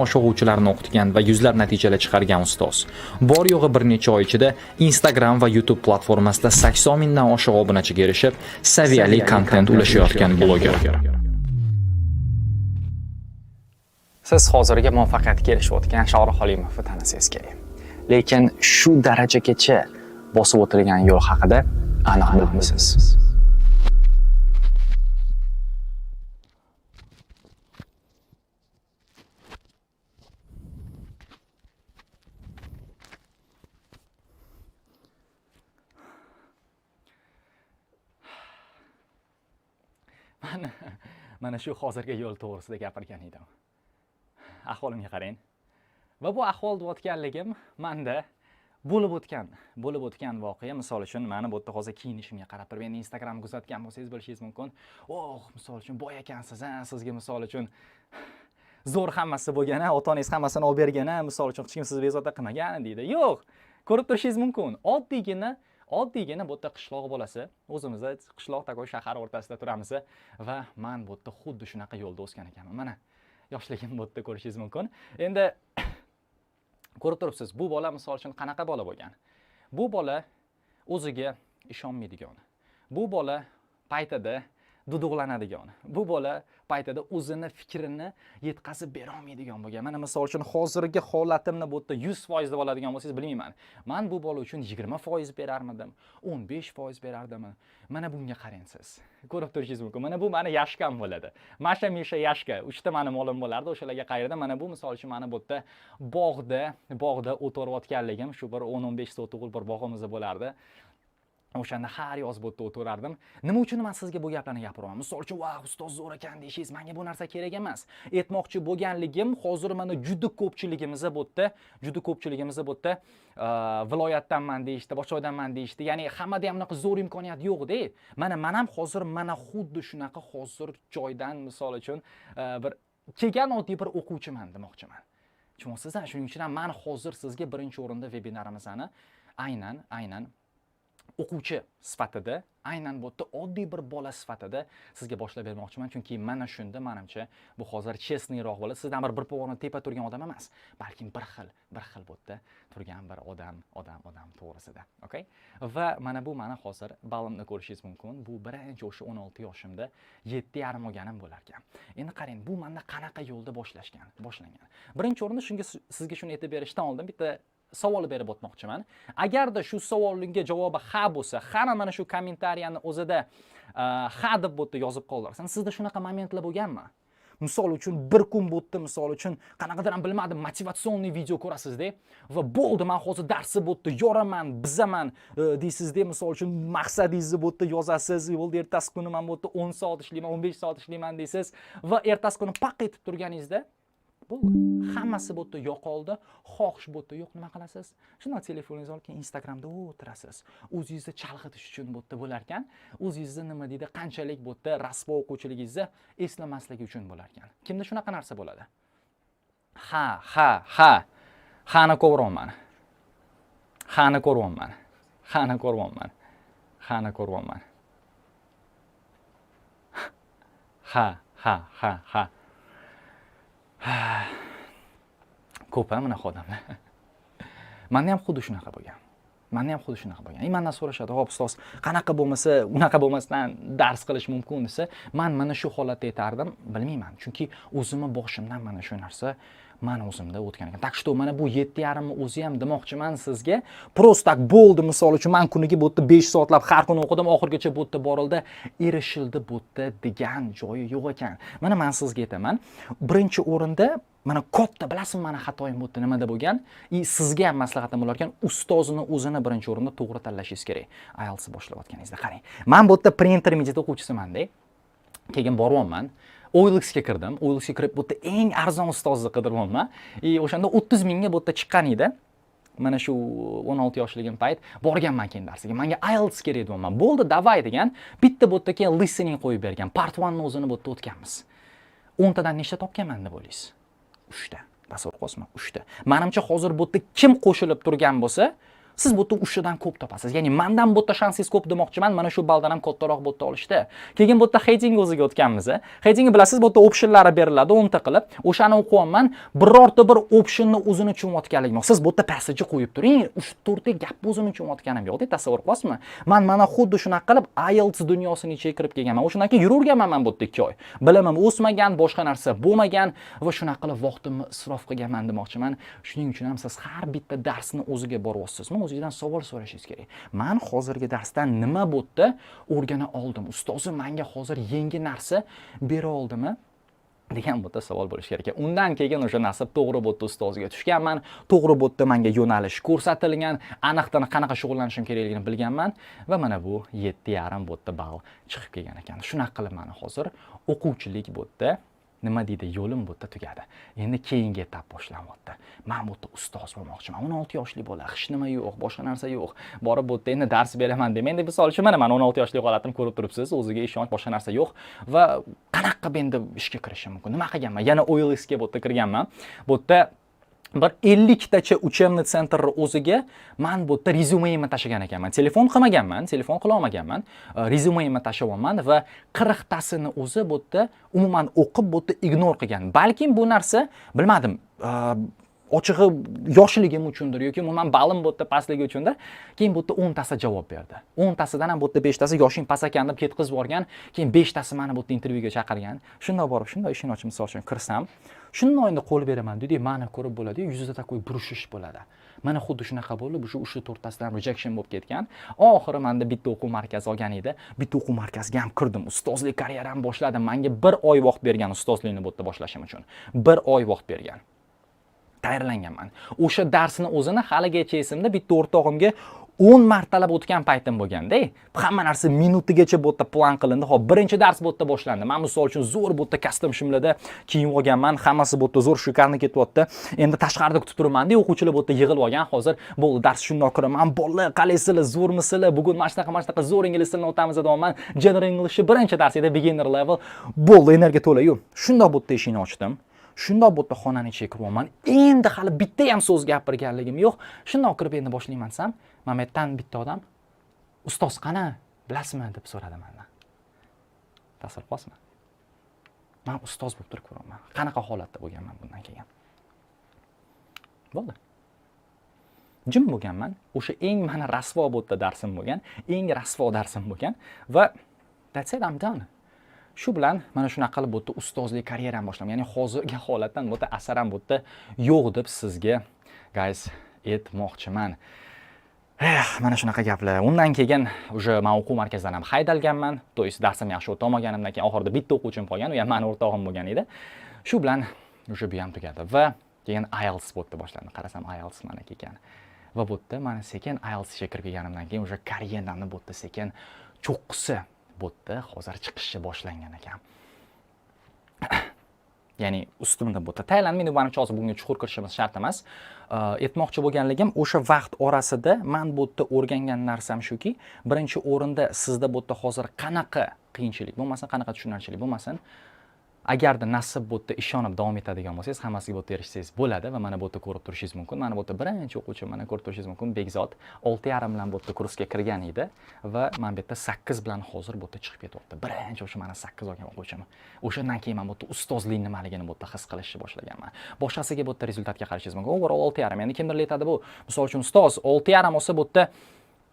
o'quvchilarni o'qitgan va yuzlab natijalar chiqargan ustoz. Bor yo'g'i bir necha oy ichida Instagram va YouTube platformasida 80 mingdan oshiq obunachiga erishib, saviyali kontent ulashayotgan bloger. Siz hozirgi muvaffaqiyatga erishayotgan Shoxruxbek Olimovni tanisangiz kerak. Lekin shu darajagacha bosib o'tilgan yo'l haqida aniq bilmaysiz. Mana shu hozirgi yo'l to'g'risida gapirgan edim. Ahvolimga qarang. Va bu ahvol deyotganligim menda bo'lib o'tgan voqea. Misol uchun, meni bu yerda hozir kiyinishimga qarab turib, endi Instagram kuzatgan bo'lsangiz bilishingiz mumkin. Misol uchun boy ekansiz, sizga misol uchun zo'r hammasi bo'lgan, ota-onangiz hammasini olib bergan, misol uchun hech kim sizni bezovta qilmagan deydi. Yo'q, ko'rib turishingiz mumkin. Oddiygina bu yerda qishloq bolasi, o'zimizda qishloq takoy shahar o'rtasida turamiz va men bu yerda xuddi shunaqa yo'lda o'sgan ekanman. Mana yoshligim bu yerda ko'rishingiz mumkin. Endi ko'rib turibsiz, bu bola misol uchun qanaqa bola bo'lgan? Bu bola o'ziga ishonmaydigan. Bu bola paytida duduqlanadigan. Bu bola paytida o'zini fikrini yetkazib bera olmaydigan bo'lgan. Mana misol uchun hozirgi holatimni bu yerda 100% deb oladigan bo'lsangiz bilmayman. Men bu bola uchun 20% berarmidim, 15% berardim. Mana bunga qarang siz. Ko'rib turishingiz mumkin. Mana bu meni yashkam bo'ladi. Masha yashka, 3 ta meni molim bo'lardi, o'shalarga qayerda. Mana bu misol uchun meni bu yerda bog'da o'tirayotganligim, shu bir 10-15 ta o'tug'ul bir bog'imiz bo'lardi. O'shanda har yoz bu yerda o'tirardim. Nima uchun men sizga bu gaplarni gapiraman? Misol uchun, "Vah, ustoz zo'r ekan" deyishingiz, menga bu narsa kerak emas. Aytmoqchi bo'lganligim, hozir mana juda ko'pchiligimiz bu yerda viloyatdanman deyishdi, boshqa joydanman deyishdi. Ya'ni hammada ham unaqa zo'r imkoniyat yo'q-da. Men ham hozir mana xuddi shunaqa hozir joydan misol uchun bir kelgan oddiy bir o'quvchiman demoqchiman. Tushunasizmi? Shuning uchun ham men hozir sizga birinchi o'rinda vebinarimizni aynan o'quvchi sifatida, aynan bu yerda oddiy bir bola sifatida sizga boshlab bermoqchiman, chunki mana shunda menimcha bu hozir chestniyroq bo'ladi. Sizdan bir pog'ona tepa turgan odam emas, balkim bir xil bu yerda turgan bir odam to'g'risida. Okay? Va mana bu meni hozir balimni ko'rishingiz mumkin. Bu birinchi o'sha 16 yoshimda 7,5 olganim bo'lar ekan. Endi qarang, bu menda qanaqa yo'lda boshlangan. Birinchi o'rinda sizga shuni aytib berishdan oldin bitta savol berib o'tmoqchiman. Agarda shu savolingizga javobi ha bo'lsa, hamma mana shu kommentariyani o'zida ha deb bu yerda yozib qoldirsan, sizda shunaqa momentlar bo'lganmi? Misol uchun bir kun bu yerda misol uchun qanaqadir ham bilmadim, motivatsionniy video ko'rasiz-da va bo'ldi, men hozir darsni bu yerda yoraman, bizaman deysiz-da, misol uchun maqsadingizni bu yerda yozasiz, bo'ldi ertasi kuni men bu yerda 10 soat ishlayman, 15 soat ishlayman deysiz va ertasi kuni paq etib turganingizda bo'ldi. Hammasi bu yerda yo'qoldi, xohish bu yerda yo'q, nima qilasiz? Shunday telefoningizni olib Instagramda o'tirasiz. O'zingizni chalg'itish uchun bu yerda bo'lar ekan, o'zingizni nima deydi, qanchalik bu yerda rasvo o'quvchiligingizni eslamasligi uchun bo'lar ekan. Kimda shunaqa narsa bo'ladi? Hani ko'ryapman. Ko'p mana odamlar. Menda ham xuddi shunaqa bo'lgan. Mendan so'rashadi, "Hop, ustoz, qanaqa bo'lmasa, unaqa bo'lmasdan dars qilish mumkin?" desa, men mana shu holatda aytardim, bilmayman. Chunki o'zimni boshimdan mana shu narsa o'zimda o'tgan ekan. Tak что mana bu 7,5 o'zi ham demoqchiman sizga. Prosta tak bo'ldi, misol uchun men kuniga bu yerda 5 soatlab har kuni o'qidim, oxirgacha bu yerda borildi, erishildi bu yerda degan joyi yo'q ekan. Mana men sizga aytaman, birinchi o'rinda mana katta, bilasizmi, mana xatoyim bu yerda nimada bo'lgan? Sizga ham maslahatim bo'lar ekan, ustozni o'zini birinchi o'rinda to'g'ri tanlashingiz kerak. IELTS boshlayotganingizda qarang. Men bu yerda pre-intermediate o'quvchisiman-da. Keyin boryapman. OLXga kirdim. OLXga kirib bu yerda eng arzon ustozni qidiryapman. O'shanda 30 mingga bu yerda chiqqan edi. Mana shu 16 yoshligim payt borganman keyin darsiga. Menga IELTS kerak deyapman. Bo'ldi, davay degan. Bitta bu yerda keyin listening qo'yib bergan. Part 1 ni o'zini bu yerda o'tganmiz. 10 tadan nechta topganman deb o'ylaysiz? 3 ta. Tasavvur qilsizmi? 3 ta. Menimcha hozir bu yerda kim qo'shilib turgan bo'lsa, siz bu yerda o'shadan ko'p topasiz. Ya'ni mendan bu yerda shansingiz ko'p demoqchiman, mana shu baldan ham kattaroq bu yerda olishdi. Keyin bu yerda heading o'ziga o'tganmiz. Headingni bilasiz, bu yerda optionlari beriladi 10 ta qilib. O'shani o'qiyapman. Birorta bir optionni o'zini tushunayotganligim yo'q. Siz bu yerda passage qo'yib turing. 3-4 ta gapni o'zini tushunayotganim yo'q deb tasavvur qilasizmi? Men mana xuddi shunaqa qilib IELTS dunyosining ichiga kirib kelganman. O'shundan keyin yururganman men bu yerda 2 oy. Bilimim o'smagan, boshqa narsa bo'lmagan va shunaqa qilib vaqtimni isrof qilganman demoqchiman. Shuning uchun ham siz har bitta darsni o'ziga boryapsizmi? O'zingizdan savol so'rashingiz kerak. Men hozirgi darsdan nima bo'tdi o'rgana oldim? Ustozim menga hozir yangi narsa bera oldimi? degan bu savol bo'lishi kerak. Undan keyin o'sha nasib to'g'ri bo'tdi ustozga tushganman, to'g'ri bo'tdi menga yo'nalish ko'rsatilgan, aniqdan qanaqa shug'ullanishim kerakligini bilganman va mana bu 7,5 bo'tdi ball chiqib kelgan ekan. Shunaqa qilib mana hozir o'quvchilik bo'tdi. Nima deydi, yo'lim bo'tda tugadi. Endi keyingi etap boshlanyapti. Men bu yerda ustoz bo'lmoqchiman. 16 yoshli bola, hech nima yo'q, boshqa narsa yo'q. Borib bu yerda endi dars beraman demayman. Endi misol uchun mana men 16 yoshli holatimni ko'rib turibsiz, o'ziga ishonch, boshqa narsa yo'q va qanaqa qilib endi ishga kirishim mumkin? Nima qilganman? Yana OLXga bu yerda kirganman. Bu yerda bir 50 tacha uchemni sentrni o'ziga men bu yerda rezyumemni tashagan ekanman. Telefon qilmaganman, telefon qila olmaganman. Rezyumemni tashayoman va 40 tasini o'zi bu yerda umuman o'qib bu yerda ignor qilgan. Balkim bu narsa bilmadim, ochig'i yoshligim uchundir yoki umuman balim bu yerda pastligi uchundir. Keyin bu yerda 10 tasi javob berdi. 10 tasidan ham bu yerda 5 tasi yoshing past ekan deb ketkizib yuborgan. Keyin 5 tasi meni bu yerda intervyuga chaqirgan. Shunday borib, shunday ishini ochib misol uchun kirsam, shunday endi qo'l beraman dedi, meni ko'rib bo'ladi, yuzida takoy burushish bo'ladi. Mana xuddi shunaqa bo'ldi, bu shu 3-4 tasidan rejection bo'lib ketgan. Oxiri menda bitta o'quv markazi olgan edi. Bitta o'quv markaziga ham kirdim. Ustozlik karyeram boshladim. Menga 1 oy vaqt bergan ustozlikni bu yerda boshlashim uchun. 1 oy vaqt bergan. Tayyorlanganman. O'sha darsni o'zini haligacha esimda, bitta o'rtog'imga 10 martalab o'tgan paytim bo'lganda, hamma narsa minutigacha bu yerda plan qilindi. Hop, birinchi dars bu yerda boshlandi. Men misol uchun zo'r bu yerda kostyum shimlada kiyib olganman. Hammasi bu yerda zo'r shukarni ketyapti. Endi tashqarida kutib turibman-da, o'quvchilar bu yerda yig'ilib olgan. Hozir bo'ldi, dars shundoq kiraman. Bolalar, qalaysizlar, zo'rmisizlar? Bugun mana shunaqa zo'r ingliz tilini o'tamiz deyapman. General English birinchi dars edi, beginner level. Bo'ldi, energiya to'la-yu. Shundoq bu yerda eshikni ochdim. Shundoq bu yerda xonani ichiga kiribman. Endi hali bitta ham so'z gapirganligim yo'q. Shundoq kirib endi boshlayman desam, Mametdan bitta odam ustoz qani, bilasizmi deb so'radi mendan. Tasavvur qilasizmi? Men ustoz bo'lib turib ko'raman. Qanaqa holatda bo'lganman bundan keyin? Bo'ldi. Jim bo'lganman. O'sha eng mana rasvo bu yerda darsim bo'lgan, eng rasvo darsim bo'lgan va that's it, I'm done. Shu bilan mana shunaqa qilib bu yerda ustozlik karyeram boshladim. Ya'ni hozirgi holatdan bu yerda asar ham bu yerda yo'q deb sizga guys aytmoqchiman. Mana shunaqa gaplar. Undan keyin o'sha men o'quv markazidan ham haydalganman. To есть darsim yaxshi o'ta olmaganimdan keyin oxirida bitta o'quvchim qolgan, u ham meni o'rtog'im bo'lgan edi. Shu bilan o'sha bu ham tugadi va keyin IELTS bu yerda boshlandi. Qarasam IELTS mana ekan. Va bu yerda mana sekin IELTS ga kirib kelganimdan keyin o'sha karyeramni bu yerda sekin cho'qqisi bu yerda hozir chiqishni boshlangan ekan. Ya'ni ustimda bu yerda tayyorlanmaydi, menimcha hozir bunga chuqur kirishimiz shart emas. Aytmoqchi bo'lganligim, o'sha vaqt orasida men bu yerda o'rgangan narsam shuki, birinchi o'rinda sizda bu yerda hozir qanaqa qiyinchilik bo'lmasin, qanaqa tushunarchilik bo'lmasin, agarda nasib bu yerda ishonib davom etadigan bo'lsangiz, hammasiga bu yerda erishsangiz bo'ladi va mana bu yerda ko'rib turishingiz mumkin. Mana bu yerda birinchi o'quvchi mana ko'rib turishingiz mumkin. Bekzod 6,5 bilan bu yerda kursga kirgan edi va men bu yerda 8 bilan hozir bu yerda chiqib ketyapti. Birinchi o'sha mana 8 olgan o'quvchim. O'shandan keyin men bu yerda ustozlik nimaligini bu yerda his qilishni boshlaganman. Boshqasiga bu yerda rezultatga qarashingiz mumkin. Overall 6,5. Endi kimdir aytadi bu, misol uchun ustoz 6,5 olsa bu yerda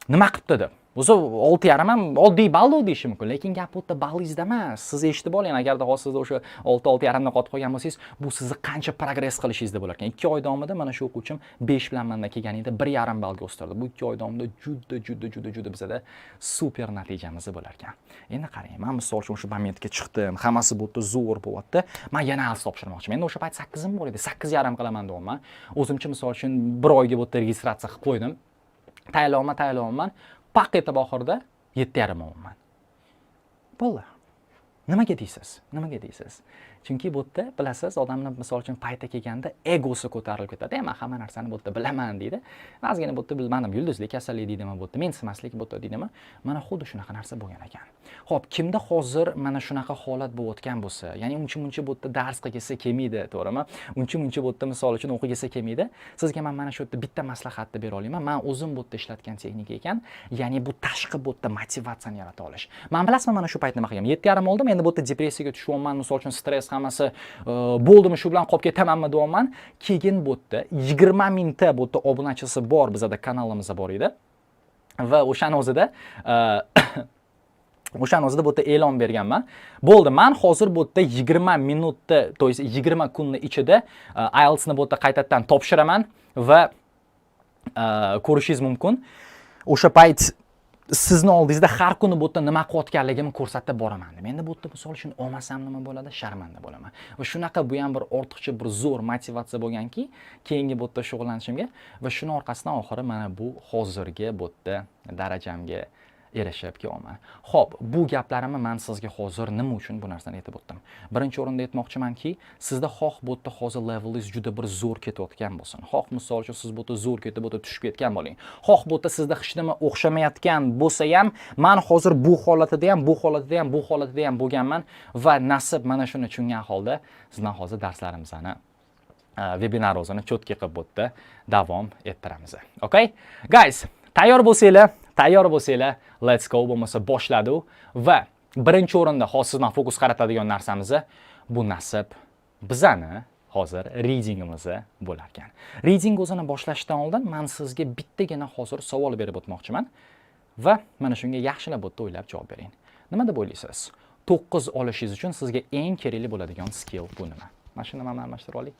nima qilibdi deb. O'zi 6,5 ham oddiy ball deyish mumkin, lekin gap bu yerda ballingizda emas. Siz eshitib oling, agarda hozir siz o'sha 6,5 dan qotib qolgan bo'lsangiz, bu sizni qancha progress qilishingizda bo'lar ekan. 2 oy davomida mana shu o'quvchim 5 bilan mendan kelgan edi, 1,5 ballga o'stirdi. Bu 2 oy davomida juda bizada super natijamiz bo'lar ekan. Endi qarang, men misol uchun shu momentga chiqdim, hammasi bu yerda zo'r bo'lyapti. Men yana IELTS topshirmoqchiman. Endi o'sha payt 8 bor edi, 8,5 qilaman deyapman. O'zimcha misol uchun 1 oyga bu yerda registratsiya qilib qo'ydim. Tayyorlanman. Paq etib oxirida 7,5 olman. Bo'ldi. Nimaga deysiz? Chunki bu yerda bilasiz, odamlar misol uchun payta kelganda egosi ko'tarilib ketadi. Men hamma narsani bu yerda bilaman deydi. Ozgina bu yerda bilmadim, yulduzlik kasallik deydimi bu yerda, mensimaslik bu yerda deydimi. Mana xuddi shunaqa narsa bo'lgan ekan. Xo'p, kimda hozir mana shunaqa holat bo'layotgan bo'lsa, ya'ni uncha-muncha bu yerda dars qilgisi kelmaydi, to'g'rimi? Uncha-muncha bu yerda misol uchun o'qigisi kelmaydi. Sizga men mana shu yerda bitta maslahatni bera olaman. Men o'zim bu yerda ishlatgan texnika ekan, ya'ni bu tashqi bu yerda motivatsiyani yarata olish. Men bilasizmi mana shu payt nima qilganman? 7,5 oldim, endi bu yerda depressiyaga tushyapman, misol uchun stress hammasi bo'ldimi, shu bilan qolib ketamanmi deyapman. Keyin bu yerda 20 mingta bu yerda obunachisi bor bizda kanalimizda bor edi. Va o'shaning o'zida bu yerda e'lon berganman. Bo'ldi, men hozir bu yerda 20 minutda, to есть 20 kunning ichida IELTS ni bu yerda qaytadan topshiraman va ko'rishingiz mumkin. O'sha payt sizni oldingizda har kuni bu yerda nima qilayotganligimni ko'rsatib boraman. Endi bu yerda misol uchun olmasam nima bo'ladi? Sharmanda bo'laman. Va shunaqa bu ham bir ortiqcha bir zo'r motivatsiya bo'lganki, keyingi bu yerda shug'ullanishimga va shuning orqasidan oxiri mana bu hozirgi bu yerda darajamga erishib kelyapman. Xo'p, bu gaplarimni men sizga hozir nima uchun bu narsani aytib o'tdim? Birinchi o'rinda aytmoqchimanki, sizda xoh bu yerda hozir levelingiz juda bir zo'r ketayotgan bo'lsin. Xoh misol uchun siz bu yerda zo'r ketib, bu yerda tushib ketgan bo'ling. Xoh bu yerda sizda hech nima o'xshamayotgan bo'lsa ham, men hozir bu holatida ham, bu holatida ham, bu holatida ham bo'lganman va nasib mana shuni tushungan holda sizdan hozir darslarimizni webinar o'zini cho'tki qilib bu yerda davom ettiramiz. Okay? Guys, tayyor bo'lsanglar, let's go, bo'lmasa boshladik va birinchi o'rinda hozir sizdan fokus qaratadigan narsamiz bu nasib bizani hozir readingimiz bo'lar ekan. Reading o'zini boshlashdan oldin men sizga bittagina hozir savol berib o'tmoqchiman va mana shunga yaxshilab o'ylab javob bering. Nima deb o'ylaysiz? 9 olishingiz uchun sizga eng kerakli bo'ladigan skill bu nima? Mana shuni men almashtirib oling.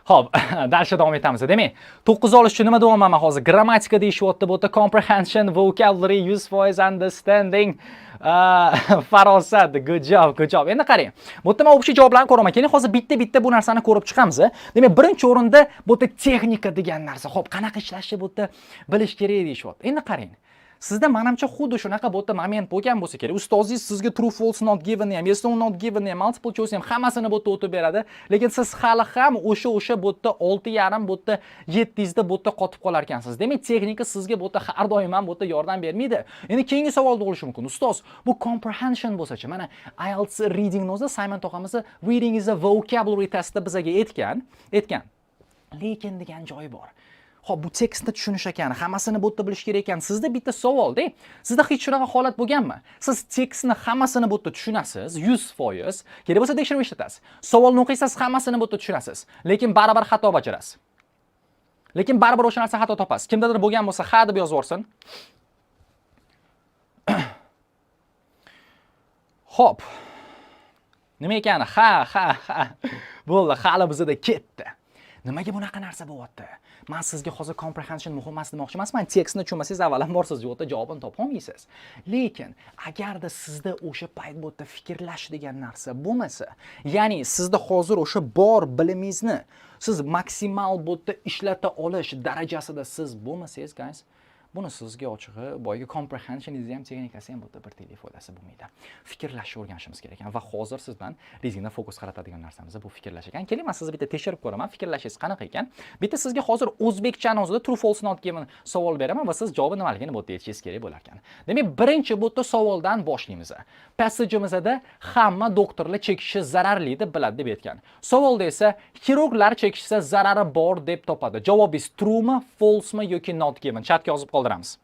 Xo'p, darsga davom etamiz. Demak, 9 olish uchun nima deyapman men hozir? Grammatika deyishyapti, bu yerda comprehension, vocabulary, use voice, understanding, farosat. Good job. Endi qarang. Bu yerda men общий javoblarni ko'raman. Keyin hozir bitta-bitta bu narsani ko'rib chiqamiz. Demak, birinchi o'rinda bu yerda texnika degan narsa. Xo'p, qanaqa ishlashni bu yerda bilish kerak deyishyapti. Endi qarang. Sizda menimcha xuddi shunaqa bu yerda moment bo'lgan bo'lsa kerak. Ustozingiz sizga true false not given ham, yes or not given ham, multiple choice ham hammasini bu yerda o'tib beradi. Lekin siz hali ham o'sha bu yerda 6,5 bu yerda 7 da bu yerda qotib qolar ekansiz. Demak, texnika sizga bu yerda har doim ham bu yerda yordam bermaydi. Endi keyingi savol bo'lishi mumkin. Ustoz, bu comprehension bo'lsa-chi, mana IELTS reading no'zi Simon tog'amiz reading is a vocabulary testda bizga aytgan. Lekin degan joyi bor. Xo'p, bu tekstni tushunish ekan, hammasini bu yerda bilish kerak ekan. Sizda bitta savol-da. Sizda hech shunaqa holat bo'lganmi? Siz tekstni hammasini bu yerda tushunasiz, 100%, kerak bo'lsa tekshiruv ishlatasiz. Savolni o'qiysiz, hammasini bu yerda tushunasiz, lekin baribir xato bajarasiz. Lekin baribir o'sha narsa xato topasiz. Kimdadir bo'lgan bo'lsa, ha deb yozib yorsin. Xo'p. Nima ekan? Ha. Bo'ldi, hali bizda ketdi. Nimaga bunaqa narsa bo'lyapti? Men sizga hozir comprehension muhim emas demoqchi emasman. Tekstni tushunmasangiz avvalambor siz bu yerda javobini topa olmaysiz. Lekin agarda sizda o'sha payt bu yerda fikrlash degan narsa bo'lmasa, ya'ni sizda hozir o'sha bor bilimingizni siz maksimal bu yerda ishlata olish darajasida siz bo'lmasangiz, guys, Buni sizga ochig'i boyagi comprehensionism ham texnikasi ham bu bir tiylik foydasi bo'lmaydi. Fikrlashni o'rganishimiz kerak ekan va hozir siz bilan rezina fokus qaratadigan narsamiz bu fikrlash ekan. Keling, men sizni bitta tekshirib ko'raman, fikrlashingiz qanaqa ekan. Bitta sizga hozir o'zbekchani o'zida true false not given savol beraman va siz javobi nimaligini bu yerda aytishingiz kerak bo'lar ekan. Demak, birinchi bu yerda savoldan boshlaymiz. Passage'imizda hamma doktorlar chekishi zararli deb biladi deb aytgan. Savolda esa xirurglar chekishsa zarari bor deb topadi. Javobingiz true mi, false mi yoki not given? Chatga yozib qoldiramiz.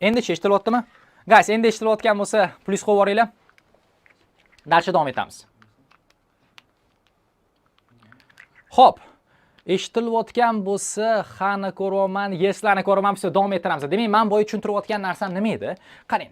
Endi eshitilyaptimi? Guys, endi eshitilayotgan bo'lsa, plyus qo'yib yuboringlar. Dalcha davom etamiz. Xo'p, eshitilayotgan bo'lsa, xani ko'raman, yeslarni ko'raman, biz davom ettiramiz. Demak, men boya tushuntirayotgan narsam nima edi? Qarang.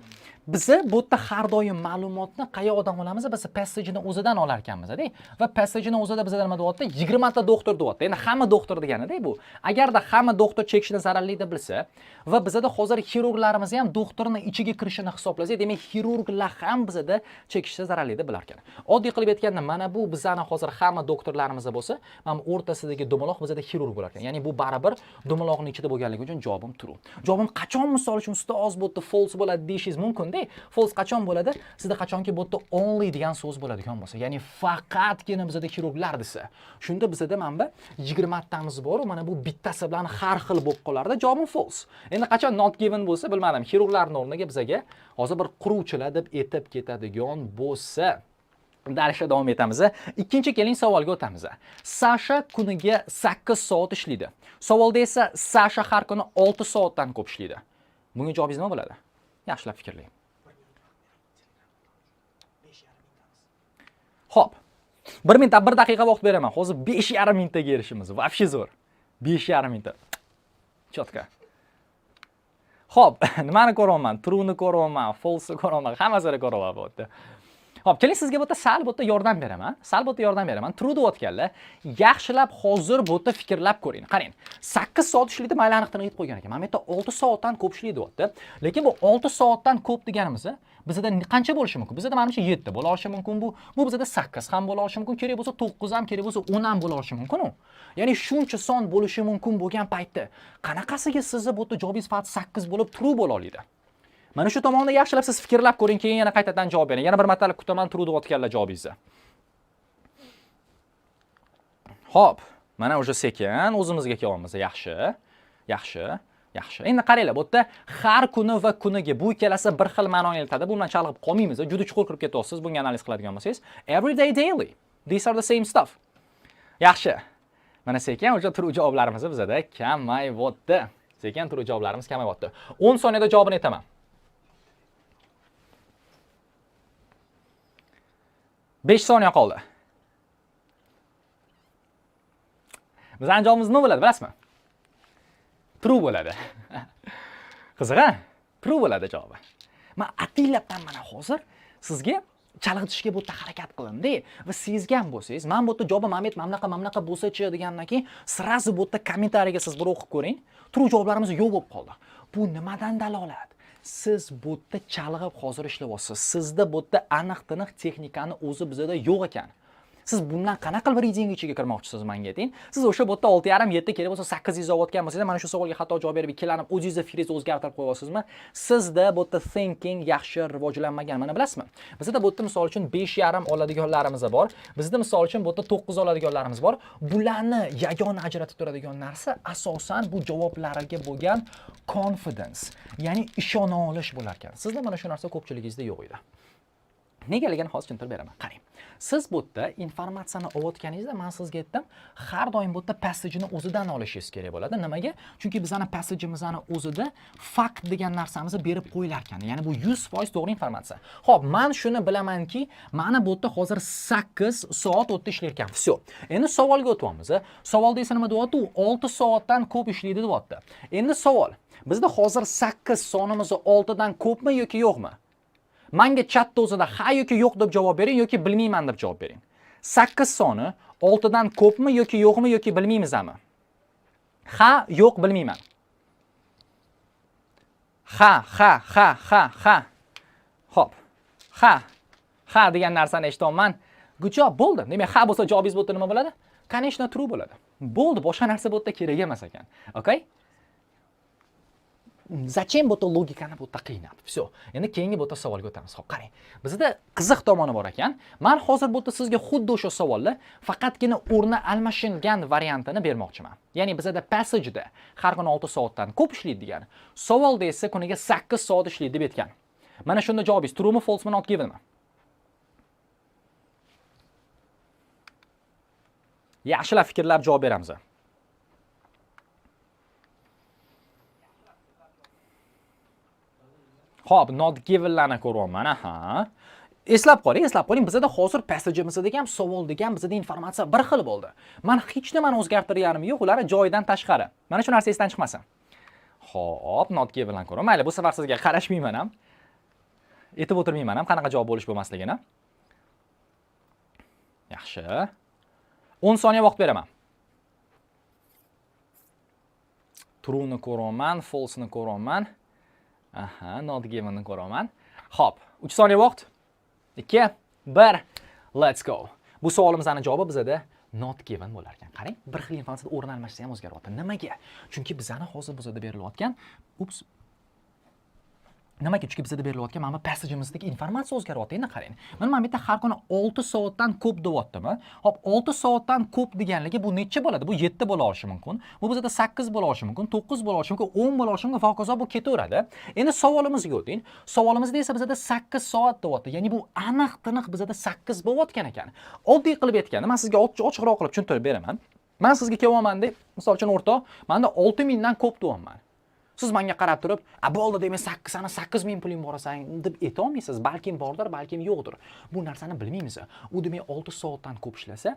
Biz bu yerda har doim ma'lumotni qayoqdan olamiz? Biz passage'ni o'zidan olar ekanmiz-da. Va passage'ni o'zida bizda nima deyapti? 20 ta doktor deyapti. Endi hamma doktor degani-da bu. Agarda hamma doktor chekishni zararli deb bilsa va bizda hozir xirurglarimiz ham doktorning ichiga kirishini hisoblasak, demak xirurglar ham bizda chekishni zararli deb bilar ekan. Oddiy qilib aytganda, mana bu bizani hozir hamma doktorlarimizda bo'lsa, mana o'rtasidagi dumaloq bizda xirurg bo'lar ekan. Ya'ni bu baribir dumaloqning ichida bo'lganligi uchun javobim true. Javobim qachon misol uchun ustoz bu yerda false bo'ladi deyishingiz mumkin. False qachon bo'ladi? Sizda qachonki bu yerda only degan so'z bo'ladigan bo'lsa, ya'ni faqatgina bizda xirurglar desa, shunda bizda mana 20 tamiz bor, mana bu bittasi bilan har xil bo'lib qolardi. Javobim false. Endi qachon not given bo'lsa, bilmadim. Xirurglarning o'rniga bizga hozir bir quruvchilar deb aytib ketadigan bo'lsa, darsga davom etamiz. Ikkinchi keling savolga o'tamiz. Sasha kuniga 8 soat ishlaydi. Savolda esa Sasha har kuni 6 soatdan ko'p ishlaydi. Bunga javobingiz nima bo'ladi? Yaxshilab fikrlang. Xo'p. 1 minutda 1 daqiqa vaqt beraman. Hozir 5,5 minutga erishimiz. Vobshe zo'r. 5,5 minut. Chotka. Xo'p, nimani ko'raman? True'ni ko'raman, false'ni ko'raman, hammasini ko'raman bu yerda. Xo'p, keling sizga bu yerda sal bu yerda yordam beraman. True deyotganlar, yaxshilab hozir bu yerda fikrlab ko'ring. Qarang. 8 soat ishlaydi, mayli aniqdan aytib qo'ygan ekan. Mana bu yerda 6 soatdan ko'p ishlaydi deyapti. Lekin bu 6 soatdan ko'p deganimiz bizda qancha bo'lishi mumkin? Bizda menimcha 7 bo'la olishi mumkin bu. Bu bizda 8 ham bo'la olishi mumkin, kerak bo'lsa 9 ham, kerak bo'lsa 10 ham bo'la olishi mumkin u. Ya'ni shuncha son bo'lishi mumkin bo'lgan paytda qanaqasiga sizni bu yerda javobingiz faqat 8 bo'lib true bo'la oladi? Mana shu tomonda yaxshilab siz fikrlab ko'ring, keyin yana qaytadan javob bering. Yana bir marta kutaman true deyotganlar javobingizni. Xo'p, mana o'sha sekin o'zimizga kelyapmiz. Yaxshi. Endi qaranglar, bu yerda har kuni va kuniga bu ikkalasi bir xil ma'noni aytadi. Bu bilan chalg'ib qolmaymiz. Juda chuqur kirib ketyapsiz bunga analiz qiladigan bo'lsangiz. Every day, daily. These are the same stuff. Yaxshi. Mana sekin o'sha true javoblarimiz bizda kamayyapti. 10 soniyada javobini aytaman. 5 soniya qoldi. Bizning javobimiz nima bo'ladi, bilasizmi? True bo'ladi. Qiziq-a? True bo'ladi javobi. Men ataylabdan mana hozir sizga chalg'itishga bu yerda harakat qilindi va sezgan bo'lsangiz, men bu yerda javob Mamet mamlaqa bo'lsa-chi degandan keyin srazu bu yerda kommentariyaga siz bir o'qib ko'ring. True javoblarimiz yo'q bo'lib qoldi. Bu nimadan dalolat? Siz bu yerda chalg'ib hozir ishlayapsiz. Sizda bu yerda aniq-tiniq texnikani o'zi bizda yo'q ekan. Siz bundan qanaqa bir reading ichiga kirmoqchisiz menga ayting. Siz o'sha bu yerda 6,5 7 kerak bo'lsa 8 yozayotgan bo'lsangiz, mana shu savolga xato javob berib ikkilanib o'zingizni fikringizni o'zgartirib qo'yasizmi? Sizda bu yerda thinking yaxshi rivojlanmagan. Mana bilasizmi? Bizda bu yerda misol uchun 5,5 oladiganlarimiz bor. Bizda misol uchun bu yerda 9 oladiganlarimiz bor. Bularni yagona ajratib turadigan narsa asosan bu javoblarga bo'lgan confidence, ya'ni ishona olish bo'lar ekan. Sizda mana shu narsa ko'pchiligingizda yo'q edi. Negaligini hozir tushuntirib beraman. Qarang. Siz bu yerda informatsiyani olayotganingizda men sizga aytdim, har doim bu yerda passageni o'zidan olishingiz kerak bo'ladi. Nimaga? Chunki bizning passagemizni o'zida fakt degan narsamizni berib qo'yilar ekan. Ya'ni bu 100% to'g'ri informatsiya. Xo'p, men shuni bilamanki, mana bu yerda hozir 8 soat o'tda ishlar ekan. Всё. Endi savolga o'tyapmiz. Savolda esa nima deyapti? U 6 soatdan ko'p ishlaydi deyapti. Endi savol. Bizda hozir 8 sonimiz 6 dan ko'pmi yoki yo'qmi? Menga chatda o'zida ha yoki yo'q deb javob bering yoki bilmayman deb javob bering. 8 soni 6 dan ko'pmi yoki yo'qmi yoki bilmaymizmi? Ha, yo'q, bilmayman. Ha. Xo'p. Ha degan narsani eshityapman. Good job, bo'ldi. Demak, ha bo'lsa javobingiz bu yerda nima bo'ladi? Конечно, true bo'ladi. Bo'ldi, boshqa narsa bu yerda kerak emas ekan. Okay? Zachем bu logikani bu yerda qiynab. Всё. Endi keyingi bu yerda savolga o'tamiz. Xo'p, qarang. Bizda qiziq tomoni bor ekan. Men hozir bu yerda sizga xuddi o'sha savolni faqatgina o'rni almashilgan variantini bermoqchiman. Ya'ni bizda passageda har kuni 6 soatdan ko'p ishlaydi degan. Savolda esa kuniga 8 soat ishlaydi deb aytgan. Mana shunda javobingiz true'mi, false'mi, not givenmi? Yaxshilab fikrlab javob beramiz. Xo'p, not givenlarni ko'ryapman. Aha. Eslab qoling. Bizda hozir passagimizda ham savolda ham bizda informatsiya bir xil bo'ldi. Men hech nimani o'zgartirganim yo'q, ular joyidan tashqari. Mana shu narsa esdan chiqmasin. Xo'p, not givenlarni ko'raman. Mayli, bu safar sizga qarashmayman ham. Aytib o'tirmayman ham qanaqa javob bo'lish bo'lmasligini. Yaxshi. 10 soniya vaqt beraman. True ni ko'raman, false ni ko'raman. Aha, not givenni ko'raman. Xo'p, 3 soniya vaqt. 2, 1, let's go. Bu savolimizning javobi bizda not given bo'lar ekan. Qarang, bir xil informatsiya o'rin almashsa ham o'zgaryapti. Nimaga? Chunki bizani hozir bizda berilayotgan, nimaga? Chunki bizda berilayotgan mana passagemizdagi informatsiya o'zgaryapti. Endi qarang. Mana bu yerda har kuni 6 soatdan ko'p deyaptimi? Hop, 6 soatdan ko'p deganligi bu necha bo'ladi? Bu 7 bo'la olishi mumkin. Bu bizda 8 bo'la olishi mumkin, 9 bo'la olishi mumkin, 10 bo'la olishi mumkin va hokazo bu ketaveradi. Endi savolimizga o'ting. Savolimizda esa bizda 8 soat deyapti. Ya'ni bu aniq-tiniq bizda 8 bo'layotgan ekan. Oddiy qilib aytganda, men sizga ochiqroq qilib tushuntirib beraman. Men sizga kelyapman deb, misol uchun o'rtoq, menda 6000 dan ko'p deyapman. Siz menga qarab turib, bo'ldi demak 8000 puling bor ekan deb aytolmaysiz. Balkim bordir, balkim yo'qdir. Bu narsani bilmaymiz. U demak 6 soatdan ko'p ishlasa,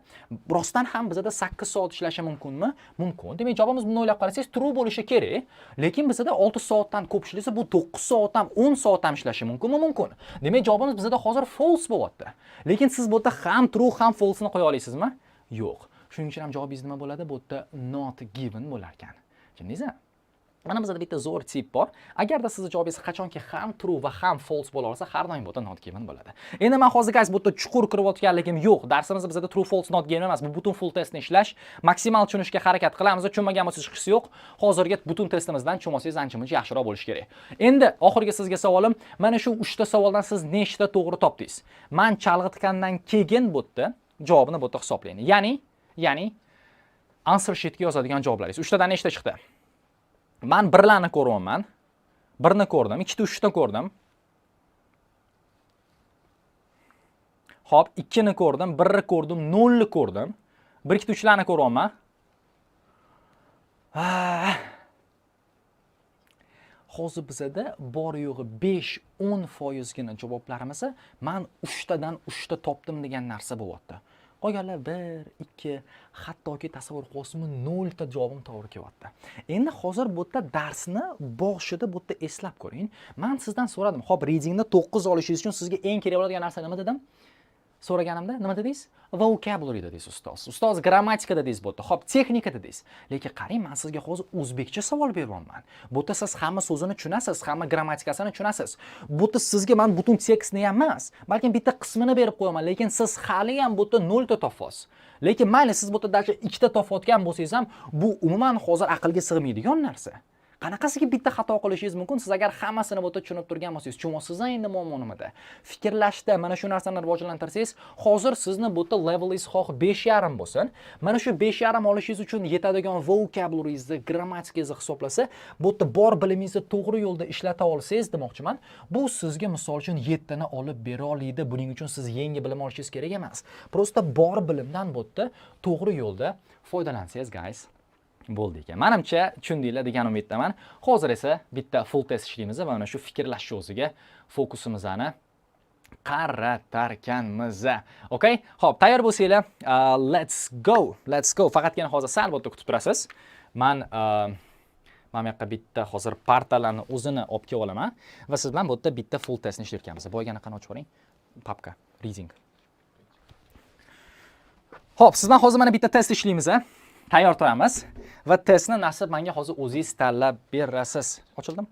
rostdan ham bizda 8 soat ishlashi mumkinmi? Mumkin. Demak, javobimiz buni o'ylab qarasangiz true bo'lishi kerak. Lekin bizda 6 soatdan ko'p ishlasa, bu 9 soat ham, 10 soat ham ishlashi mumkinmi? Mumkin. Demak, javobimiz bizda hozir false bo'lyapti. Lekin siz bu yerda ham true ham false ni qo'ya olasizmi? Yo'q. Shuning uchun ham javobingiz nima bo'ladi? Bu yerda not given bo'lar ekan. Tushundingizmi? Mana bizda bitta zo'r tip bor. Agarda sizning javobingiz qachonki ham true va ham false bo'la olsa, har doim bu yerda not given bo'ladi. Endi men hozir guys bu yerda chuqur kirib o'tganligim yo'q. Darsimizda bizda true false not given emas. Bu butun full testni ishlash, maksimal tushunishga harakat qilamiz. Tushunmagan bo'lsangiz chiqishi yo'q. Hozirgi butun testimizdan tushunmasangiz ancha-muncha yaxshiroq bo'lishi kerak. Endi oxirgi sizga savolim, mana shu 3 ta savoldan siz nechta to'g'ri topdingiz? Men chalg'itgandan keyin bu yerda javobini bu yerda hisoblang. Ya'ni answer sheetga yozadigan javoblaringiz 3 tadan nechta chiqdi? Men birlarni ko'ryapman. Birni ko'rdim, 2 ta 3 ta ko'rdim. Xo'p, 2 ni ko'rdim, 1 ni ko'rdim, 0 ni ko'rdim. 1 2 3 larni ko'ryapman. Hozir bizda bor yo'g'i 5-10% gina javoblarimiz men 3 tadan 3 ta topdim degan narsa bo'lyapti. Qolganlar 1, 2, hattoki tasavvur qilyapsizmi 0 ta javobim to'g'ri kelyapti. Endi hozir bu yerda darsni boshida bu yerda eslab ko'ring. Men sizdan so'radim. Xo'p, readingni 9 olishingiz uchun sizga eng kerak bo'ladigan narsa nima dedim? So'raganimda nima dedingiz? Vocabulary dedingiz ustoz. Ustoz grammatika dedingiz bu yerda. Xo'p, texnika dedingiz. Lekin qarang, men sizga hozir o'zbekcha savol beryapman. Bu yerda siz hamma so'zini tushunasiz, hamma grammatikasini tushunasiz. Bu yerda sizga men butun tekstni ham emas, balkim bitta qismini berib qo'yaman, lekin siz hali ham bu yerda 0 ta topasiz. Lekin mayli siz bu yerda dalcha 2 ta topayotgan bo'lsangiz ham, bu umuman hozir aqlga sig'maydigan narsa. Qanaqasiga bitta xato qilishingiz mumkin? Siz agar hammasini bu yerda tushunib turgan bo'lsangiz, tushunasiz endi muammo nimada? Fikrlashda mana shu narsani rivojlantirsangiz, hozir sizni bu yerda levelingiz xoh 5,5 bo'lsin. Mana shu 5,5 olishingiz uchun yetadigan vocabularingizni, grammatikangizni hisoblasa, bu yerda bor bilimingizni to'g'ri yo'lda ishlata olsangiz demoqchiman. Bu sizga misol uchun 7 ni olib bera oladi. Buning uchun siz yangi bilim olishingiz kerak emas. Prosta bor bilimdan bu yerda to'g'ri yo'lda foydalansangiz, guys. Bo'ldi ekan. Menimcha tushundinglar degan umiddaman. Hozir esa bitta full test ishlaymiz va mana shu fikrlash yo'ziga fokusimizni qaratarkanmiz. Okay? Xo'p, tayyor bo'lsanglar, let's go. Let's go. Faqatgina hozir sal bo'tda kutib turasiz. Men bu yoqqa bitta hozir portallarni o'zini olib kelib olaman va siz bilan bu yerda bitta full testni ishlayotganmiz. Boygani qani ochib ko'ring. Papka, reading. Xo'p, sizdan hozir mana bitta test ishlaymiz. Tayyor turamiz va testni nasib menga hozir o'zingiz tanlab berasiz. Ochildim?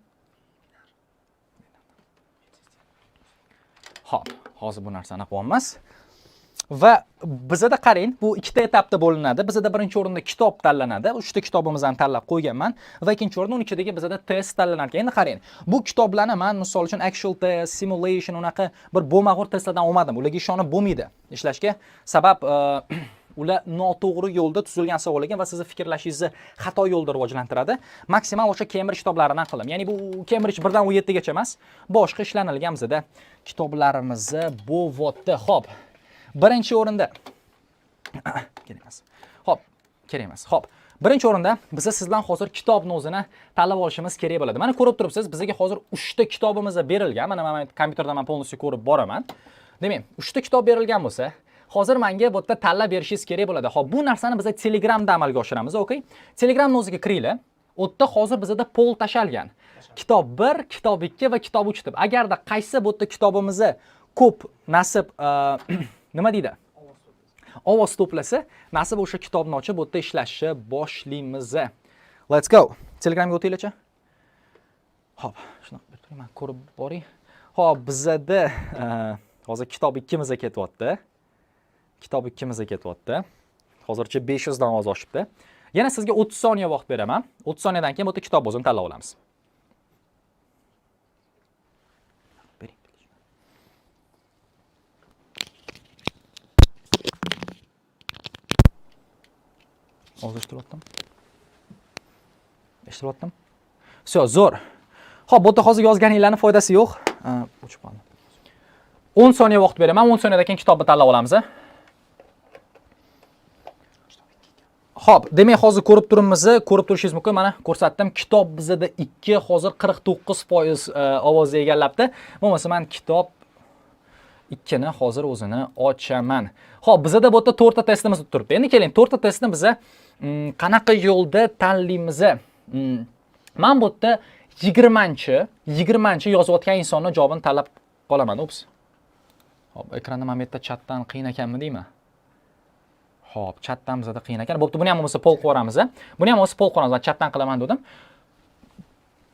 Xo'p, hozir bu narsani qilyapmiz. Va bizda qarang, bu ikkita etapda bo'linadi. Bizda birinchi o'rinda kitob tanlanadi. 3 ta kitobimizni tanlab qo'yganman va ikkinchi o'rinda 12dagi bizda test tanlanar ekan. Endi qarang, bu kitoblarni men misol uchun actual test, simulation unaqa bir bo'lmag'ur testlardan olmadim. Ularga ishonib bo'lmaydi ishlashga. Sabab ular noto'g'ri yo'lda tuzilgan savol ekan va sizni fikrlashingizni xato yo'lda rivojlantiradi. Maksimal o'sha Cambridge kitoblaridan qilim. Ya'ni bu Cambridge 1 dan 17 gacha emas, boshqa ishlanilgan bizda kitoblarimizni bo'vyapti. Xo'p. Birinchi o'rinda kerak emas. Xo'p, kerak emas. Xo'p. Birinchi o'rinda biz sizdan hozir kitobni o'zini tanlab olishimiz kerak bo'ladi. Mana ko'rib turibsiz, bizga hozir 3 ta kitobimiz berilgan. Mana men kompyuterda men polностью ko'rib boraman. Demak, 3 ta kitob berilgan bo'lsa, hozir menga bu yerda tanlab berishingiz kerak bo'ladi. Xo'p, bu narsani biz Telegramda amalga oshiramiz, okay? Telegramning o'ziga kiringlar. U yerda hozir bizda poll tashalgan. Kitob 1, kitob 2 va kitob 3 deb. Agarda qaysi bu yerda kitobimizni ko'p nasib nima deydi? Ovoz to'plasa, nasib o'sha kitobni ochib bu yerda ishlashni boshlaymiz. Let's go. Telegramga o'tinglarchi. Xo'p, shuni qilib turing, men ko'rib boring. Xo'p, bizda hozir kitob 2mizga ketyapti. Kitob 2mizga ketyapti. Hozircha 500 dan oz oshibdi. Yana sizga 30 soniya vaqt beraman. 30 soniyadan keyin bu yerda kitob o'zini tanlab olamiz. Hozir eshitiryaptim. Все, zo'r. Xo'p, bu yerda hozir yozganinglarning foydasi yo'q. O'chib qoldi. 10 soniya vaqt beraman. 10 soniyadan keyin kitobni tanlab olamiz. Xo'p, demak hozir ko'rib turishingiz mumkin. Mana ko'rsatdim. Kitob bizda 2 hozir 49% ovozga egallabdi. Bo'lmasa men kitob 2 ni hozir o'zini ochaman. Xo'p, bizda bu yerda 4 ta testimiz turibdi. Endi keling, 4 ta testni biz qanaqa yo'lda tanlaymiz? Men bu yerda 20 yozayotgan insonning javobini tanlab qolaman. Ups. Xo'p, ekranda men bu yerda chatdan qiyin ekanmi deymi? Xo'p, chatdan bizda qiyin ekan. Bo'pti, buni ham bo'lsa poll qo'yamiz. Buni ham bo'lsa poll qo'yamiz. Men chatdan qilaman dedim.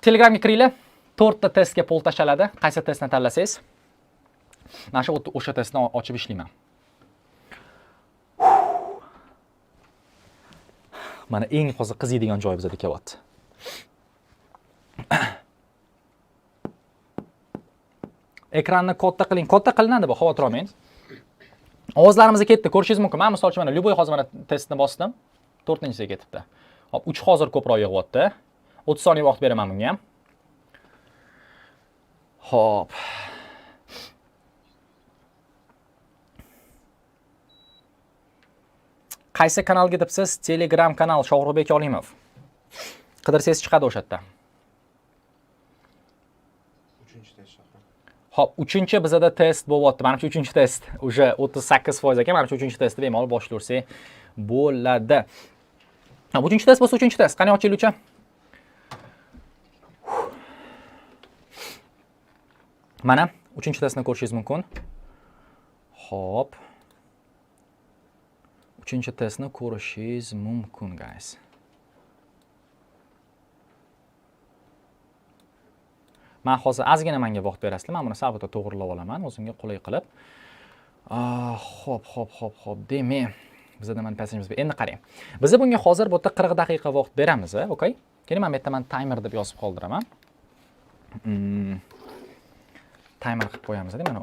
Telegramga kiringlar. 4 ta testga poll tashaladi. Qaysi testni tanlasangiz, mana shu o'sha testni ochib ishlayman. Mana eng hozir qiziydigan joy bizda kelyapti. Ekranni katta qiling. Katta qilinadi bu, xavotir olmang. Ovozlarimiz ketdi, ko'rishingiz mumkin. Men misol uchun mana Lyuboy hozir mana testni bosdim. 4-inchisiga ketibdi. Hop, 3 hozir ko'proq yig'yapti. 30 soniya vaqt beraman bunga ham. Hop. Qaysi kanalga debsiz? Telegram kanal Shoxruxbek Olimov. Qidirsangiz chiqadi o'sha yerda. 3-chi test Shoxruxbek. Xo'p, 3-chi bizada test bo'lyapti. Menimcha 3-chi test уже 38% ekan. Menimcha 3-chi testni bemalol boshlaversak bo'ladi. Ha, 3-chi test bo'lsa 3-chi test. Qani ochinglar-chi? Mana 3-chi testni ko'rishingiz mumkin. Xo'p. 3-chi testni ko'rishingiz mumkin, guys. Men hozir ozgina menga vaqt berasizlar. Men buni sabita to'g'rilab olaman, o'zimga qulay qilib. Xo'p. Demak, bizda nima passajimiz bor? Endi qarang. Biz bunga hozir bu yerda 40 daqiqa vaqt beramiz, okay? Keyin men bu yerda timer deb yozib qoldiraman. Timer qilib qo'yamiz, mana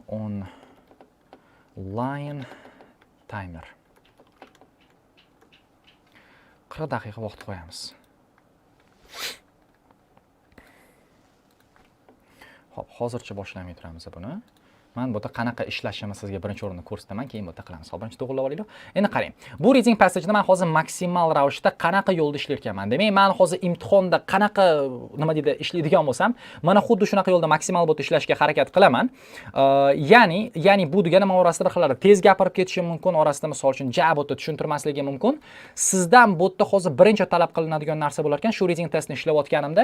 online timer. 40 daqiqa vaqt qo'yamiz. Xo'p, hozircha boshlamay turamiz buni. Men bu yerda qanaqa ishlashini sizga birinchi o'rinda ko'rsataman, keyin bu yerda qilamiz. Hop, birinchi to'g'rilab olaylik. Endi qarang. Bu reading passageni men hozir maksimal ravishda qanaqa yo'lda ishlayotganman. Demak, men hozir imtihonda qanaqa nima deydi, ishlaydigan bo'lsam, mana xuddi shunaqa yo'lda maksimal bo'lib ishlashga harakat qilaman. Ya'ni bu degani men orasida bir xillar tez gapirib ketishim mumkin, orasida misol uchun jabotda tushuntirmasligim mumkin. Sizdan bu yerda hozir birinchi talab qilinadigan narsa bo'lar ekan, shu reading testni ishlayotganimda,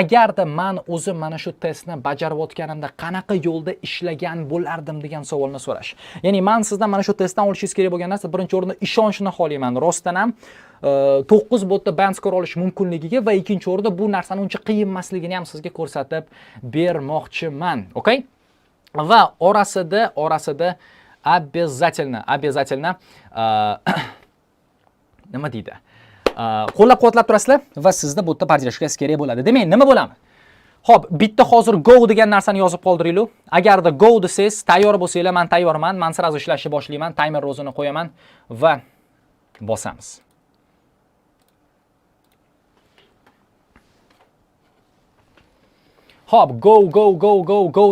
agarda men o'zim mana shu testni bajarayotganimda qanaqa yo'lda ishlagan bo'lardim degan savolni so'rash. Ya'ni men sizdan mana shu testdan olishingiz kerak bo'lgan narsa birinchi o'rinda ishonchni xohlayman. Rostdan ham 9 botda band skor olish mumkinligiga va ikkinchi o'rinda bu narsani uncha qiyin emasligini ham sizga ko'rsatib bermoqchiman. Okay? Va orasida обязательно nima deydi? Qo'llab-quvvatlab turasizlar va sizda bu yerda bajarishga kerak bo'ladi. Demak, nima bo'ladi? Xo'p, bitta hozir go degan narsani yozib qoldiringlar. Agarda go desiz, tayyor bo'lsanglar, men tayyorman. Men sirazu ishlashni boshlayman, timer o'zini qo'yaman va bosamiz. Hop, go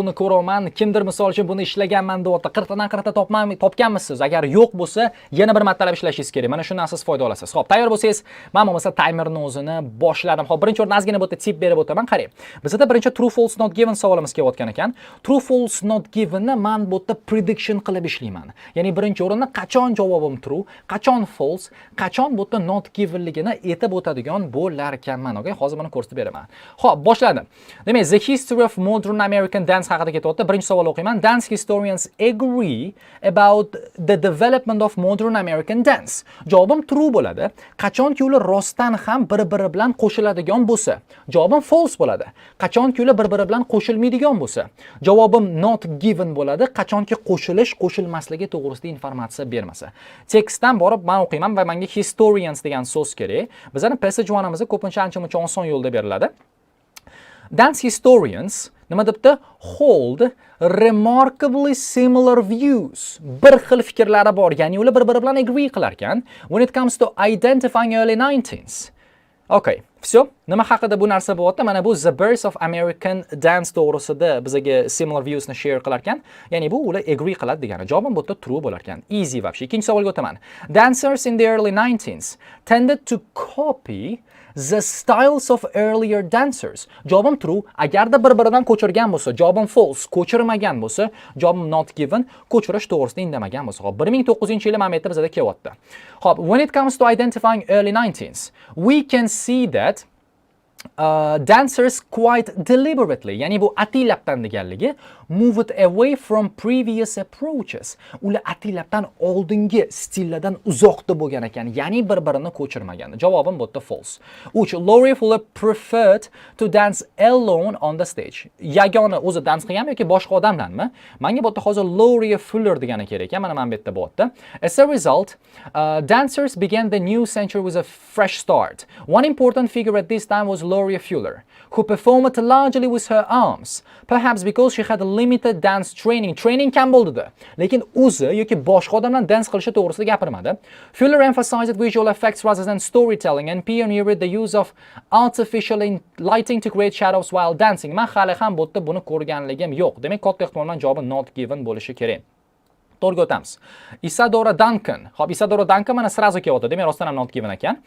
ni ko'raman. Kimdir misol uchun buni ishlaganman deyapti. 40 dan 40 topganmisiz? Agar yo'q bo'lsa, yana bir martalab ishlashingiz kerak. Mana shundan siz foyda olasiz. Hop, tayyor bo'lsangiz, men bo'lmasa timerni o'zini boshladim. Hop, birinchi o'rinda ozgina bu yerda tip berib o'taman. Qarang. Bizda birinchi true false not given savolimiz kelayotgan ekan. True false not given ni men bu yerda prediction qilib ishlayman. Ya'ni birinchi o'rinda qachon javobim true, qachon false, qachon bu yerda not givenligini aytib o'tadigan bo'lar ekanman. Okay? Hozir buni ko'rsatib beraman. Hop, boshladim. Demak, the history of modern American dance haqida ketyapti. Birinchi savol o'qiyman. Dance historians agree about the development of modern American dance. Javobim true bo'ladi. Qachonki ular rostdan ham bir-biri bilan qo'shiladigan bo'lsa. Javobim false bo'ladi. Qachonki ular bir-biri bilan qo'shilmaydigan bo'lsa. Javobim not given bo'ladi. Qachonki qo'shilmasligi to'g'risida informatsiya bermasa. Tekstdan borib men o'qiyman va menga historians degan so'z kerak. Bizning passage one'imizda ko'pincha ancha-muncha oson yo'lda beriladi. Dance historians nima debdi? Hold remarkably similar views. Bir xil fikrlari bor, ya'ni ular bir-biri bilan agree qilar ekan. When it comes to identifying early 19s. Okay, всё. Nima haqida bu narsa bo'lyapti? Mana bu The Birth of American Dance to'g'risida bizga similar views ni share qilar ekan. Ya'ni bu ular agree qiladi degani. Javobim bu yerda true bo'lar ekan. Easy вообще. Ikkinchi savolga o'taman. Dancers in the early 19s tended to copy the styles of earlier dancers. Javobim true. Agarda bir-biridan ko'chirgan bo'lsa, javobim false. Ko'chirmagan bo'lsa, javobim not given. Ko'chirish to'g'risida indamagan bo'lsa. Hop, 1900-yil mamlakatda bizda kelyapti. Hop, when it comes to identifying early 19s, we can see that dancers quite deliberately, ya'ni bu atilabdan deganligi, moved away from previous approaches. Ular atilabdan oldingi stillardan uzoqda bo'lgan ekan, ya'ni bir-birini ko'chirmagan. Javobim bu yerda false. Uch, Laurie Fuller preferred to dance alone on the stage. Yagona o'zi dans qilganmi yoki boshqa odamlarmi? Menga bu yerda hozir Laurie Fuller degani kerak ekan. Mana men bu yerda bo'lyapti. As a result, dancers began the new century with a fresh start. One important figure at this time was Laurie Fuller, who performed largely with her arms, perhaps because she had a limited dance training. Training kam bo'ldi. Lekin o'zi yoki boshqa odamlar dans qilishi to'g'risida gapirmadi. Fuller emphasized visual effects rather than storytelling and pioneered the use of artificial lighting to create shadows while dancing. Men hali ham bu yerda buni ko'rganligim yo'q. Demak, katta ehtimol bilan javobi not given bo'lishi kerak. To'g'ri o'tamiz. Isadora Duncan. Xo'p, Isadora Duncan mana sirazu kelyapti. Demak, rostdan ham not given ekan.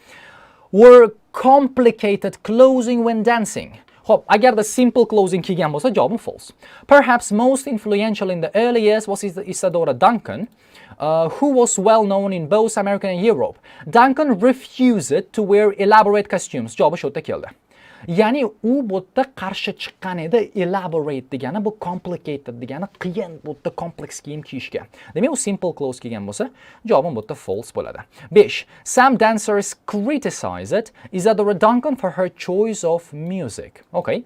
Were complicated clothing when dancing. Xo'p, agarda simple closing kelgan bo'lsa, javobim false. Perhaps most influential in the early years was Isadora Duncan, who was well known in both America and Europe. Duncan refused to wear elaborate costumes. Javobi shu yerda keldi. Ya'ni u bu yerda qarshi chiqqan edi. Elaborate degani bu complicated degani qiyin, bu yerda kompleks kiyim kiyishga. Demak, u simple close kelgan bo'lsa, javobim bu yerda false bo'ladi. 5. Some dancers criticized Isadora Duncan for her choice of music. Okay.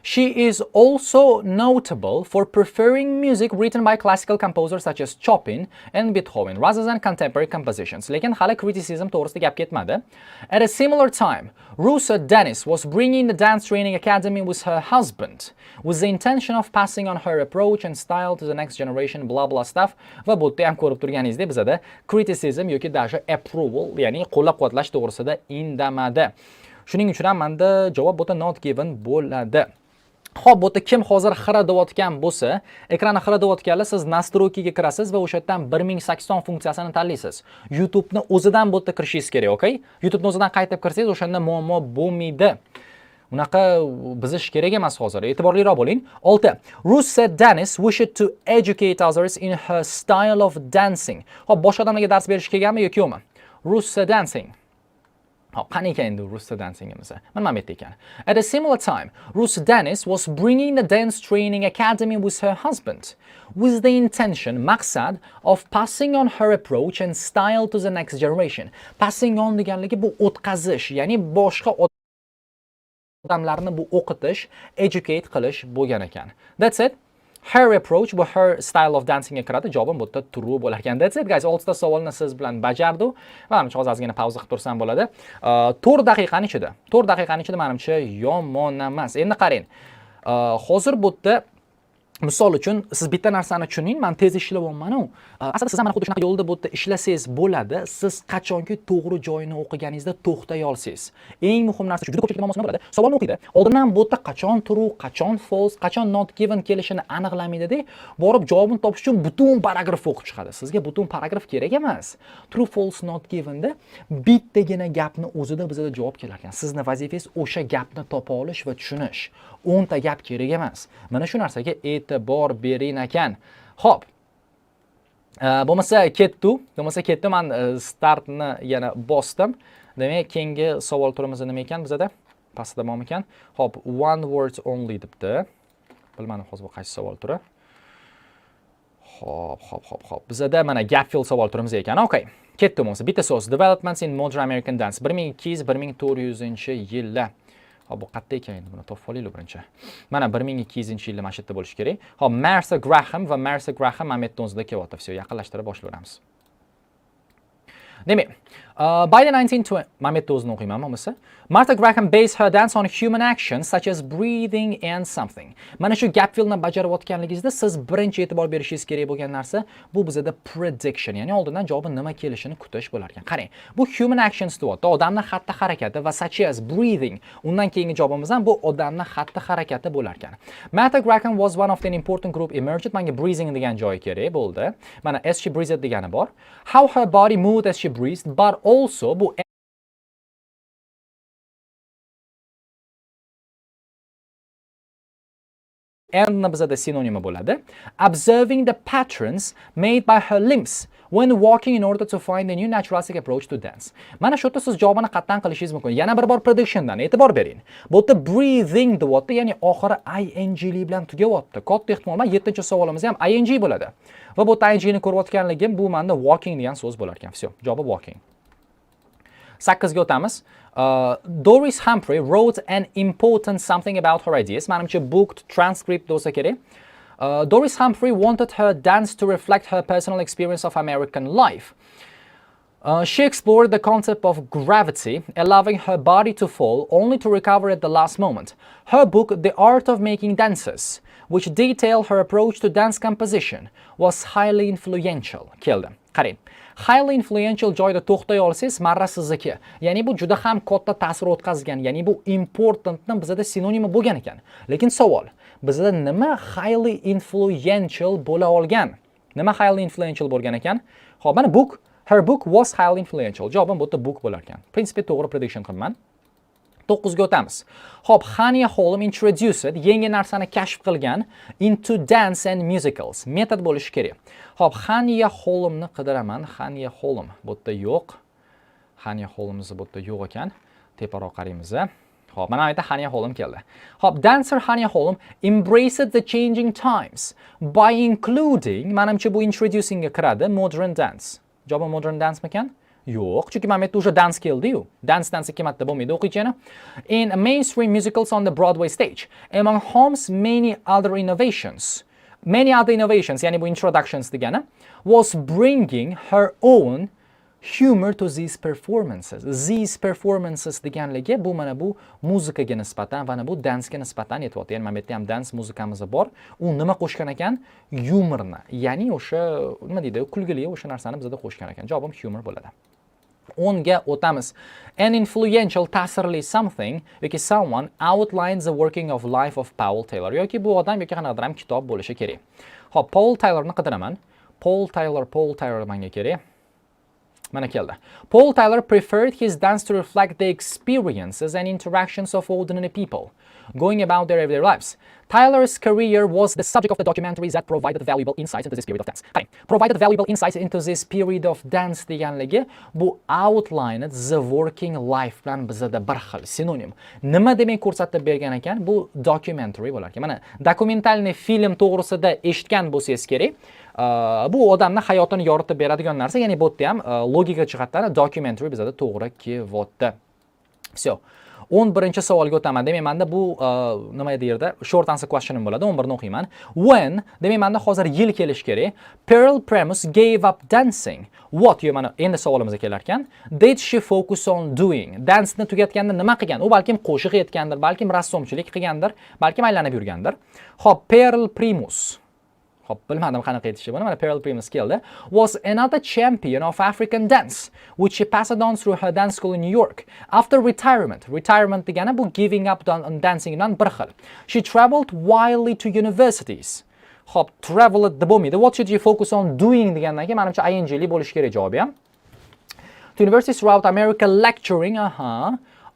She is also notable for preferring music written by classical composers such as Chopin and Beethoven rather than contemporary compositions. Lekin hali criticism to'g'risida gap ketmadi. At a similar time, Rusa Dennis was bringing the dance training academy with her husband with the intention of passing on her approach and style to the next generation, blah blah stuff. Va bu yerda ham ko'rib turganingizdek bizada criticism yoki даже approval, ya'ni qo'llab-quvvatlash to'g'risida indamadi. Shuning uchun ham menda javob bu yerda not given bo'ladi. Xo'p, bu yerda kim hozir xira deyotgan bo'lsa, ekranni xira deyotganlar, siz настройкаga kirasiz va o'sha yerdan 1080 funksiyasini tanlaysiz. YouTube'ni o'zidan bu yerda kirishingiz kerak, okay? YouTube'ni o'zidan qaytib kirsangiz, o'shanda muammo bo'lmaydi. Unaqa bizish kerak emas hozir. E'tiborliroq bo'ling. 6. Ruth said Dennis wished to educate others in her style of dancing. Xo'p, boshqa odamlarga dars berish kelganmi yoki yo'qmi? Ruth said dancing. Qani ekan endi Rus dancingimiz. Mana bu ekan. At a similar time, Rus Dennis was bringing the dance training academy with her husband with the intention, maqsad of passing on her approach and style to the next generation. Passing on deganligi bu o'tkazish, ya'ni boshqa odamlarni bu o'qitish, educate qilish bo'lgan ekan. That's it. Her approach va her style of dancing kiradi. Javobim bu yerda true bo'lar ekan. That's it guys. 6 ta savolni siz bilan bajardim. Menimcha hozir ozgina pauza qilib tursam bo'ladi. 4 daqiqani ichida. 4 daqiqani ichida menimcha yomon emas. Endi qarang. Hozir bu yerda misol uchun siz bitta narsani tushuning, men tez ishlayapman-ku. Aslida siz ham mana xuddi shunaqa yo'lda bu yerda ishlasangiz bo'ladi. Siz qachonki to'g'ri joyini o'qiganingizda to'xtay olsangiz. Eng muhim narsa juda ko'pchilik muammosi bo'ladi. Savolni o'qiydi. Oldindan bu yerda qachon true, qachon false, qachon not given kelishini aniqlamaydi-da, borib javobini topish uchun butun paragraf o'qib chiqadi. Sizga butun paragraf kerak emas. True, false, not given-da bittagina gapni o'zida bizga javob kelar ekan. Sizning vazifangiz o'sha gapni topa olish va tushunish. 10 ta gap kerak emas. Mana shu narsaga e'tibor bering ekan. Xo'p. Bo'lmasa ketdi, men startni yana bosdim. Demak, keyingi savol turimiz nima ekan bizda? Pastda bor ekan. Xo'p, one word only debdi. Bilmadim hozir bu qaysi savol turi. Xo'p. Bizda mana gap fill savol turimiz ekan. Okay. Ketdi bo'lmasa bitta so'z. Developments in modern American dance 1200-1400-yillar. Hop, bu qayerda ekan endi buni topib olaylik birinchi. Mana 1200-yilda mana shu yerda bo'lishi kerak. Hop, Martha Graham va Martha Graham Amettonzda kelyapti. Все, yaqinlashtirib boshlayveramiz. Demak, by the 1920 Mamettozni o'qiyman bo'lmasa. Martha Graham based her dance on human actions such as breathing and something. Mana shu gap fillni bajarayotganligingizda siz birinchi e'tibor berishingiz kerak bo'lgan narsa bu bizda prediction, ya'ni oldindan javobi nima kelishini kutish bo'lar ekan. Qarang, bu human actions deyapti, odamning xatti-harakati va such as breathing. Undan keyingi javobimiz ham bu odamning xatti-harakati bo'lar ekan. Martha Graham was one of the important group emerged. Menga breathing degan joy kerak bo'ldi. Mana as she breathed degani bor. How her body moved as she breathed, but also bu and bizada sinonimi bo'ladi. Observing the patterns made by her limbs when walking in order to find a new naturalistic approach to dance. Mana shu yerda siz javobini qattan qilishingiz mumkin. Yana bir bor predictiondan e'tibor bering. Bu yerda breathing deyapti, ya'ni oxiri ing bilan tugayapti. Katta ehtimol 7-savolimiz ham ing bo'ladi. Va bu yerda ing ni ko'rayotganligim bu menda walking degan so'z bo'lar ekan. Все, javobi walking. 8ga o'tamiz. Doris Humphrey wrote an important something about her ideas. Manimcha booked transcript bo'lsa kerak. Doris Humphrey wanted her dance to reflect her personal experience of American life. She explored the concept of gravity, allowing her body to fall only to recover at the last moment. Her book, The Art of Making Dances, which detailed her approach to dance composition, was highly influential. Keldi. Qarang. Highly influential joyda to'xtay olsangiz, marra sizniki. Ya'ni bu juda ham katta ta'sir o'tkazgan, ya'ni bu importantni bizda sinonimi bo'lgan ekan. Lekin savol, bizda nima highly influential bo'la olgan? Nima highly influential bo'lgan ekan? Xo'p, mana her book was highly influential. Javobim bu yerda book bo'lar ekan. Prinsipda to'g'ri prediction qilman. 9 ga o'tamiz. Xo'p, Hania Holm introduced, yangi narsani kashf qilgan into dance and musicals. Metod bo'lishi kerak. Xo'p, Hania Holmni qidiraman. Hania Holm bu yerda yo'q. Hania Holmimiz bu yerda yo'q ekan. Teparoq qaraymiz. Xo'p, mana bu yerda Hania Holm keldi. Xo'p, dancer Hania Holm embraced the changing times by including, menimcha bu introducing ga kiradi, modern dance. Javob modern dance ekan? Yo'q, chunki mana bu yerda уже dance keldi-yu. Dance ikki marta bo'lmaydi, o'qiychini. In mainstream musicals on the Broadway stage, among Holmes' many other innovations, ya'ni bu introductions degani, was bringing her own humor to these performances. These performances deganligi bu mana bu muzikaga nisbatan va bu dansga nisbatan aytyapti. Ya'ni mana bu yerda ham dans muzikamiz bor. U nima qo'shgan ekan? Yumorni. Ya'ni o'sha nima deydi? Kulgili o'sha narsani bizda qo'shgan ekan. Javobim humor bo'ladi. 10 ga o'tamiz. An influential ta'sirli something yoki someone outlines the working of life of Paul Taylor. Yoki bu odam yoki qanaqadir ham kitob bo'lishi kerak. Xo'p, Paul Taylorni qidiraman. Paul Taylor menga kerak. Mana keldi. Paul Taylor preferred his dance to reflect the experiences and interactions of ordinary people going about their everyday lives. Taylor's career was the subject of the documentaries that provided valuable insights into this period of dance. Provided valuable insights into this period of dance deganligi bu outlined the working life bilan bizda bir xil sinonim. Nima demak ko'rsatib bergan ekan? Bu documentary bo'lar ekan. Mana dokumentalniy film to'g'risida eshitgan bo'lsangiz kerak. Bu odamni hayotini yoritib beradigan narsa, ya'ni bu yerda ham logika jihatdan documentary bizda to'g'ri kelyapti. Все. 11 savolga o'taman. Demak, menda bu nima deydi? Short answer question bo'ladi. 11 ni o'qiyman. When, demak, menda hozir yil kelish kerak. Pearl Primus gave up dancing. What? Mana endi savolimizga kelar ekan. Did she focus on doing? Dance ni tugatganda nima qilgan? U balkim qo'shiq aytgandir, balkim rassomchilik qilgandir, balkim aylanib yurgandir. Xo'p, Pearl Primus. Xo'p, bilmadim qanaqa aytish buni. Mana Pearl Primus keldi. Was another champion of African dance, which she passed on through her dance school in New York. After retirement degani bu giving up on dancing bilan bir xil. She traveled widely to universities. Xo'p, traveled deb bo'lmaydi. What should you focus on doing degandan keyin menimcha ingli bo'lish kerak javobi ham. To universities throughout America lecturing,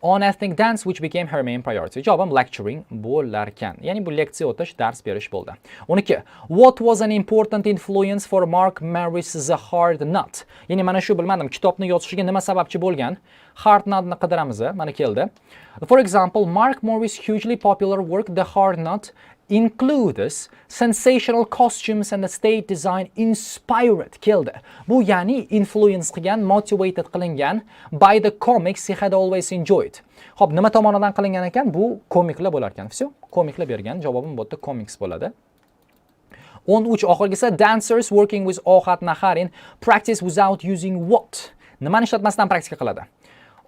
on ethnic dance, which became her main priority. Javobim lecturing bo'larkan. Ya'ni bu leksiya o'tish, dars berish bo'ldi. 12. What was an important influence for Mark Morris' The Hard Nut? Ya'ni mana shu bilmadim, kitobni yozishiga nima sababchi bo'lgan? Hard Nutni qidiramiz, mana keldi. For example, Mark Morris' hugely popular work The Hard Nut includes sensational costumes and the stage design inspired keldi. Bu ya'ni influence qilgan, motivated qilingan by the comics he had always enjoyed. Xo'p, nima tomonidan qilingan ekan? Bu komiklar bo'lar ekan. Всё, komiklar bergan. Javobim bu yerda comics bo'ladi. 13 oxirgisi dancers working with Ohad Naharin practice without using what? Nimani ishlatmasdan praktika qiladi?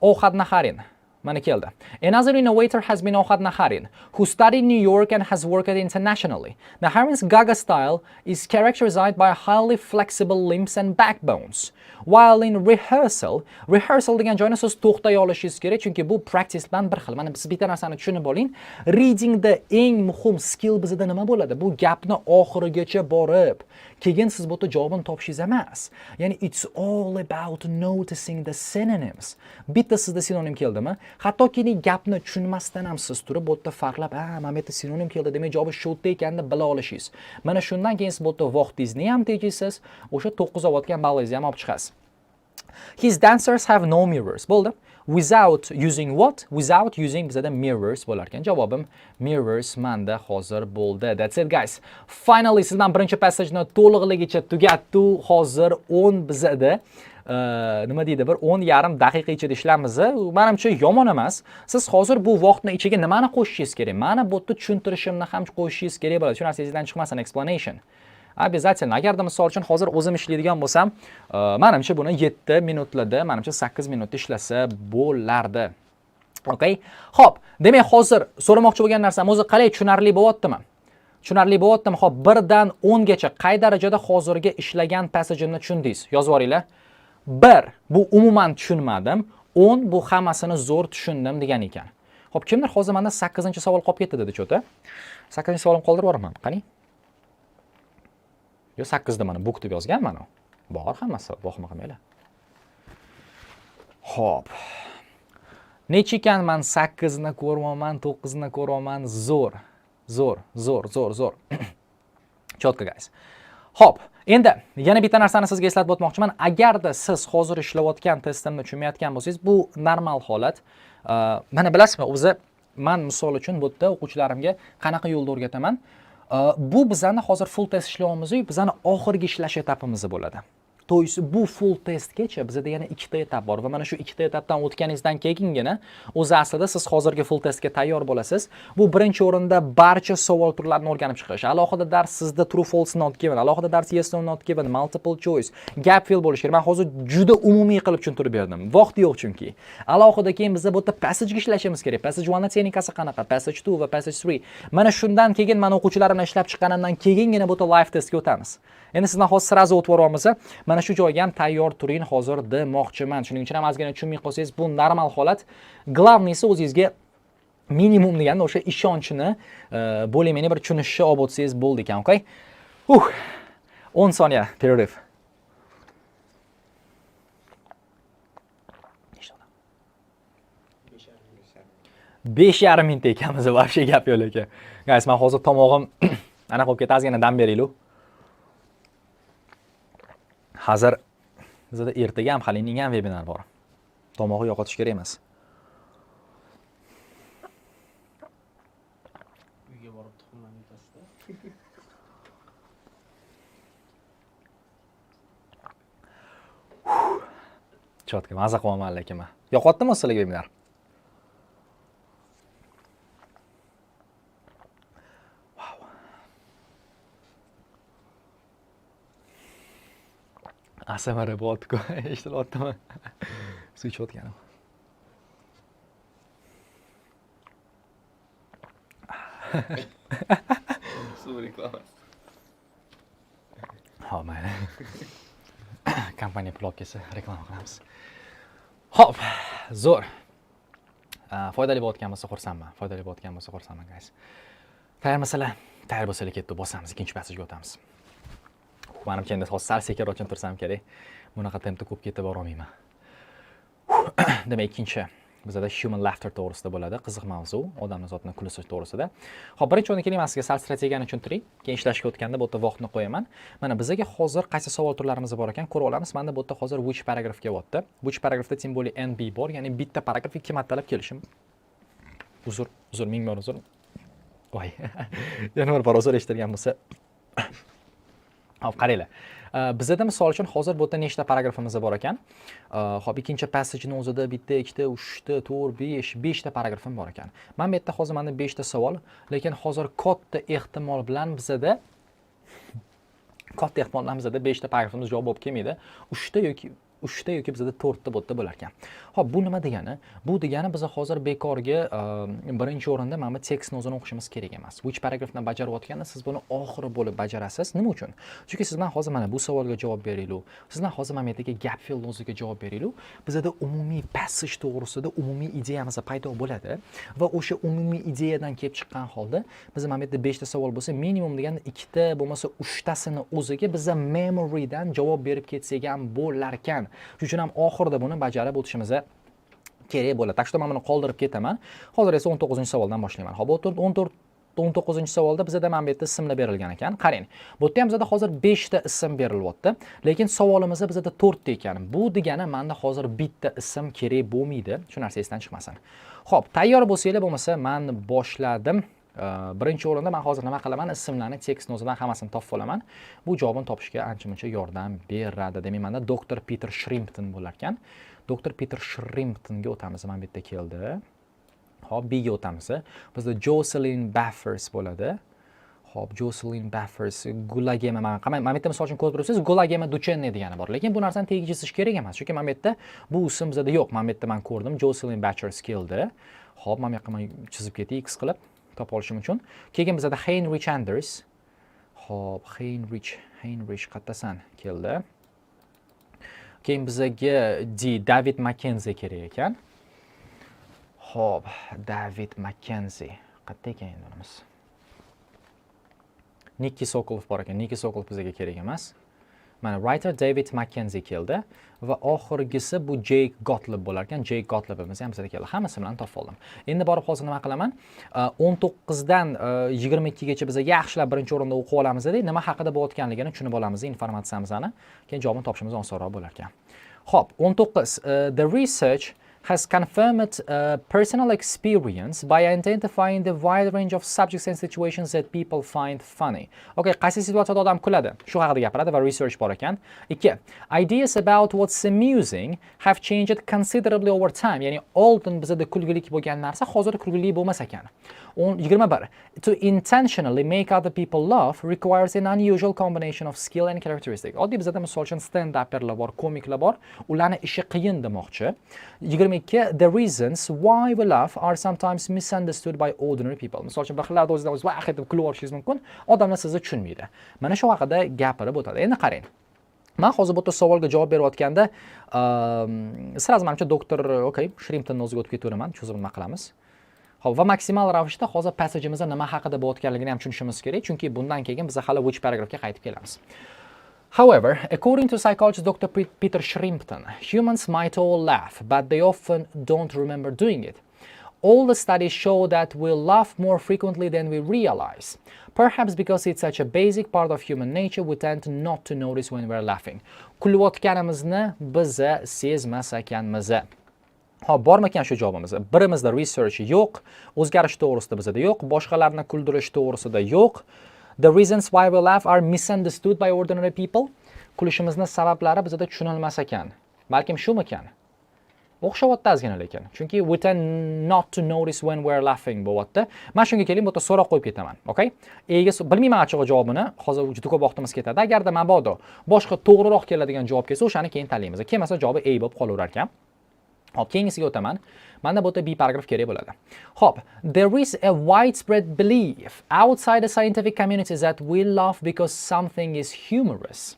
Ohad Naharin mana keldi. Another innovator has been Ohad Naharin, who studied in New York and has worked internationally. Naharin's Gaga style is characterized by highly flexible limbs and backbones. While in rehearsal degan joyni siz to'xtay olishingiz kerak, chunki bu practice bilan bir xil. Mana siz bitta narsani tushunib oling. Readingda eng muhim skill bizda nima bo'ladi? Bu gapni oxirigacha borib, keyin siz bu yerda javobini topishingiz emas. Ya'ni it's all about noticing the synonyms. Bitta sizda sinonim keldimi? Hattoki gapni tushunmasdan ham siz turib bu yerda farqlab, mana bu yerda sinonim keldi, demak javobi shu yerda ekanini bila olishingiz. Mana shundan keyin siz bu yerda vaqtingizni ham tejaysiz, o'sha 9 olgan ballingizni ham olib chiqasiz. His dancers have no mirrors. Bo'ldi. Without using what? Without using bizda mirrors bo'lar ekan. Javobim mirrors menda hozir bo'ldi. That's it guys. Finally sizdan birinchi passageni to'liqligicha tugatdi. Hozir 10 bizda nima deydi, bir 10,5 daqiqa ichida ishlaymiz. Menimcha yomon emas. Siz hozir bu vaqtni ichiga nimani qo'shishingiz kerak? Mana bu yerda tushuntirishimni ham qo'shishingiz kerak bo'ladi. Shu narsa sizdan chiqmasin explanation. Обязательно. Agarda misol uchun hozir o'zim ishlaydigan bo'lsam, menimcha buni 7 minutlarda, menimcha 8 minutda ishlasa bo'lardi. Okay? Xo'p, demak hozir so'ramoqchi bo'lgan narsam o'zi qalay tushunarli bo'lyaptimi? Tushunarli bo'lyaptimi? Xo'p, 1 dan 10 gacha qay darajada hozirga ishlagan passageni tushundingiz? Yozib yuboringlar. 1 bu umuman tushunmadim, 10 bu hammasini zo'r tushundim degan ekan. Xo'p, kimdir hozir menda 8-savol qolib ketdi dedi cho'ta. 8-savolim qoldirib yuboraman. Qani? Yo 8 da mana book deb yozganman. Bor hammasi, vahima qilmanglar. Xo'p. Necha ekan men 8 ni ko'ryapman, 9 ni ko'ryapman. Zo'r. Zo'r. Chotka guys. Xo'p, endi yana bitta narsani sizga eslatib o'tmoqchiman. Agarda siz hozir ishlayotgan testimni tushunmayotgan bo'lsangiz, bu normal holat. Mana bilasizmi, o'zi men misol uchun bu yerda o'quvchilarimga qanaqa yo'lda o'rgataman. Bu bizani hozir full test ishlayapmiz-ku, bizani oxirgi ishlash etapimiz bo'ladi. То есть bu full testgacha bizda yana ikkita etap bor va mana shu ikkita etapdan o'tganingizdan keyingina o'zi aslida siz hozirgi full testga tayyor bo'lasiz. Bu birinchi o'rinda barcha savol turlarini o'rganib chiqish. Alohida dars sizda true false not given, alohida dars yes no not given, multiple choice, gap fill bo'lishi kerak. Men hozir juda umumiy qilib tushuntirib berdim. Vaqt yo'q chunki. Alohida keyin bizda bu yerda passage ga ishlashimiz kerak. Passage 1 texnikasi qanaqa, passage 2 va passage 3. Mana shundan keyin men o'quvchilarimni ishlab chiqqanimdan keyingina bu yerda live testga o'tamiz. Endi sizdan hozir sirazi o'tib boramiz. Mana shu joyga ham tayyor turing hozir demoqchiman. Shuning uchun ham ozgina tushunmay qolsangiz, bu normal holat. Glavniysi o'zingizga minimum deganda o'sha ishonchni bo'lmay bir tushunishni olib o'tsangiz bo'ldi ekan, okay? 10 soniya pererif. 5,5 minut ekanmiz, вообще gap yo'q ekan. Guys, men hozir tomog'im anaqa bo'lib ketdi, ozgina dam beraylik. Hozir bizda ertaga ham Xalinning ham webinar bor. Tomog'i yo'qotish kerak emas. Uyga borib tuxumlarni yetasizda. Chotka, maza qilaman lekin men. Yo'qotdimi sizlarga webinar? ASMR bo'tku, eshitilyaptimi? Suv ichayotganim. Suv reklamasi. Ha, mayli. Kompaniya blokasi reklama qilamiz. Xo'p, zo'r. Foydali bo'layotgan bo'lsa xursandman. Foydali bo'layotgan bo'lsa xursandman, guys. Tayyormisizlar? Tayyor bo'lsanglar ketib bosamiz, ikkinchi passajga o'tamiz. Menimcha endi hozir sal sekinroq tursam kerak. Bunaqa tempda ko'p ketib bora olmayman. Demak, ikkinchi bizda human laughter to'g'risida bo'ladi, qiziq mavzu, odamning zotini kulishi to'g'risida. Xo'p, birinchi o'ringa keling, men sizga sal strategiyani tushuntiring. Keyin ishlashga o'tganda bu yerda vaqtni qo'yaman. Mana bizga hozir qaysi savol turlarimiz bor ekan, ko'rib olamiz. Menda bu yerda hozir which paragrafga o'tdi. Which paragrafda simboli NB bor, ya'ni bitta paragraf ikki martalab kelishim. Uzr, ming bor uzr. Voy. Yana bir bor uzr eshitgan bo'lsa. Hop, qaranglar. Bizda misol uchun hozir bu yerda nechta paragrafimiz bor ekan? Hop, ikkinchi passajning o'zida bitta, ikkita, 3 ta, 4, 5 ta paragrafim bor ekan. Men bu yerda hozir menda 5 ta savol, lekin hozir katta ehtimol bilan bizda 5 ta paragrafimiz javob bo'lib kelmaydi. 3 ta yoki bizda 4 ta bu yerda bo'lar ekan. Hop, bu nima degani? Bu degani biz hozir bekorga birinchi o'rinda mana bu tekstni o'zini o'qishimiz kerak emas. Which paragrafni bajarayotganda siz buni oxiri bo'lib bajarasiz. Nima uchun? Chunki sizdan hozir mana bu savolga javob beraylik. Sizdan hozir mana bu yerdagi gap fill o'ziga javob beraylik. Bizda umumiy passage to'g'risida umumiy ideyamiz paydo bo'ladi va o'sha umumiy ideyadan kelib chiqqan holda biz mana bu yerda 5 ta savol bo'lsa, minimum deganda 2 ta bo'lmasa 3 tasini o'ziga biz memorydan javob berib ketsak ham bo'lar ekan. Shuning uchun ham oxirida buni bajarib o'tishimiz kerak bo'ladi. Tak что men buni qoldirib ketaman. Hozir esa 19-savoldan boshlayman. Xo'p, 19-savolda bizda mana bu yerda ismlar berilgan ekan. Qarang. Bu yerda ham bizda hozir 5 ta ism berilyapti, lekin savolimizda bizda 4 ta ekan. Bu degani menda hozir bitta ism kerak bo'lmaydi. Shu narsa esdan chiqmasin. Xo'p, tayyor bo'lsanglar bo'lmasa men boshladim. Birinchi o'rinda men hozir nima qilaman? Ismlarni tekstning o'zidan hammasini topib olaman. Bu javobni topishga ancha-muncha yordam beradi. Demak, menda Dr. Peter Shrimpton bo'lar ekan. Dr. Peter Shrimptonga o'tamiz. Mana bu yerda keldi. Hop, B ga o'tamiz. Bizda Jocelyn Baffers bo'ladi. Hop, Jocelyn Baffers Gulagema mana bu yerda misol uchun ko'rib turibsiz, Gulagema Duchenne degani bor. Lekin bu narsani tagiga chizish kerak emas. Chunki mana bu yerda bu ism bizda yo'q. Mana bu yerda men ko'rdim, Jocelyn Baffers keldi. Hop, mana bu yoqqa men chizib ketay X qilib topib olishim uchun. Keyin bizda Heinrich Anders. Hop, Heinrich qattasan keldi. Keyin bizga David Mackenzie kerak ekan. Hop, David Mackenzie. Qayerda ekan endi unimiz? Nikki Sokolov bor ekan. Nikki Sokolov bizga kerak emas. Mana writer David Mackenzie keldi va oxirgisi bu Jake Gottlieb bo'lar ekan. Jake Gottliebimiz ham bizga keldi. Hammasi bilan topib oldim. Endi borib hozir nima qilaman? 19 dan 22 gacha biz yaxshilab birinchi o'rinda o'qib olamiz edi. Nima haqida bo'layotganligini tushunib olamiz, informatsiyamizni. Keyin javobini topishimiz osonroq bo'lar ekan. Xo'p, 19. The research has confirmed personal experience by identifying the wide range of subjects and situations that people find funny. Okay, qaysi situatsiyada odam kuladi? Shu haqida gapiradi va research bor ekan. 2. Ideas about what's amusing have changed considerably over time. Ya'ni oldin bizda kulgili bo'lgan narsa hozir kulgili bo'lmas ekan. 21. To intentionally make other people laugh requires an unusual combination of skill and characteristic. Oddiy bizda misol uchun stand-upperlar bor, komiklar bor, ularning ishi qiyin demoqchi. 22. The reasons why we laugh are sometimes misunderstood by ordinary people. Misol uchun bir xillarda o'zingizdan o'zingiz vaqt deb kulib olishingiz mumkin, odamlar sizni tushunmaydi. Mana shu haqida gapirib o'tadi. Endi qarang. Men hozir bu savolga javob berayotganda, sразу menimcha doktor, Shrimptonning o'ziga o'tib ketaveraman, cho'zib nima qilamiz? Xo'p, va maksimal ravishda hozir passajimizda nima haqida bo'layotganligini ham tushunishimiz kerak, chunki bundan keyin biz hali which paragrafga qaytib kelamiz. However, according to psychologist Dr. Peter Shrimpton, humans might all laugh, but they often don't remember doing it. All the studies show that we laugh more frequently than we realize. Perhaps because it's such a basic part of human nature, we tend not to notice when we're laughing. Kulayotganimizni biz sezmas ekanmiz. Hop, bormi ekan shu javobimiz? Birimizda research yo'q, o'zgarish to'g'risida bizda yo'q, boshqalarni kuldirish to'g'risida yo'q. The reasons why we laugh are misunderstood by ordinary people. Kulishimizning sabablari bizda tushunilmas ekan. Balkim shumi ekan? O'xshavyapti ozgina lekin. Chunki we tend not to notice when we're laughing bo'lyapti. Men shunga keling, bu yerda so'roq qo'yib ketaman, okay? Ega bilmayman ochig'i javobini, hozir juda ko'p vaqtimiz ketadi. Agarda mabodo boshqa to'g'riroq keladigan javob kelsa, o'shani keyin tanlaymiz. Kelmasa javobi A bo'lib qolaverar ekan. Hop, keyingisiga o'taman. Menda bu yerda B paragraf kerak bo'ladi. Hop, there is a widespread belief outside the scientific community that we laugh because something is humorous.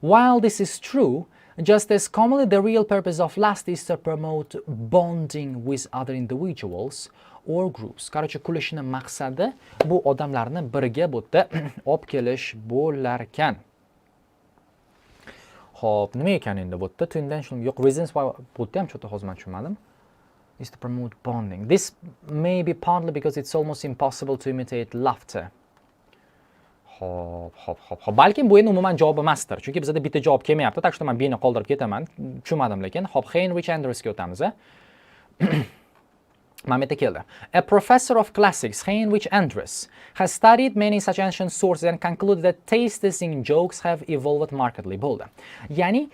While this is true, just as commonly the real purpose of laughter is to promote bonding with other individuals or groups. Qarachi kulishning maqsadi bu odamlarni birga bu yerda olib kelish bo'lar ekan. Hop, nima ekan endi bu yerda? To intentionally yo'q, reasons why bu yerda ham cho'ta hozir men tushunmadim. Is to promote bonding. This may be partly because it's almost impossible to imitate laughter. Hop. Balkim bu endi umuman javob emasdir. Chunki bizda bitta javob kelmayapti. Tak что men beni qoldirib ketaman. Tushunmadim lekin. Hop, Heinrich Andresga o'tamiz. Mameta keldi. A professor of classics, Heinrich Andres, has studied many such ancient sources and concluded that tastes in jokes have evolved markedly. Bo'ldi. Ya'ni,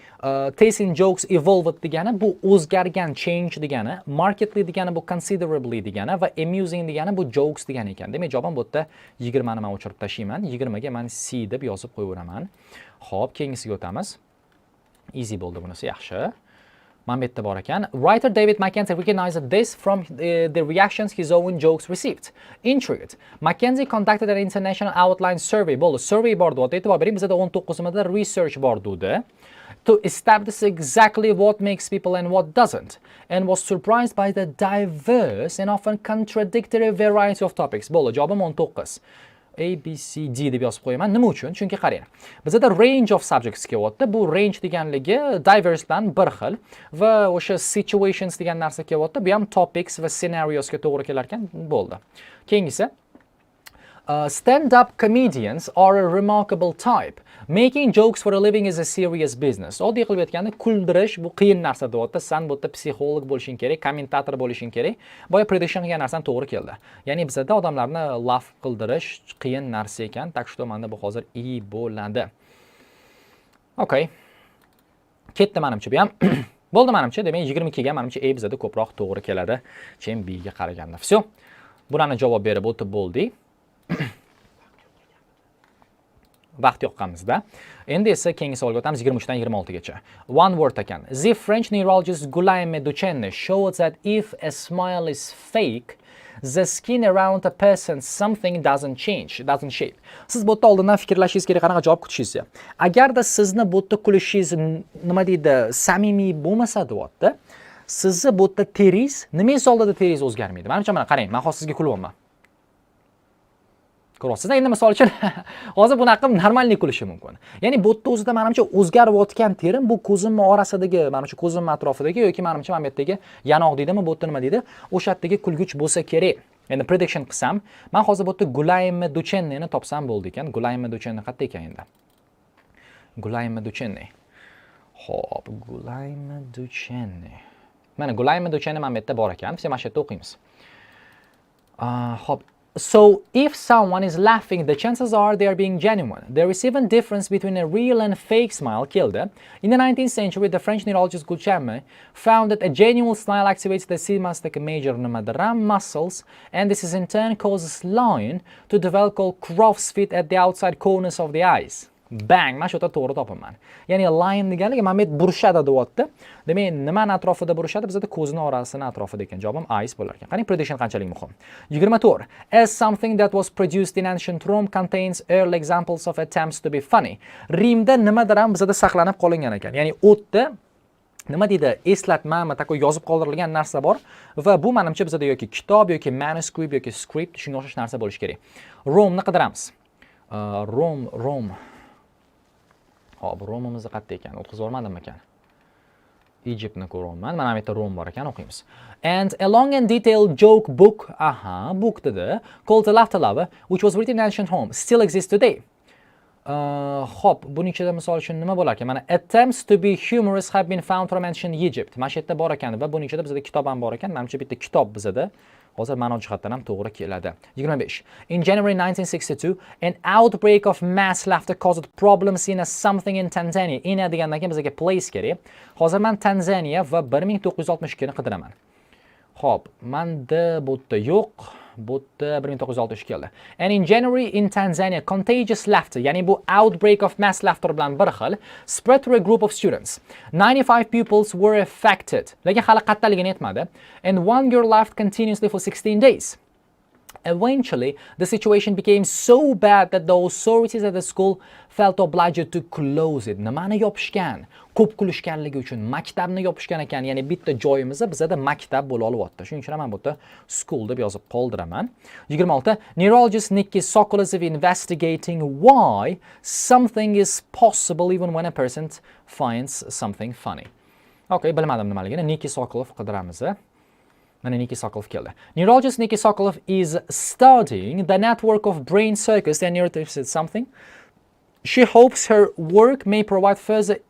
taste in jokes evolved degani bu o'zgargan, change degani, markedly degani bu considerably degani va amusing degani bu jokes degani ekan. Demak, javobim bu yerda 20 ni men o'chirib tashlayman. 20 ga men C deb yozib qo'yaveraman. Xo'p, keyingisiga o'tamiz. Easy bo'ldi bunisi, yaxshi. Mametta bor ekan. Writer David Mackenzie recognized this from the reactions his own jokes received. Intrigued, Mackenzie conducted an international outline survey. Bo'ldi, survey bor deb e'tibor bering, bizda 19-mida research bor dedi. To establish exactly what makes people and what doesn't, and was surprised by the diverse and often contradictory variety of topics. Bo'ldi, javobim 19. A, B, C, D deb yozib qo'yaman. Nima uchun? Chunki qarang. Bizda range of subjects kelyapti. Bu range deganligi diverse bilan bir xil va o'sha situations degan narsa kelyapti. Bu ham topics va scenariosga to'g'ri kelar ekan. Bo'ldi. Keyingisi stand-up comedians are a remarkable type. Making jokes for a living is a serious business. Oddiy qilib aytganda, kuldirish bu qiyin narsa deyapti. Sen bu yerda psixolog bo'lishing kerak, kommentator bo'lishing kerak. Boya prediction qilgan narsan to'g'ri keldi. Ya'ni bizda odamlarni laugh qildirish qiyin narsa ekan. Tak что menda bu hozir I bo'ladi. Okay. Ketdi menimcha bu ham. Bo'ldi menimcha. Demak 22 ga menimcha A bizda ko'proq to'g'ri keladi, chem B ga qaraganda. Всё. Bularni javob berib o'tib bo'ldik. Vaqt yoqqanimizda. Endi esa keyingi savolga o'tamiz 23 dan 26 gacha. One word ekan. The French neurologist Guillaume Duchenne showed that if a smile is fake, the skin around a person's something doesn't shape. Siz bu yerda oldindan fikrlashingiz kerak, qanaqa javob kutishingiz. Agarda sizni bu yerda kulishingiz nima deydi, samimiy bo'lmasa deyapti, sizni bu yerda teringiz, nimangiz oldida teringiz o'zgarmaydi. Menimcha mana qarang, men hozir sizga kulyapman. Ko'ryapsiz. Endi misol uchun hozir bunaqa normalniy kulishi mumkin. Ya'ni bu yerda o'zida menimcha o'zgarayotgan terim bu ko'zimni orasidagi, menimcha ko'zimni atrofidagi yoki menimcha mana bu yerdagi yanoq deydimi, bu yerda nima deydi? O'sha yerdagi kulgich bo'lsa kerak. Endi prediction qilsam, men hozir bu yerda Gulaymi Duchennini topsam bo'ldi ekan. Gulaymi Duchenni qayerda ekan endi? Gulaymi Duchenni. Xo'p, Gulaymi Duchenni. Mana Gulaymi Duchenni mana bu yerda bor ekan. Biz mana shu yerda o'qiymiz. Xo'p. So, if someone is laughing, the chances are they are being genuine. There is even difference between a real and fake smile, Kilde. In the 19th century, the French neurologist Guilherme found that a genuine smile activates the sympathetic major ram muscles, and this is in turn causes line to develop called crow's feet at the outside corners of the eyes. Bang! Mana shu yerda to'g'ri topaman. Ya'ni line deganligi mana bu burishadi deyapti. Demak, nimani atrofida burishadi? Bizda ko'zning orasini atrofida ekan. Javobim eyes bo'lar ekan. Qani prediction qanchalik muhim? 24. As something that was produced in ancient Rome contains early examples of attempts to be funny. Rimda nimadir ham bizda saqlanib qolingan ekan. Ya'ni o'tda nima deydi? Eslatma, takoy yozib qoldirilgan narsa bor va bu menimcha bizda yoki kitob yoki manuscript yoki script shunga o'xshash narsa bo'lishi kerak. Romni qidiramiz. Rom. Hop, Romimizni qayerda ekan? O'qib o'rmadim ekan. Egyptni ko'ryapman. Mana bu yerda Rom bor ekan, o'qiymiz. And a long and detailed joke book, book dedi, called The Laughter Lover, which was written in ancient Rome, still exists today. Hop, buning ichida misol uchun nima bo'lar ekan? Mana attempts to be humorous have been found from ancient Egypt. Mana shu yerda bor ekan va buning ichida bizda kitob ham bor ekan. Menimcha bitta kitob bizda hozir ma'no jihatdan ham to'g'ri keladi. 25. In January 1962, an outbreak of mass laughter caused problems in something in Tanzania. In degandan keyin bizga place kerak. Hozir men Tanzania va 1962 ni qidiraman. Xo'p, menda bu yerda yo'q. Bu yerda 1962 keldi. And in January in Tanzania, contagious laughter, ya'ni bu outbreak of mass laughter bilan bir xil, spread through a group of students. 95 pupils were affected. Lekin hali qattaligini aytmadi. And one girl laughed continuously for 16 days. Eventually, the situation became so bad that the authorities at the school felt obliged to close it. Nimani yopishgan? Ko'p kulishganligi uchun maktabni yopishgan ekan. Ya'ni bitta joyimizda bizda maktab bo'la olyapti. Shuning uchun men bu yerda school deb yozib qoldiraman. 26. Neurologist Nikki Sokolov is investigating why something is possible even when a person finds something funny. Okay, bilmadim nimaligini. Nikki Sokolov qidiramiz. Mana Nikki Sokolov keldi. Neurologist Nikki Sokolov is studying the network of brain circuits and neurotropes something. She hopes her work may provide further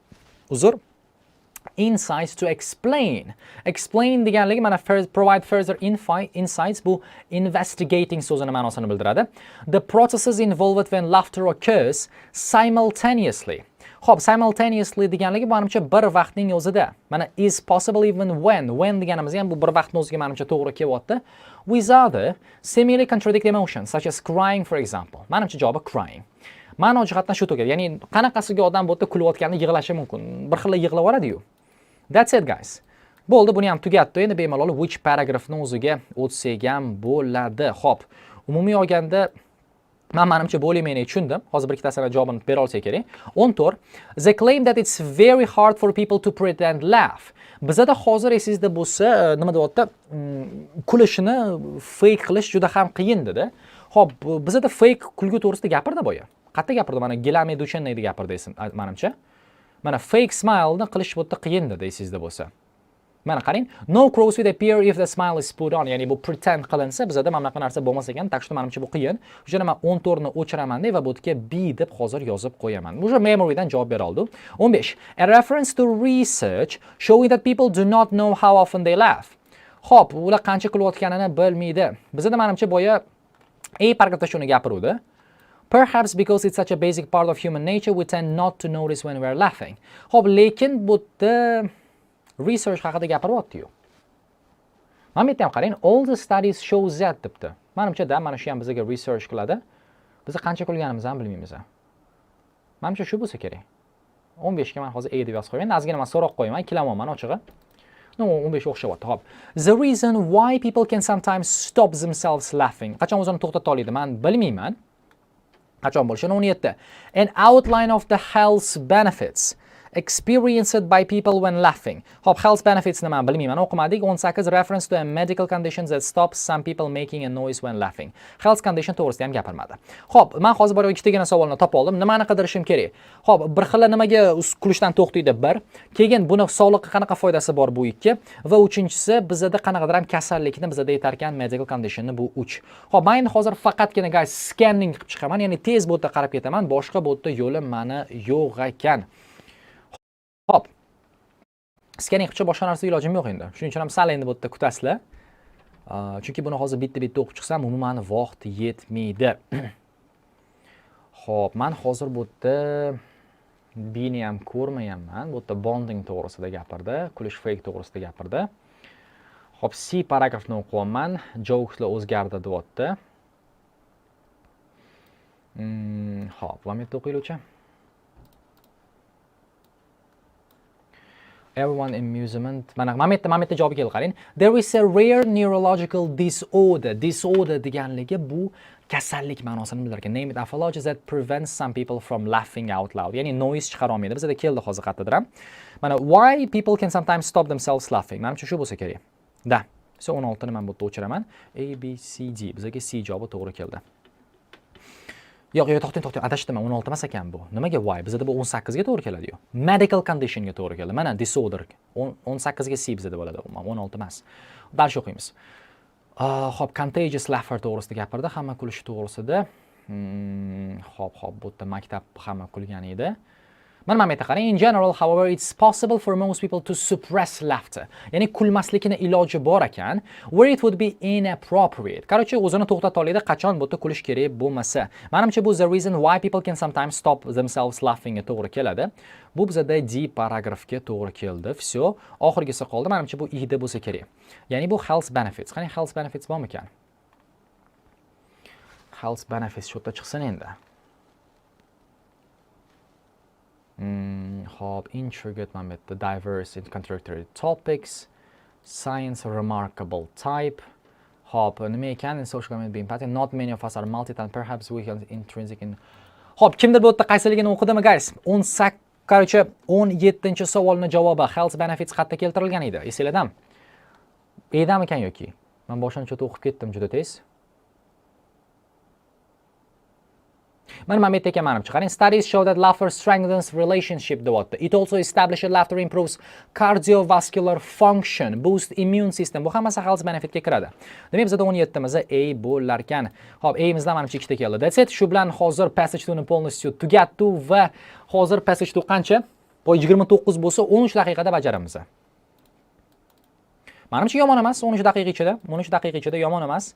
insights to explain. Explain deganligi mana provide further insights bu investigating so'zini ma'nosini bildiradi. The processes involved when laughter occurs simultaneously. Xo'p, simultaneously deganligi menimcha bir vaqtning o'zida. Mana is possible even when deganimiz ham bu bir vaqtning o'ziga menimcha to'g'ri kelyapti. With other seemingly contradictory emotions such as crying for example. Menimcha javobi crying. Ma'no jihatdan shu to'g'ri. Ya'ni qanaqasiga odam bu yerda kulayotganda yig'lashi mumkin. Bir xil yig'lab oladi-yu. That's it guys. Bo'ldi, buni ham tugatdi. Endi bemalol which paragrafni o'ziga o'tsak ham bo'ladi. Xo'p, umumiy olganda menimcha bo'limini tushundim. Hozir bir ikkitasini javobini bera olsak kerak. 14. They claim that it's very hard for people to pretend laugh. Bizda hozir esingizda bo'lsa, nima deyapti? Kulishni fake qilish juda ham qiyin dedi. Xo'p, bizda fake kulgu to'g'risida gapirdi boya. Qayerda gapirdi? Mana Guilherme Duchenni gapirdi menimcha. Mana fake smile ni qilish bu yerda qiyin dedi esingizda bo'lsa. Mana qarang, no crow's feet appear if the smile is put on. Ya'ni bu pretend qilinsa, bizda mana bunaqa narsa bo'lmas ekan. Tak что menimcha bu qiyin. O'shani men 14 ni o'chiraman va bu yerga B deb hozir yozib qo'yaman. O'sha memorydan javob bera oldim. 15. A reference to research showing that people do not know how often they laugh. Xo'p, ular qancha kulayotganini bilmaydi. Bizda menimcha boya paragrafda shuni gapiruvdi. Perhaps because it's such a basic part of human nature, we tend not to notice when we're laughing. Xo'p, lekin bu yerda research haqida gapiryapti-yu. Mana bu yerda ham qarang, all the studies shows that debdi. Menimcha da mana shu ham bizga research qiladi. Biz qancha kulganimizni ham bilmaymiz. Menimcha shu bo'lsa kerak. 15 ga men hozir A deb yozib qo'yaman. Ozgina men so'roq qo'yaman, ikkilamoqman ochig'i. No, 15 o'xshayapti. Xo'p. The reason why people can sometimes stop themselves laughing. Qachon o'zini to'xtata oladi, men bilmayman. Qachon bo'lishini 17. An outline of the health benefits. experienced by people when laughing. Hop, health benefits nima bilmayman, o'qimadik. 18 reference to a medical condition that stops some people making a noise when laughing. Health condition to'g'risida ham gapirmadi. Hop, men hozir bor ikkitagina savolni topib oldim. Nimani qidirishim kerak? Hop, bir xilla nimaga kulishdan to'xtaydi bir. Keyin buni sog'liqqa qanaqa foydasi bor bu ikki va uchinchisi bizda qanaqadir ham kasallikni bizda yetarkan medical conditionni bu 3. Hop, men hozir faqatgina guys scanning qilib chiqaman, ya'ni tez bo'tda qarab ketaman, boshqa bo'tda yo'lim mani yo'q ekan. Hop. Scanning qilib boshqa narsa ilojim yo'q endi. Shuning uchun ham sal endi bo'tda kutasizlar. Chunki buni hozir bitta o'qib chiqsam, umuman vaqt yetmaydi. Hop, men hozir bo'tda bini ham ko'rmayapman. Bo'tda bonding to'g'risida gapirdi, kulish fake to'g'risida gapirdi. Hop, C paragrafni o'qiyapman. Jokeslar o'zgardi deyapti. Hop, davom etib o'qiylik. Everyone amusement. Mana mametta javobi keldi, qarang. There is a rare neurological disorder. Disorder deganligi bu kasallik ma'nosini bildirar. Name it pathology that prevents some people from laughing out loud. Ya'ni noise chiqara olmaydi. Bizda keldi hozir qayerdadir ham. Mana why people can sometimes stop themselves laughing. Menimcha shu bo'lsa kerak. Da. So 16 ni men bu yerda o'chiraman. A B C D. Bizga C javobi to'g'ri keldi. Yo'q, to'xtang, adashdim, 16 emas ekan bu. Nimaga why? Bizda bu 18 ga to'g'ri keladi-yu. Medical condition ga to'g'ri keldi. Mana disorder 18 ga C bizda bo'ladi, 16 emas. Dal o'qiymiz. Hop, contagious laughter to'g'risida gapirdi, hamma kulishi to'g'risida. Hop, bu yerda maktab hamma kulgan edi. Mana men qarang, in general, however, it's possible for most people to suppress laughter. Ya'ni kulmaslikning iloji bor ekan, where it would be inappropriate. Qarochi o'zini to'xtata oladi, qachon bu yerda kulish kerak bo'lmasa. Menimcha bu the reason why people can sometimes stop themselves laughing ga to'g'ri keladi. Bu bizda D paragrafga to'g'ri keldi. Всё, oxirgisi qoldi. Menimcha bu I da bo'lsa kerak. Ya'ni bu health benefits. Qani health benefits bormi ekan? Health benefits shu yerda chiqsin endi. Hop, intricate, the diverse and contradictory topics, science remarkable type. Hop, nima ekan in social community being pattern. Not many of us are multi-talent, perhaps we can intrinsic in. Hop, kimdir bu yerda qaysiligini o'qidimi guys? 17-savolning javobi health benefits qayerda keltirilgan edi? Esinglardami? Edami ekan yoki? Men boshdan cho'ta o'qib ketdim juda tez. Mana men aytgan manimcha, qarang, studies show that laughter strengthens relationship deyapti. It also establishes laughter improves cardiovascular function, boost immune system. Bu hammasi health benefitga kiradi. Demak, bizda 17imizda A bo'lar ekan. Hop, A'imizdan menimcha ikkita keldi. That's it. Shu bilan hozir passage 2 ni полностью tugatdi va hozir passage 2 qancha? Bu 29 bo'lsa 13 daqiqada bajaramiz. Menimcha yomon emas, 13 daqiqa ichida, 13 daqiqa ichida yomon emas.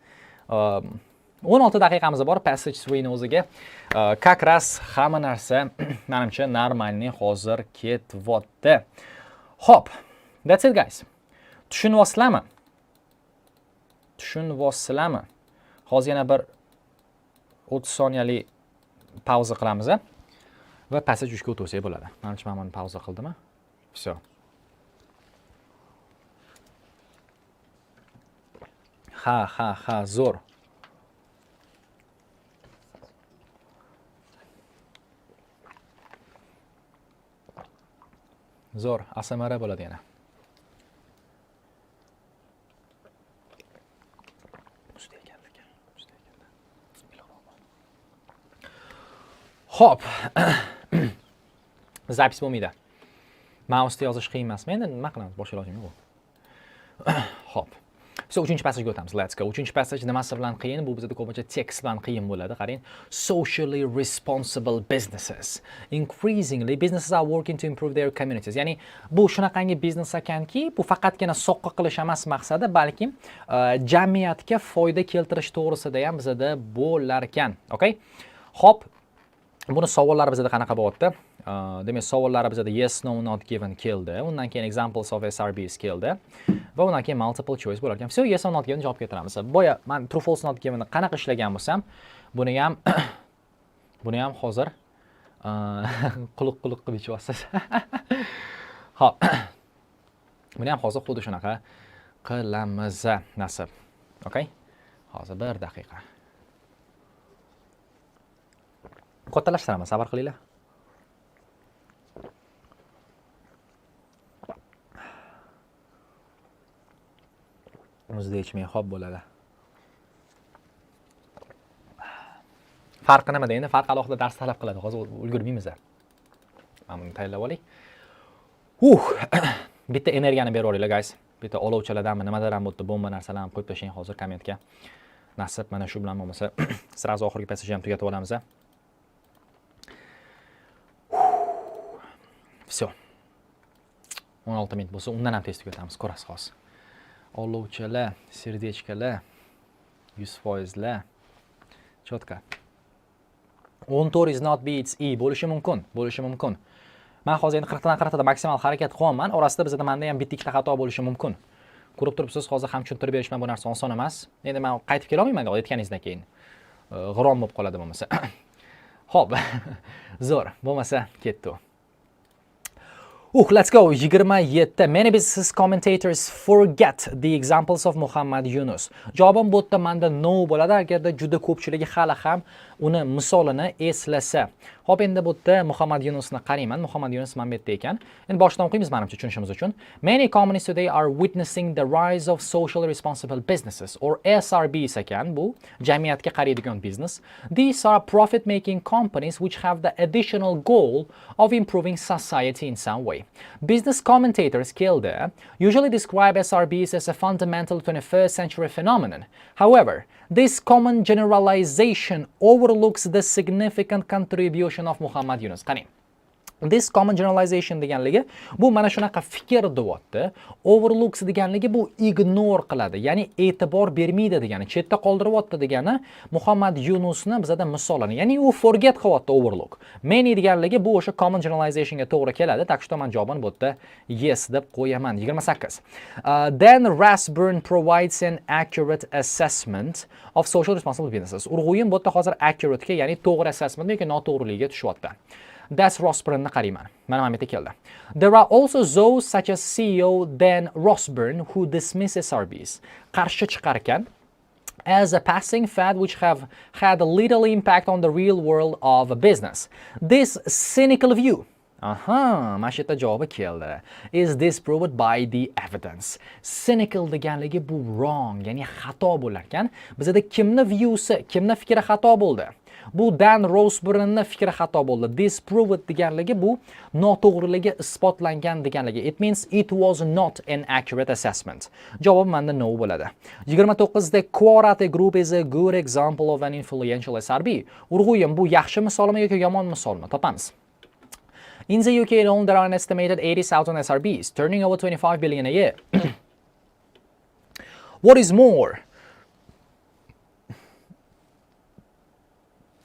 16 daqiqamiz bor passage 3 ni o'ziga. Как раз hamma narsa menimcha normalniy hozir ketyapti. Hop, that's it guys. Tushunyapsizlarmi? Hozir yana bir 30 soniyalik pauza qilamiz va passage 3 ga o'tsak bo'ladi. Menimcha men buni pauza qildimmi? Всё. Ha, zo'r. Zo'r, ASMR bo'ladi yana. Hop. Zapis bo'lmaydi. Mouse'da yozish qiyin emasmi? Endi nima qilamiz? Boshqa ilojim yo'q. Hop. So, 3-chi passagega o'tamiz. Let's go. 3-chi passage nimasi bilan qiyin? Bu bizda ko'pincha tekst bilan qiyin bo'ladi. Qarang. Socially responsible businesses. Increasingly, businesses are working to improve their communities. Ya'ni, bu shunaqangi biznes ekanki, bu faqatgina soqqa qilish emas maqsadi, balki jamiyatga foyda keltirish to'g'risida ham bizda bo'lar ekan. Okay? Hop. Buni savollari bizda qanaqa bo'lyapti? Demak, savollari bizda yes, no, not given keldi. Undan keyin examples of SRBs keldi. Va undan keyin multiple choice bo'lar ekan. Всё, yes or not given javob keltiramiz. Boya men true false not given qanaqa ishlagan bo'lsam, buni ham hozir quluq qilib ichyapsiz. Hop. Buni ham hozir xuddi shunaqa qilamiz nasib. Okay? Hozir 1 daqiqa. Kattalashtiramiz, sabr qilinglar. O'zida ichmay xo'p bo'ladi. Farqi nimada endi? Farq alohida dars talab qiladi. Hozir ulgurmaymiz. Mana buni tayyorlab oling. Bitta energiyani berib yuboringlar guys. Bitta olovchalardanmi, nimadan ham bo'ldi, bomba narsalarni qo'yib tashlang hozir kommentga. Nasib mana shu bilan bo'lmasa, sirazi oxirgi passajni ham tugatib olamiz. Все. 16 minut bo'lsa, undan ham tez tugatamiz, ko'rasiz hozir. Olovchalar, serdechkalar, 100%lar. Chotka. 14 is not B, it's E. Bo'lishi mumkin, bo'lishi mumkin. Men hozir endi 40 dan 40 da maksimal harakat qilyapman. Orasida bizda menda ham bitta ikkita xato bo'lishi mumkin. Ko'rib turibsiz, hozir ham tushuntirib berishman, bu narsa oson emas. Endi men qaytib kela olmayman aytganingizdan keyin. G'irom bo'lib qoladi bo'lmasa. Xo'p. Zo'r, bo'lmasa ketdi. Let's go. 27. Many business commentators forget the examples of Muhammad Yunus. Javobim bu yerda menda no bo'ladi, agarda juda ko'pchiligi hali ham uni misolini eslasa. Xo'p, endi bu yerda Muhammad Yunusni qarayman. Muhammad Yunus mana bu yerda ekan. Endi boshdan o'qiymiz menimcha tushunishimiz uchun. Many companies today are witnessing the rise of socially responsible businesses or SRBs ekan bu, jamiyatga qaraydigan biznes. These are profit-making companies which have the additional goal of improving society in some way. Business commentators Kilder usually describe SRBs as a fundamental 21st century phenomenon. However, this common generalization overlooks the significant contribution of Muhammad Yunus. Qarang. This common generalization deganligi bu mana shunaqa fikr deyapti. Overlooks deganligi bu ignore qiladi, ya'ni e'tibor bermaydi degani, chetda qoldiryapti degani Muhammad Yunusni bizada misolini, ya'ni u forget qilyapti overlook. Many deganligi bu o'sha common generalizationga to'g'ri keladi. Tak что men javobini bu yerda yes deb qo'yaman. 28. Then Rathburn provides an accurate assessment of social responsible businesses. Urg'uyim bu yerda hozir accurate ga, ya'ni to'g'ri assessment yoki noto'g'riligiga tushyapti. That's Rathburnni qarayman. Mana bu yerda keldi. There are also those such as CEO Dan Rathburn who dismiss SRBs. Qarshi chiqar ekan as a passing fad which have had little impact on the real world of a business. This cynical view, mana shu yerda javobi keldi. Is disproved by the evidence. Cynical deganligi bu wrong, ya'ni xato bo'lar ekan. Bizda kimni viewsi, kimni fikri xato bo'ldi? Bu Dan Rathburnni fikri xato bo'ldi. Disproved deganligi bu noto'g'riligi isbotlangan deganligi. It means it was not an accurate assessment. Javob menda no bo'ladi. 29. The Quarate Group is a good example of an influential SRB. Urg'uyim bu yaxshi misolmi yoki yomon misolmi? Topamiz. In the UK alone, there are an estimated 80,000 SRBs, turning over 25 billion a year. What is more,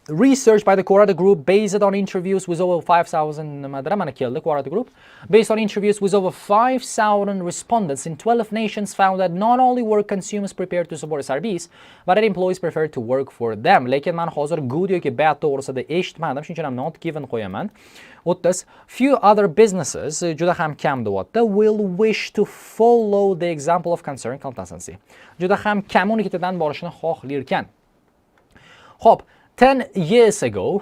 research by the Quarata Group based on interviews with over 5,000 Quarata Group based on interviews with over 5,000 respondents in 12 nations found that not only were consumers prepared to support SRBs, but that employees preferred to work for them. Lekin men hozir good yoki bad to'g'risida eshitmadim, shuning uchun ham not given qo'yaman. O'ttiz, few other businesses juda ham kam deyapti, will wish to follow the example of concerned consultancy. Juda ham kommunikatidan borishni xohlarkan. Xo'p, 10 years ago,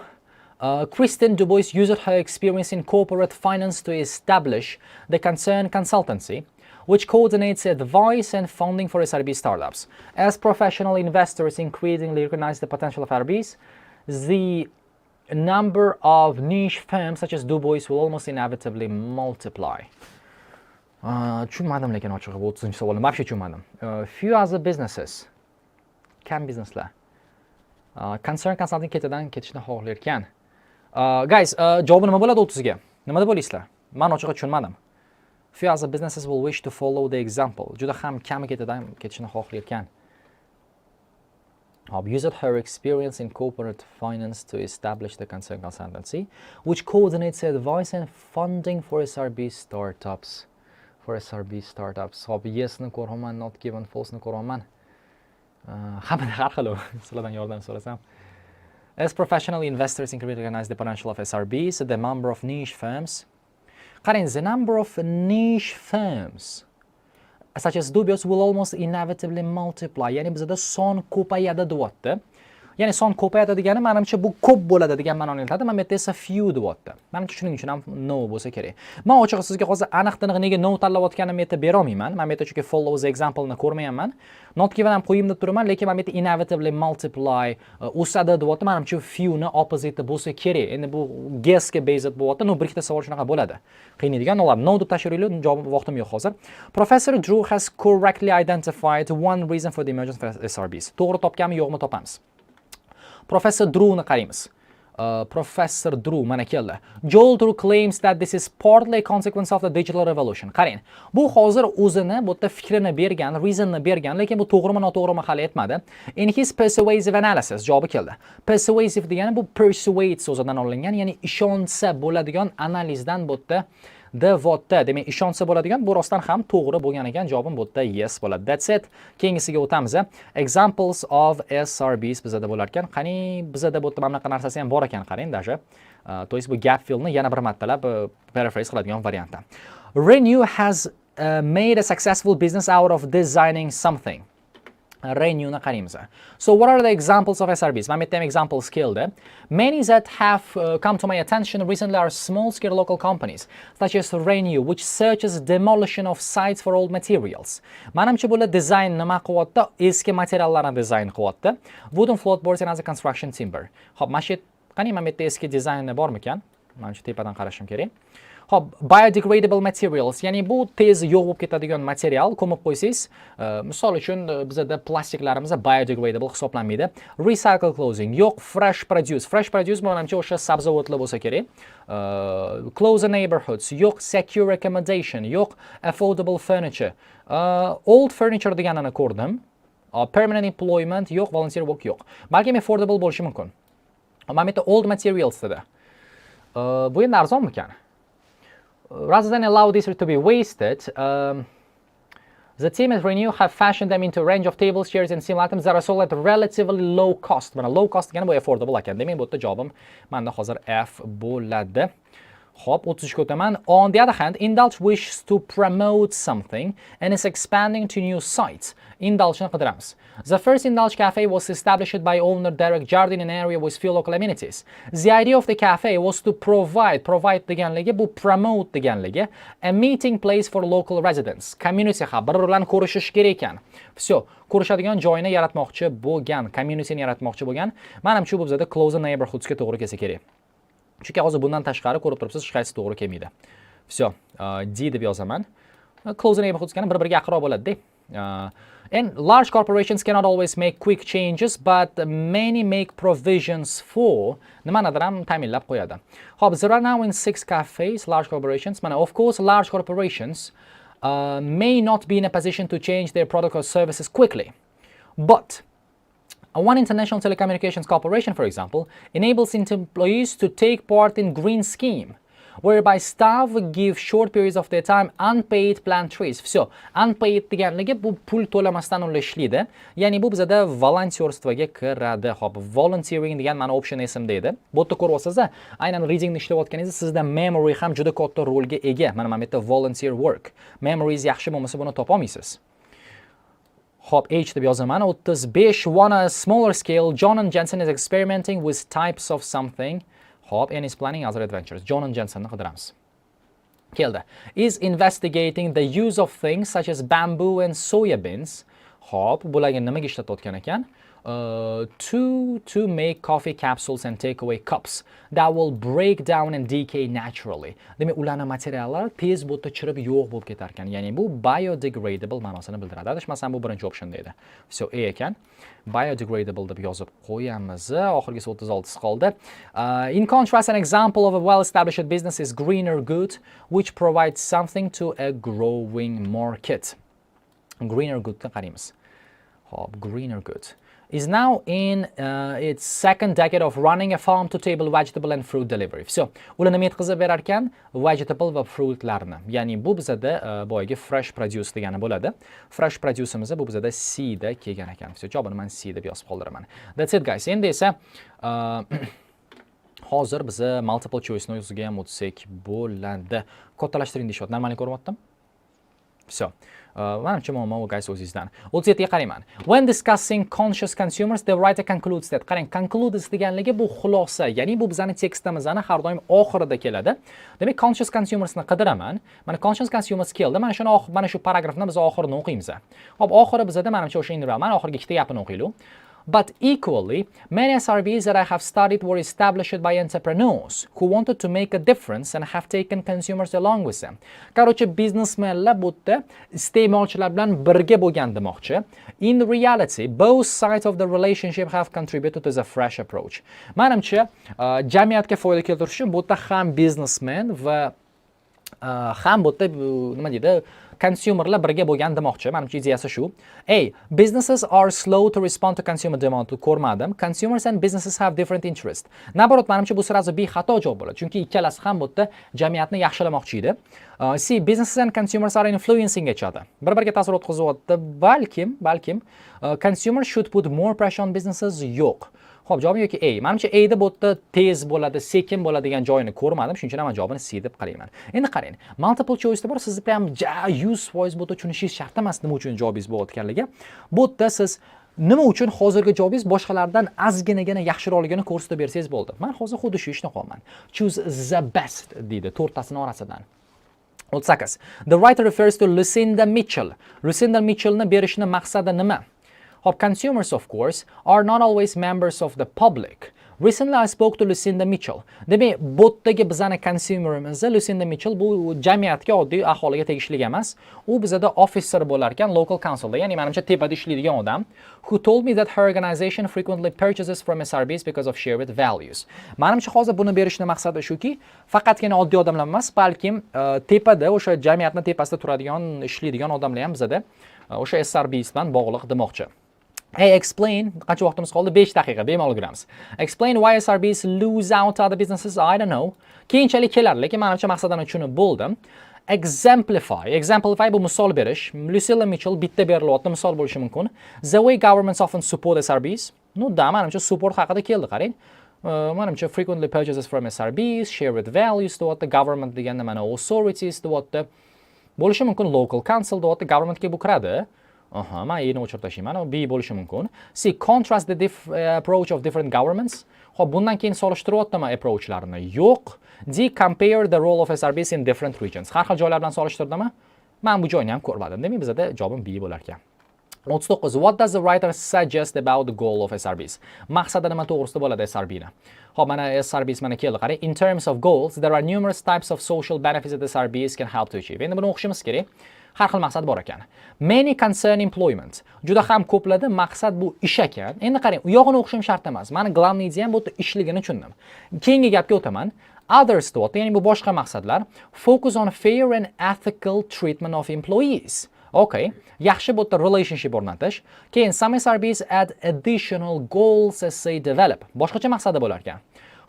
Kristen Dubois used her experience in corporate finance to establish the Concern Consultancy, which coordinates advice and funding for SRB startups. As professional investors increasingly recognize the potential of SRBs, the number of niche firms such as Dubois will almost inevitably multiply. Tushunmadim lekin ochig'i bu 30-chi savolni vobshe tushunmadim. Few other businesses, kam bizneslar Concern Consulting ketidan ketishni xohlarkan. Guys, javobi nima bo'ladi 30 ga? Nima deb o'ylaysizlar? Men ochig'i tushunmadim. Few other businesses will wish to follow the example. Juda ham kami ketidan ketishni xohlarkan. Used her experience in corporate finance to establish the Concern Consultancy, which coordinates advice and funding for SRB startups. Yes ni ko'raman, not given, false ni ko'raman. Hammani har xil sizlardan yordam so'rasam. As professional investors increasingly recognize the potential of SRBs, the number of niche firms. Qarang, the number of niche firms such as Dubois will almost inevitably multiply. Ya'ni bizda son ko'payadi deyapti. Ya'ni son ko'payadi degani menimcha bu ko'p bo'ladi degan ma'noni anglatadi. Mana bu yerda esa few deyapti. Menimcha shuning uchun ham no bo'lsa kerak. Men ochig'i sizga hozir aniq-tiniq nega no tanlayotganimni aytib bera olmayman. Men bu yerda chunki follows example-ni ko'rmayapman. Not given ham qo'yim deb turaman, lekin men bu yerda inevitably multiply o'sadi deyapti. Menimcha few ni opposite bo'lsa kerak. Endi bu guess ga based bo'lyapti. No, bir ikkita savol shunaqa bo'ladi. Qiynaydigan ular no deb tashiringlar, javob vaqtim yo'q hozir. Professor Drew has correctly identified one reason for the emergence of SRBs. To'g'ri topganmi, yo'qmi topamiz. Professor Drew ni qaraymiz. Professor Drew mana keldi. Joel Drew claims that this is partly a consequence of the digital revolution. Qarang. Bu hozir o'zini bu yerda fikrini bergan, reasonni bergan, lekin bu to'g'rimi, noto'g'rimi hali aytmadi. In his persuasive analysis javobi keldi. Persuasive degani bu persuade so'zidan olingan, ya'ni ishonsa bo'ladigan analizdan bu yerda deyapti. Demak, ishonsa bo'ladigan, bu rostdan ham to'g'ri bo'lgan ekan, javobim bu yerda yes bo'ladi. That's it. Keyingisiga o'tamiz. Examples of SRBs bizada bo'lar ekan. Qani bizada bu yerda mana bunaqa narsasi ham bor ekan, qarang, даже. To есть bu gap fillni yana bir martalab paraphrase qiladigan variantda. Renew has made a successful business out of designing something. Renew ni qaraymiz. So what are the examples of SRBs? Men bitta examples keldi. Many that have come to my attention recently are small-scale local companies, such as Renew, which searches demolition of sites for old materials. Menimcha bular design nima qilyapti? Eski materiallarni dizayn qilyapti. Wooden floorboards and other construction timber. Xo'p, mana shu qani men bitta eski dizaynni bormikan? Mana shu tepadan qarashim kerak. Hop, biodegradable materials, ya'ni bu tez yo'q bo'lib ketadigan material, ko'mib qo'ysangiz, misol uchun bizda plastiklarimiz biodegradable hisoblanmaydi. Recycle clothing, yo'q. Fresh produce. Fresh produce menimcha o'sha sabzavotlar bo'lsa kerak. Closer neighborhoods, yo'q. Secure accommodation, yo'q. Affordable furniture. Old furniture deganini ko'rdim. Permanent employment, yo'q. Volunteer work, yo'q. Balki affordable bo'lishi mumkin. Mana bu yerda old materials dedi. Bu endi arzonmikan? Rather than allow this to be wasted, the team at Renew have fashioned them into a range of tables, chairs and similar items that are sold at relatively low cost. Mana low cost degani bu affordable ekan. Demak, bu yerda javobim menda hozir F bo'ladi. Hop, 33 o'taman. On the other hand, Indulge wishes to promote something and is expanding to new sites. Indulge ni qidiramiz. The first Indulge cafe was established by owner Derek Jardin in an area with few local amenities. The idea of the cafe was to provide deganligi bu promote deganligi, a meeting place for local residents. Community ha bir bilan ko'rishish kerak ekan. Всё, ko'rishadigan joyni yaratmoqchi bo'lgan, communityni yaratmoqchi bo'lgan. Menimcha bu bizda closer neighborhoods ga to'g'ri kelsa kerak. Chunki hozir bundan tashqari ko'rib turibsiz, hech qaysi to'g'ri kelmaydi. Всё, D deb yozaman. Closer neighborhoods gani bir-biriga aqrob bo'ladi-da. And large corporations cannot always make quick changes, but many make provisions for nimanidir ham ta'minlab qo'yadi. Hop, there are now in 6 cafes, large corporations. Mana, of course, large corporations may not be in a position to change their product or services quickly, but one international telecommunications corporation, for example, enables its employees to take part in green scheme, whereby staff give short periods of their time unpaid plant trees. Всё, unpaid deganligi bu pul to'lamasdan ular ishlaydi. Ya'ni bu bizada volunteerstvoga kiradi. Hop, volunteering degan mana option esimda edi. Bu yerda ko'ryapsiz, aynan readingni ishlayotganingizda sizda memory ham juda katta rolga ega. Mana bu yerda volunteer work. Memories yaxshi bo'lmasa buni topa olmaysiz. Hop, H deb yozaman. 35 on a smaller scale, John and Jensen is experimenting with types of something. Hop, and is planning other adventures. John and Jensen ni qidiramiz. Keldi. Is investigating the use of things such as bamboo and soya beans. Hop, bularga nimaga ishlatayotgan ekan? To make coffee capsules and takeaway cups that will break down and decay naturally. Demak, ularning materiallari tez bo'tda chirib yo'q bo'lib ketar ekan. Ya'ni bu biodegradable ma'nosini bildiradi. Adashmasam bu birinchi option deydi. So, A ekan. Biodegradable deb yozib qo'yamiz. Oxirgisi 36 qoldi. In contrast, an example of a well-established business is Greener Good, which provides something to a growing market. Greener Good ni qaraymiz. Hop, Greener Good is now in its second decade of running a farm-to-table vegetable and fruit delivery. So, ular nima yetkazib berar ekan? Vegetable va fruitlarni. Ya'ni bu bizada boyagi fresh produce degani bo'ladi. Fresh produce'imiz bu bizada C da kelgan ekan. So, javobini men C deb yozib qoldiraman. That's it guys. Endi esa hozir biz multiple choice ni o'ziga ham o'tsak bo'ladi. Kattalashtiring deyapti. Normalni ko'ryaptim? So, manimcha muammo guys o'zingizdan. 37 ga qarayman. When discussing conscious consumers, the writer concludes that. Qarang, concludes deganligi bu xulosa, ya'ni bu bizning tekstimizning har doim oxirida keladi. Demak, conscious consumersni qidiraman. Mana conscious consumers keldi. Mana shu paragrafni biz oxirini o'qiymiz. Hop, oxiri bizda manimcha o'sha inraman, oxirgi ikkita gapini o'qiylik. But equally, many SRBs that I have studied were established by entrepreneurs who wanted to make a difference and have taken consumers along with them. Qarochi, biznesmenlar bu yerda iste'molchilar bilan birga bo'lgan demoqchi. In reality, both sides of the relationship have contributed to the fresh approach. Menimcha, jamiyatga foyda keltirish uchun bu yerda ham biznesmen va ham bu yerda nima deydi, consumerlar birga bo'lgan demoqchi. Menimcha ideyasi shu. Businesses are slow to respond to consumer demand. Ko'rmadim. Consumers and businesses have different interests. Naborot, menimcha bu sirazi bexato javob bo'ladi. Chunki ikkalasi ham bu yerda jamiyatni yaxshilamoqchi edi. See, businesses and consumers are influencing each other. Bir-biriga ta'sir o'tkazyapti. Balkim consumers should put more pressure on businesses. Yo'q. Xo'p, javobim yoki A. Menimcha A da bu yerda tez bo'ladi, sekin bo'ladigan joyini ko'rmadim, shuning uchun men javobini C deb qarayman. Endi qarang, multiple choice bor, siz ham 100% bu yerda tushunishingiz shart emas nima uchun javobingiz bo'layotganligi. Bu yerda siz nima uchun hozirgi javobingiz boshqalardan ozginagina yaxshiroqligini ko'rsatib bersangiz bo'ldi. Men hozir xuddi shu ishni qilaman. Choose the best deydi to'rttasining orasidan. 38. The writer refers to Lucinda Mitchell. Lucinda Mitchellni berishni maqsadi nima? Consumers, of course, are not always members of the public. Recently, I spoke to Lucinda Mitchell. Demak, botdagi bizani consumerimiz Lucinda Mitchell bu jamiyatga, oddiy aholiga tegishli emas. U bizada officer bo'lar ekan, local councilda, ya'ni menimcha tepada ishlaydigan odam, who told me that her organization frequently purchases from SRBs because of shared values. Menimcha hozir buni berishning maqsadi shuki, faqatgina oddiy odamlar emas, balkim tepada o'sha jamiyatning tepasida turadigan, ishlaydigan odamlar ham bizada o'sha SRBs bilan bog'liq demoqchi. Explain, qancha vaqtimiz qoldi? 5 daqiqa, bemalol yuramiz. Explain why SRBs lose out other businesses. I don't know. Keyinchalik kelar, lekin menimcha maqsadini tushunib bo'ldim. Exemplify bu misol berish. Lucinda Mitchell bitta berilyapti misol bo'lishi mumkin. The way governments often support SRBs. Menimcha support haqida keldi, qarang. Menimcha frequently purchases from SRBs, shared values, the government deganda mana authorities, bo'lishi mumkin, local council, governmentga bu kiradi. Men yeni o'chirib tashlayman, B bo'lishi mumkin. See, contrast the approach of different governments. Xo'p, bundan keyin solishtiryaptimi approachlarini? Yo'q. D, compare the role of SRBs in different regions. Har xil joylar bilan solishtirdimi? Men bu joyni ham ko'rmadim. Demak, bizda javobim B bo'lar ekan. 39. What does the writer suggest about the goal of SRBs? Maqsadi nima to'g'risida bo'ladi SRBni? Xo'p, mana SRBs mana keldi, qarang. In terms of goals, there are numerous types of social benefits that SRBs can help to achieve. Endi buni o'qishimiz kerak. Har xil maqsad bor ekan. Many concern employment. Juda ham ko'pladi maqsad bu ish ekan. Endi qarang, u yog'ini o'qishim shart emas. Meni главный ideyam bu ishligini tushundim. Keyingi gapga o'taman. Others thought, ya'ni bu boshqa maqsadlar, focus on fair and ethical treatment of employees. Okay, yaxshi bu relationship o'rnatish. Keyin some SRBs add additional goals as they develop. Boshqacha maqsadi bo'lar ekan.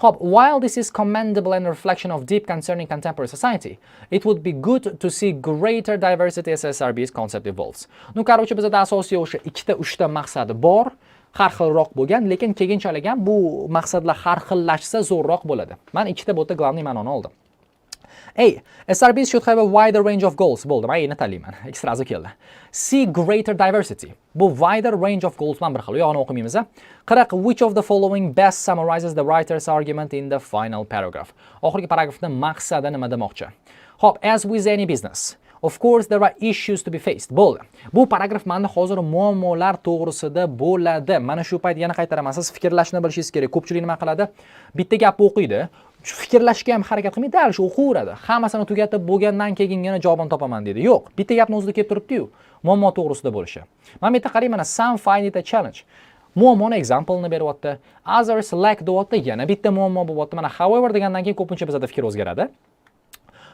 While this is commendable and a reflection of deep concern in contemporary society, it would be good to see greater diversity as SRB's concept evolves. Qarochi bizda asosiy o'sha 2-3 maqsadi bor, har xilroq bo'lgan, lekin keyinchalik ham bu maqsadlar har xillashsa zo'rroq bo'ladi. Men ikkita bo'ta главный ma'noni oldim. SRBs should have a wider range of goals. Bo'ldi, men yana tanlayman. Ekstrazi keldi. See greater diversity. Bu wider range of goals bilan bir xil. Yo'g'ini o'qimaymiz. Qaraq, which of the following best summarizes the writer's argument in the final paragraph. Oxirgi paragrafning maqsadi nima demoqchi? Xo'p, as with any business, of course there are issues to be faced. Bo'ldi. Bu paragraf menda hozir muammolar to'g'risida bo'ladi. Mana shu payt yana qaytaraman. Siz fikrlashni bilishingiz kerak. Ko'pchilik nima qiladi? Bitta gap o'qiydi. Fikrlashga ham harakat qilmaydi, dal shu o'qiyveradi. Hammasini tugatib bo'lgandan keyingina javobini topaman deydi. Yo'q, bitta gapni o'zida kelib turibdi-yu, muammo to'g'risida bo'lishi. Mana bu yerda qarang, mana some find it a challenge. Muammoni example-ni beryapti. Others lack deyapti, yana bitta muammo bo'lyapti. Mana however degandan keyin ko'pincha bizda fikr o'zgaradi.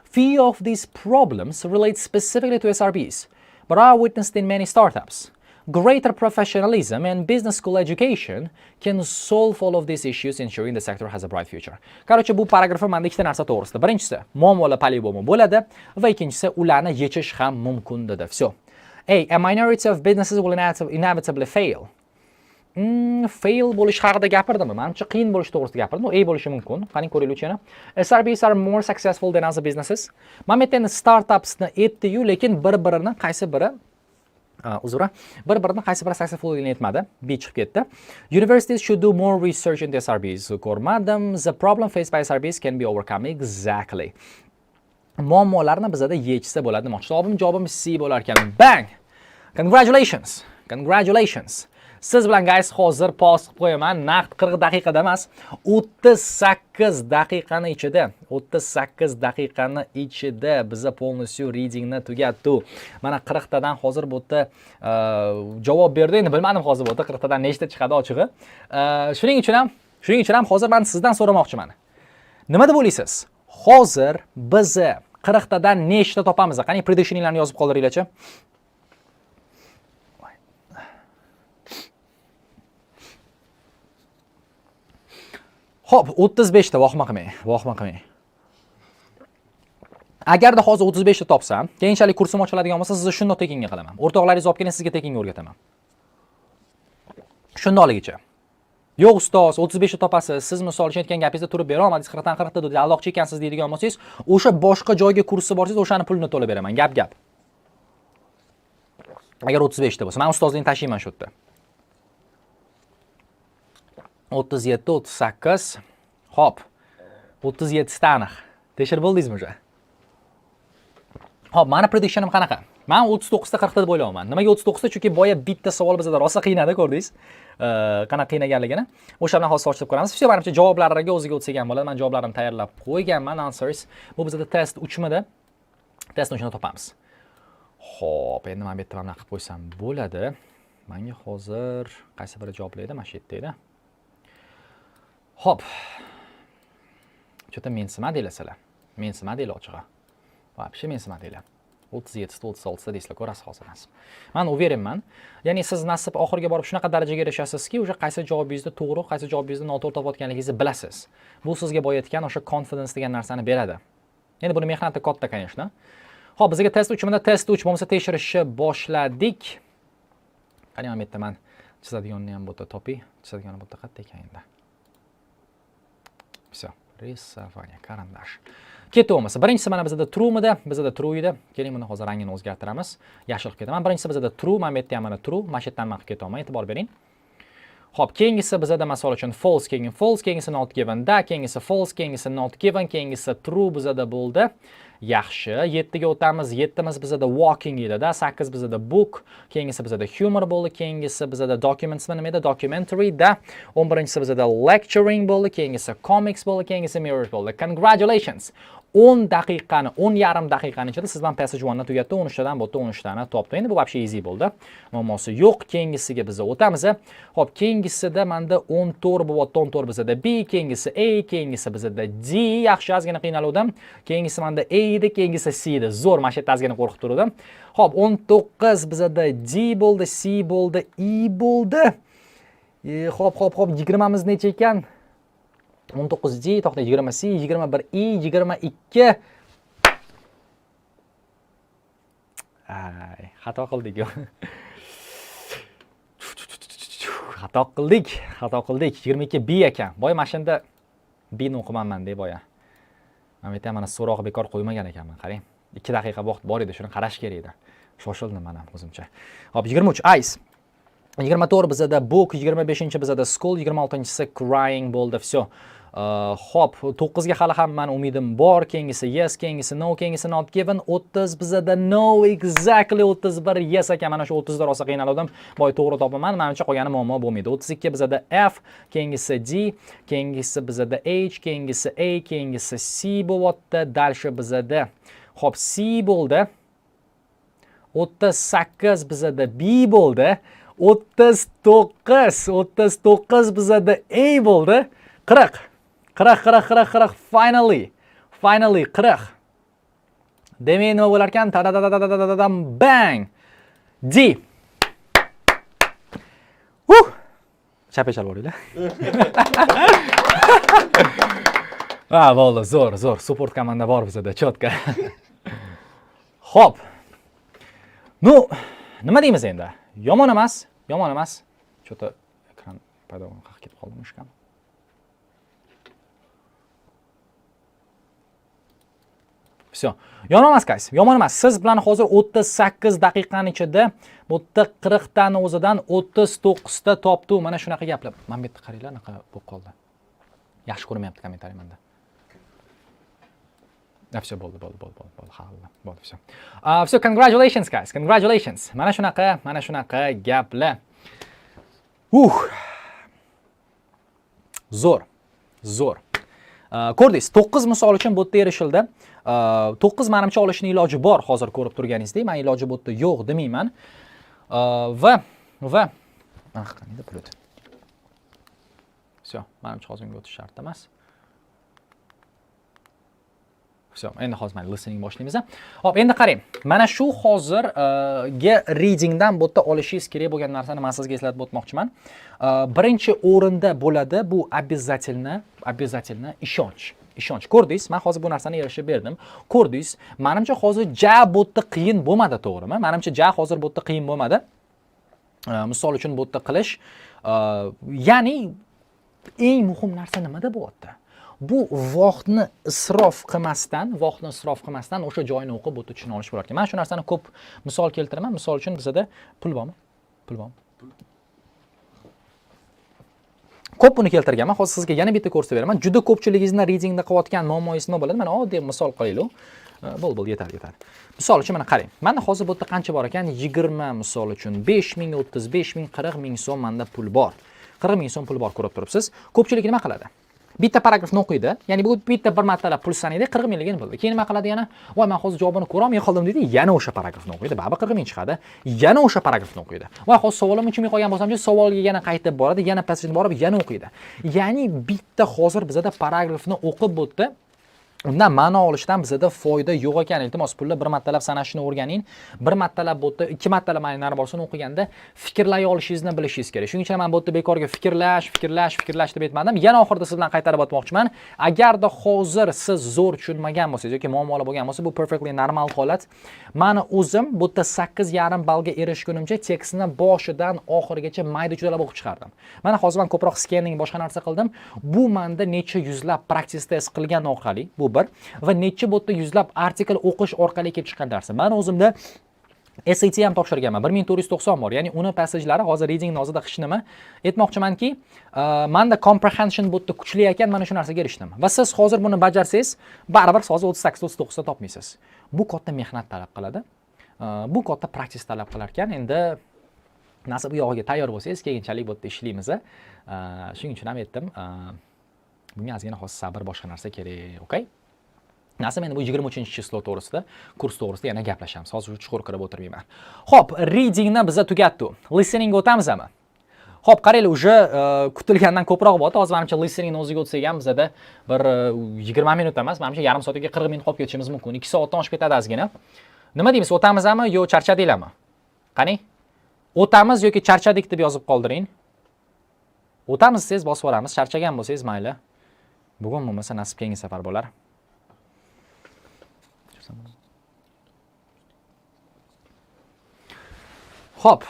Few of these problems relate specifically to SRBs, but are witnessed in many startups. Greater professionalism and business school education can solve all of these issues, ensuring the sector has a bright future. Qarochi, bu paragrafda menda ikkita narsa to'g'risida. Birinchisi, muammolar по-любому bo'ladi va ikkinchisi, ularni yechish ham mumkin dedi. Всё. A minority of businesses will inevitably fail. Fail bo'lish haqida gapirdimmi? Menimcha qiyin bo'lish to'g'risida gapirdim. A bo'lishi mumkin. Qarang ko'raylik yana. SRBs are more successful than other businesses. Mana bu yerda startupsni aytdi-yu, lekin bir-birini qaysi biri bir-birini qaysi biri successful etmadi. B chiqib ketdi. Universities should do more research into SRBs. Ko'rmadim. The problem faced by SRBs can be overcome. Exactly. Muammolarni bizada yechsa bo'ladi demoqchi. Javobim C bo'lar ekan. Bang! Congratulations. Congratulations. Siz bilan guys hozir pos qilib qo'yaman. Naqd 40 daqiqada emas, 38 daqiqani ichida, 38 daqiqani ichida biza polностью readingni tugatdik. Mana 40 tadan hozir bu yerda javob berdi. Endi bilmadim hozir bu yerda 40 tadan nechta chiqadi ochig'i. Shuning uchun ham hozir men sizdan so'ramoqchiman. Nima deb o'ylaysiz? Hozir biz 40 tadan nechta topamiz? Qani predictioninglarni yozib qoldiringlarchi. Hop, 35 ta vahima qilmang. Agarda hozir 35 ta topsam, keyinchalik kursim ochiladigan bo'lsa, sizni shundoq tekinga qilaman. O'rtoqlaringiz olib keling, sizga tekinga o'rgataman. Shundoqligicha. Yo'q ustoz, 35 ta topasiz. Siz misol uchun aytgan gapingizda turib bera olmadingiz, 40 dan 40 ta dedi, alloqchi ekansiz deydigan bo'lsangiz, o'sha boshqa joyga kursi borsangiz, o'shani pulini to'lab beraman. Gap. Agar 35 ta bo'lsa, men ustozlikni tashlayman shu yerda. 37, 38. Hop. 37 ta aniq. Tekshirib bo'ldingizmi o'sha? Hop, meni predictionim qanaqa? Men 39 ta 40 ta deb o'ylayapman. Nimaga 39 ta? Chunki boya bitta savol bizda rosa qiynadi, ko'rdingiz? Qanaqa qiynaganligini. O'sha bilan hozir ochib ko'ramiz. Все, menimcha javoblarga o'ziga o'tsak ham bo'ladi. Men javoblarimni tayyorlab qo'yganman, answers. Bu bizda test 3mida. Test 3ni topamiz. Hop, endi men bu yerda mana qilib qo'ysam bo'ladi. Menga hozir qaysi biri javoblaydi? Mana shu yerda edi. Hop. Cho'ta mensimadinglar sizlar. Mensimadinglar ochig'i. Вообще mensimadinglar. 37 36 ta deysizlar, ko'rasiz hozir nasib. Men uverenman. Ya'ni siz nasib oxirga borib shunaqa darajaga erishasizki, o'sha qaysi javobingizni to'g'ri, qaysi javobingizni noto'g'ri topayotganligingizni bilasiz. Bu sizga boyayotgan o'sha confidence degan narsani beradi. Endi buni mehnati katta, конечно. Hop, bizga test 3mida test 3 bo'lmasa tekshirishni boshladik. Qani men yerda men chizadiganni ham bu yerda topiy. Chizadigani bu yerda qayerda ekan endi? Все, рисование, карандаш. Ketyapmiz. Birinchisi mana bizda true'midi? Bizda true edi. Keling, buni hozir rangini o'zgartiramiz. Yashil qilib ketaman. Birinchisi bizda true, mana bu yerda ham mana true. Mana shu yerdan men qilib ketyapman. E'tibor bering. Hop, keyingisi bizda masol uchun false, keyingisi not given da, keyingisi false, keyingisi not given, keyingisi true bizda bo'ldi. Yaxshi. 7 ga o'tamiz. 7miz bizda walking edi-da, 8 bizda book, keyingisi bizda humor bo'ldi, keyingisi bizda documents nima edi? Documentary da. 11-si bizda lecturing bo'ldi, keyingisi comics bo'ldi, keyingisi mirrors bo'ldi. Congratulations. 10 daqiqani, 10 yarim daqiqani ichida sizdan passage 1 ni tugatdi. 13 tadan bu yerda 13 tani topdi. Endi bu вообще easy bo'ldi. Muammosi yo'q. Keyingisiga biz o'tamiz. Hop, keyingisida menda 14 bo'lyapti. 14 bizda B, keyingisi A, keyingisi bizda D. Yaxshi, ozgina qiynaluvdim. Keyingisi menda A edi, keyingisi C edi. Zo'r, mana shu yerda ozgina qo'rqib turdim. Hop, 19 bizda D bo'ldi, C bo'ldi, E bo'ldi. Hop, 20miz necha ekan? 19D, to'xta, 20C, 21E, 22. Ay, xato qildik. Xato qildik. 22B ekan. Boya mashinada B ni o'qimanman deb boya. Men aytayman, mana so'roq bekor qo'ymagan ekanman, qarang. 2 daqiqa vaqt bor edi, shuni qarash kerak edi. Shoshildim mana o'zimcha. Hop, 23 ice. 24 bizda book, 25 bizda school, 26-si crying bo'ldi. Все. Hop, 9 ga hali ham men umidim bor. Keyingisi yes, keyingisi no, keyingisi not given. 30 bizda no, exactly 31 yes ekan. Mana shu 30 da rosa qiynaldim. Boy to'g'ri topaman. Menimcha qolgani muammo bo'lmaydi. 32 bizda F, keyingisi D, keyingisi bizda H, keyingisi A, keyingisi C bo'lyapti. Dalshi bizda hop C bo'ldi. 38 bizda B bo'ldi. 39 bizda A bo'ldi. 40 finally 40. Demak nima bo'lar ekan? Tadadadadadadam bang. D. Chapachal bo'ringlar. Bo'ldi, zo'r. Support komanda bor bizda, chotka. Hop. Nu, nima deymiz endi? Yomon emas. Cho'ta paydo qilib ketib qoldim mushkam. Всё. Yomon emas guys, yomon emas. Siz bilan hozir 38 daqiqaning ichida bu yerda 40 tani o'zidan 39 ta topdi. Mana shunaqa gaplar. Mana bu yerda qaranglar, naqa bo'lib qoldi. Yaxshi ko'rmayapti kommentariy menda. Всё bo'ldi. Hal. Bo'ldi, всё. Всё, congratulations guys. Congratulations. Mana shunaqa gaplar. Zo'r. Ko'rdingiz, 9 misol uchun bu yerda erishildi. 9 manimcha olishning iloji bor, hozir ko'rib turganingizdek. Men iloji bu yerda yo'q demayman. Va qanday pul o'tdi. Всё, manimcha hozir unga o'tish shart emas. Всё, endi hozir mana listening boshlaymiz. Xo'p, endi qarang. Mana shu hozirgi readingdan bu yerda olishingiz kerak bo'lgan narsani men sizga eslatib o'tmoqchiman. Birinchi o'rinda bo'ladi bu обязательно ishonch. Ko'rdingiz, men hozir bu narsani erishib berdim. Ko'rdingiz, menimcha hozir bu yerda qiyin bo'lmadi, to'g'rimi? Menimcha hozir bu yerda qiyin bo'lmadi. Misol uchun bu yerda qilish, ya'ni eng muhim narsa nimada bo'lyapti? Bu vaqtni isrof qilmasdan o'sha joyni o'qib bu yerda tushuna olish bo'lar ekan. Men shu narsani ko'p misol keltiraman. Misol uchun bizda pul bormi? Ko'p buni keltirganman. Hozir sizga yana bitta ko'rsatib beraman. Juda ko'pchiligingizni readingda qilayotgan muammoingiz nima bo'ladi? Mana oddiy misol qilaylik. Bo'ldi, yetadi. Misol uchun mana qarang. Menda hozir bu yerda qancha bor ekan? 20 misol uchun 5000, 35000, 40000 so'm menda pul bor. 40000 so'm pul bor, ko'rib turibsiz. Ko'pchilik nima qiladi? Bitta paragrafni o'qiydi. Ya'ni bu bitta bir martalab pul sanaydi, 40000ligini bildi. Keyin nima qiladi yana? Voy, men hozir javobini ko'rolmay qoldim deydi, yana o'sha paragrafni o'qiydi. Baribir 40000 chiqadi. Yana o'sha paragrafni o'qiydi. Voy, hozir savolim uchun qolgan bo'lsam-chi, savolga yana qaytib boradi, yana pastga borib, yana o'qiydi. Ya'ni bitta hozir bizda paragrafni o'qib bo'ldi. Undan ma'no olishdan bizda foyda yo'q ekan. Iltimos, pulni bir martalab sanashni o'rganing. Bir martalab bo'ldi, 2 martalab ma'nolari borsini o'qiganda fikrlay olishingizni bilishingiz kerak. Shuning uchun men bu yerda bekorga fikrlash deb aytmadim. Yana oxirida siz bilan qaytarib o'tmoqchiman. Agarda hozir siz zo'r tushunmagan bo'lsangiz yoki muammolar bo'lgan bo'lsa, bu perfectly normal holat. Meni o'zim bu yerda 8,5 ballga erishgunimcha tekstni boshidan oxirigacha mayda-chuydalar o'qib chiqardim. Mana hozir men ko'proq scanning boshqa narsa qildim. Bu menda necha yuzlab practice test qilgan orqali bu bir va necha bo'tda yuzlab artikl o'qish orqali kelib chiqqan narsa. Men o'zimda SAT ham topshirganman. 1490 bor. Ya'ni uni passajlari hozir reading nozida hech nima aytmoqchimanki, menda comprehension bo'tda kuchli ekan, mana shu narsaga erishdim. Va siz hozir buni bajarsangiz, baribir hozir 38-39 ta topmaysiz. Bu katta mehnat talab qiladi. Bu katta practice talab qilar ekan. Endi nasib bu yog'iga tayyor bo'lsangiz, keyinchalik bu yerda ishlaymiz. Shuning uchun ham aytdim, bunga ozgina hozir sabr, boshqa narsa kerak, okay? Nasib endi bu 23-chislo to'g'risida, kurs to'g'risida yana gaplashamiz. Hozir chuqur kirib o'tirmayman. Xo'p, readingni biz tugatdik. Listening o'tamizmi? Xo'p, qaranglar, uje kutilgandan ko'proq bo'ldi. Hozir menimcha listeningni o'ziga o'tsak ham bizda bir 20 minut emas, menimcha yarim soatga 40 minut qolib ketishimiz mumkin. 2 soatdan oshib ketadi ozgina. Nima deymiz? O'tamizmi yo charchadinglarmi? Qani? O'tamiz yoki charchadik deb yozib qoldiring. O'tamiz siz bosib boramiz. Charchagan bo'lsangiz mayli. Bugun bo'lmasa nasib keyingi safar bo'lar. Xo'p.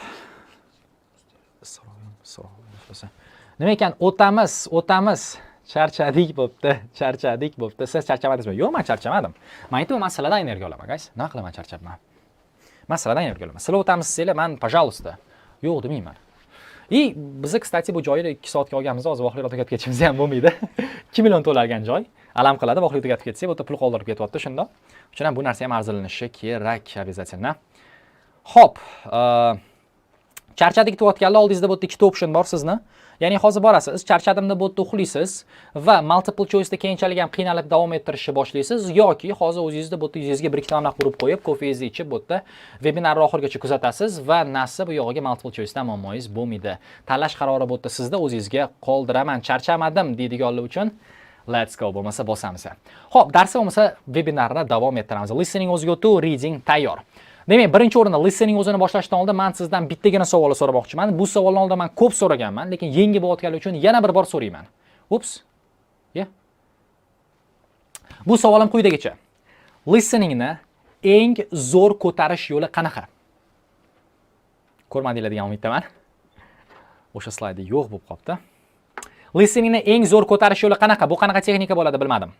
Nima ekan? O'tamiz. Charchadik bo'pti. Siz charchamadingizmi? Yo'q, men charchamadim. Men aytdim, men sizlardan energiya olaman, guys. Nima qilaman, charchabman. Men sizlardan energiya olaman. Sizlar o'tamiz desanglar, men, пожалуйста, yo'q demayman. Bizni, kstati, bu joyda 2 soatga olganmiz, hozir voqeliklar tugatib ketishimiz ham bo'lmaydi. 2 million to'largan joy. Alam qiladi, voqelik tugatib ketsa, bu yerda pul qoldirib ketyapti, shunda. Shuning uchun bu narsa ham arzirlanishi kerak, обязательно. Xo'p, charchadik deyotganda oldingizda bu yerda ikkita option bor sizni. Ya'ni hozir borasiz, charchadim deb bu yerda uxlaysiz va multiple choice da keyinchalik ham qiynalib davom ettirishni boshlaysiz yoki hozir o'zingizda bu yerda yuzingizga bir ikkita namlaq urib qo'yib, kofeingizni ichib bu yerda vebinarni oxirigacha kuzatasiz va nasib bu yog'iga multiple choice dan muammoingiz bo'lmaydi. Tanlash qarori bu yerda sizda, o'zingizga qoldiraman. Charchamadim deydiganlar uchun let's go, bo'lmasa bosamiz. Xo'p, darsda bo'lmasa vebinarni davom ettiramiz. Listening o'ziga o'tib, reading tayyor. Demak, birinchi o'rinda listening o'zini boshlashdan oldin men sizdan bittagina savol so'ramoqchiman. Bu savolni oldin men ko'p so'raganman, lekin yangi bo'layotganlar uchun yana bir bor so'rayman. Ups. Bu savolim quyidagicha. Listeningni eng zo'r ko'tarish yo'li qanaqa? Ko'rmadinglar degan umiddaman. O'sha slaydda yo'q bo'lib qolibdi. Listeningni eng zo'r ko'tarish yo'li qanaqa? Bu qanaqa texnika bo'ladi bilmadim.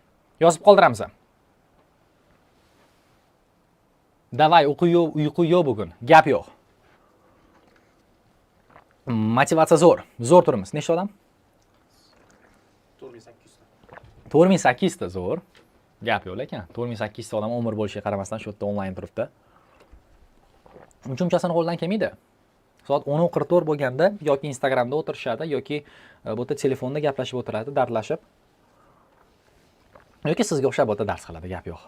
Yozib qoldiramiz. Davay, uyqu yo'q bugun. Gap yo'q. Motivatsiya zo'r. Zo'r turimiz. Nechta odam? 4800 ta. 4800 ta zo'r. Gap yo'q lekin 4800 ta odam umr bo'lishiga qaramasdan shu yerda onlayn turibdi. Uchinchasini qo'ldan kelmaydi. Soat 10:44 bo'lganda yoki Instagramda o'tirishadi yoki bu yerda telefonda gaplashib o'tiradi, dardlashib. Yoki sizga o'xshab bu yerda dars qiladi, gap yo'q.